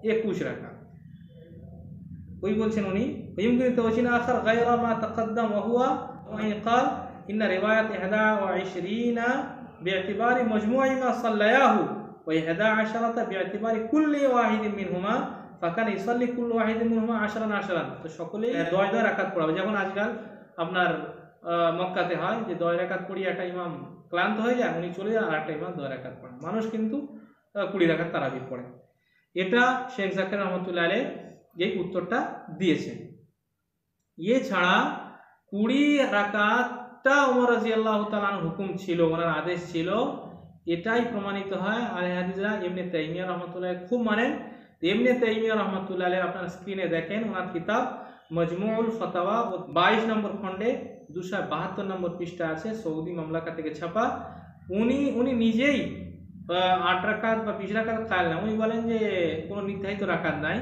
21 রাকাত। ওই বলছেন উনি يمكن توجيه آخر غير ما تقدم وهو أن قال إن رواية 21 باعتبار مجموع ما صلياه و11 باعتبار كل واحد منهما فكان يصلي كل واحد منهما 10 তো সকলে 10 রাকাত পড়াবে। যেমন আজকাল আপনার মক্কাতে হয় যে 10 রাকাত পড়িয়ে একটা ইমাম ক্লান্ত হয়ে যায়, উনি চলে যান, আর একটা ইমাম 10 রাকাত পড়ে, মানুষ কিন্তু 20 রাকাত তারাবি পড়ে। এটা শেখ জাকির রহমতুল্লাহ আলাইহি এই উত্তরটা দিয়েছেন। এছাড়া 20 রাকাতটা ওমর রাদিয়াল্লাহু তাআলা আনহুর হুকুম ছিল, ওনার আদেশ ছিল, এটাই প্রমাণিত হয় আহলে হাদিসরা ইবনে তাইমিয়া রাহমাতুল্লাহ খুব মানেন। ইবনে তাইমিয়া রাহমাতুল্লাহ আলাইহি আপনারা স্ক্রিনে দেখেন, ওনার কিতাব মজমুউল ফাতাওয়া 22 নম্বর খণ্ডে 272 নম্বর পৃষ্ঠা আছে, সৌদি মামলাকা থেকে ছাপা। উনি নিজেই 8 রাকাত বা 20 রাকাত খায়াল না, উনি বলেন যে কোনো নির্ধারিত রাকাত নাই।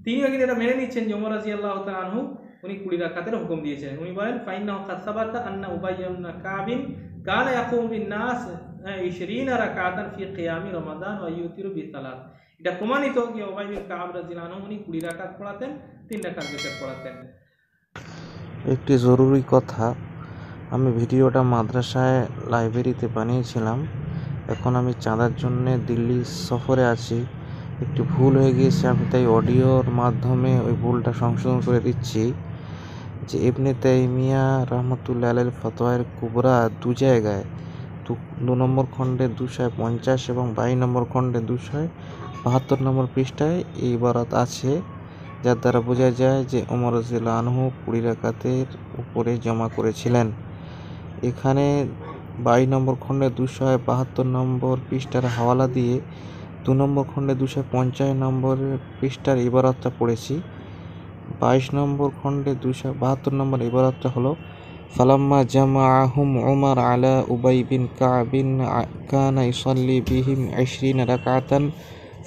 তিনিও কিন্তু এটা মেনে নিচ্ছেন যে ওমর রাদিয়াল্লাহু তাআলা আনহু উনি 20 রাকাতের হুকুম দিয়েছেন। উনি বলেন ফাইন্নাহু কাদ সাবাতা আন্না উবাই ইবনে কাবিন কানা ইয়াকুমু বিন নাস 20 রাকাতান ফি কিয়ামি রমাদান ওয়া ইউতিরু বিসালাত। এটা প্রমাণিত যে উবাই বিন কাব রাদিয়াল্লাহু আনহু উনি 20 রাকাত পড়াতেন, 3 রাকাত বিতর পড়াতেন। একটি জরুরি কথা, আমি ভিডিওটা মাদ্রাসায় লাইব্রেরিতে বানিয়েছিলাম। এখন আমি চাঁদার জন্যে দিল্লি সফরে আছি, একটু ভুল হয়ে গিয়েছে, আমি তাই অডিওর মাধ্যমে ওই ভুলটা সংশোধন করে দিচ্ছি। যে ইবনে তাইমিয়া রহমতুল্লাহ আলাইহির ফতোয়ায়ে কুবরা 2 জায়গায় 2 নম্বর খণ্ডে 250 এবং 22 নম্বর খণ্ডে 272 নম্বর পৃষ্ঠায় এই ইবারত আছে, যার দ্বারা বোঝা যায় যে ওমর রাদিয়াল্লাহু আনহু 20 রাকাতের উপরে জমা করেছিলেন। এখানে 22 নম্বর খণ্ডে 272 নম্বর পৃষ্ঠার হাওয়ালা দিয়ে 2 নম্বর খণ্ডে 250 নম্বর পৃষ্ঠার ইবারতটা পড়েছি। 22 নম্বর খণ্ডে 272 নম্বর ইবারতটা হলো ফালাম্মা জামাআহুম উমর আলা উবাই বিন কাবিন কানা ইসাল্লি বিহিম 20 রাকাতান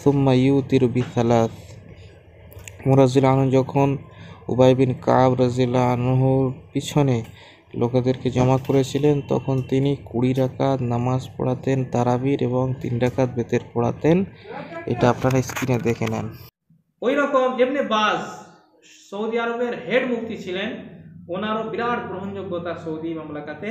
সুম্মা ইউতিরু বিসালাস। উমর রাদিয়াল্লাহু আনহু যখন উবাই বিন কাব রাদিয়াল্লাহু আনহুর পিছনে লোকেদেরকে জমা করেছিলেন, তখন তিনি 20 রাকাত নামাজ পড়াতেন তারাবির এবং 3 রাকাত বেতের পড়াতেন। এটা আপনারা স্ক্রিনে দেখে নেন। ওই রকম ইবনে বাজ সৌদি আরবের হেড মুফতি ছিলেন, ওনারও বিরাট গ্রহণযোগ্যতা সৌদি মামলাকাতে।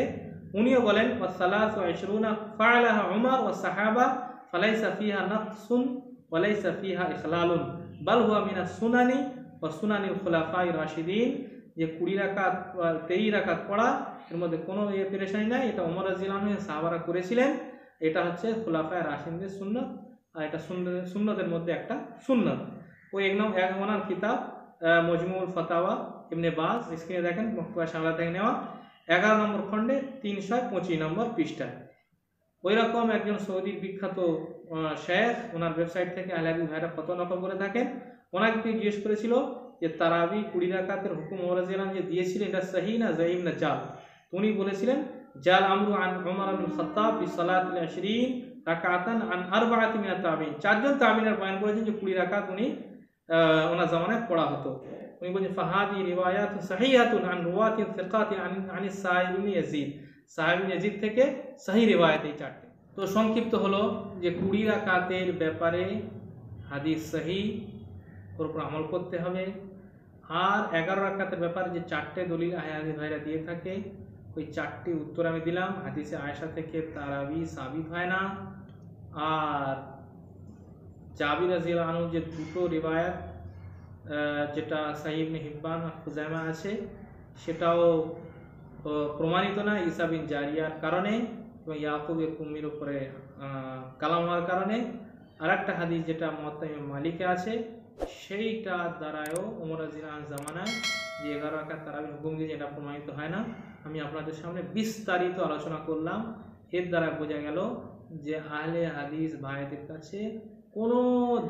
উনিও বলেন ওয়াসালাসু ইশরুনা ফাআলাহা উমর ওয়া সাহাবা ফালাইসা ফিহা নাকসুন ওয়া লাইসা ফিহা ইখলালুন বাল হুয়া মিনাস সুনানি ওয়া সুনানিল খুলাফায়ে রাশিদিন। যে 20 রাকাত 23 রাকাত পড়া, এর মধ্যে কোনো পেরেশানি নাই, এটা ওমর রাদিয়াল্লাহু আনহু সাহাবারা করেছিলেন। এটা হচ্ছে খুলাফায়ে রাশিদিনদের সুন্নাত, আর এটা সুন্নতের মধ্যে একটা সুন্নাত। ওই ওনার কিতাব মজমুউল ফাতাওয়া ইবনে বাজ, স্ক্রিনে দেখেন মক্তবা সামলা থেকে নেওয়া, 11 নম্বর খণ্ডে 325 নম্বর পৃষ্ঠা। ওই রকম একজন সৌদির বিখ্যাত শেখ, ওনার ওয়েবসাইট থেকে আহলে হাদিস ভাইরা ফতোয়া নকল করে থাকেন। ওনাকে কেউ জিজ্ঞেস করেছিল যে তারাবি 20 রাকাতের হুকুম ওমর রাদিয়াল্লাহু আনহু যে দিয়েছিলেন এটা সহিহ না যায়িফ না জাল। উনি বলেছিলেন জাল আমরু আন উমর ইবনে খাত্তাব বি সালাতিল 20 রাকাতান আন আরবাআতি মিনাত তাবিঈন। 4 জন তাবিঈনের বয়ান করেছেন যে 20 রাকাত উনি ওনার জামানায় পড়া হতো। উনি বলেন ফাহাদি রিওয়ায়াত সহিহাতুন আন রুওয়াতি সিকাতি আন সাইব ইবনে ইয়াজিদ, সাইব ইবনে ইয়াজিদ থেকে সহিহ রিওয়ায়াত এই 4টি। তো সংক্ষিপ্ত হলো যে 20 রাকাতের ব্যাপারে হাদিস সহিহ, ওর উপর আমল করতে হবে। আর 11 রাকাতের ব্যাপারে যে 4টে দলিল আহলে ভাইরা দিয়ে থাকে, ওই 4টি উত্তর আমি দিলাম। হাদিসে আয়েশা থেকে তারাবি সাবিত হয় না। আর জাবির রাদিয়াল্লাহু আনহু যে 2টো রিওয়ায়াত যেটা সহিহ ইবনে হিব্বান আর খুজাইমা আছে, সেটাও প্রমাণিত না ঈসা বিন জারিয়ার কারণে এবং ইয়াকুবের কুমির উপরে কালাম হওয়ার কারণে। আর একটা হাদিস যেটা মুওয়াত্তা ইমাম মালিকে আছে, সেইটা দ্বারাও ওমর রাদিয়াল্লাহু আনহু জামানায় যে 11 রাকাত তারাবির হুকুম দিয়ে এটা প্রমাণিত হয় না। আমি আপনাদের সামনে বিস্তারিত আলোচনা করলাম। এর দ্বারা বোঝা গেল যে আহলে হাদিস ভাইদের কাছে কোনো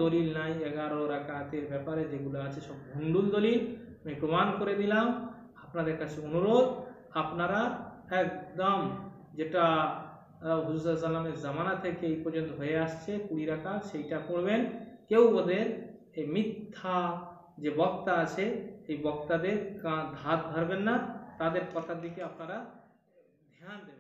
দলিল নাই 11 রাকাতের ব্যাপারে, যেগুলো আছে সব ভণ্ডুল দলিল। আমি প্রমাণ করে দিলাম। আপনাদের কাছে অনুরোধ, আপনারা একদম যেটা হুজুর সাল্লাল্লাহু আলাইহি ওয়াসাল্লামের জামানা থেকে এই পর্যন্ত হয়ে আসছে 20 রাকাত, সেইটা পড়বেন। কেউ ওদের এই মিথ্যা যে বক্তা আছে, এই বক্তাদের ধার ধারবেন না, তাদের কথার দিকে আপনারা ধ্যান দেবেন।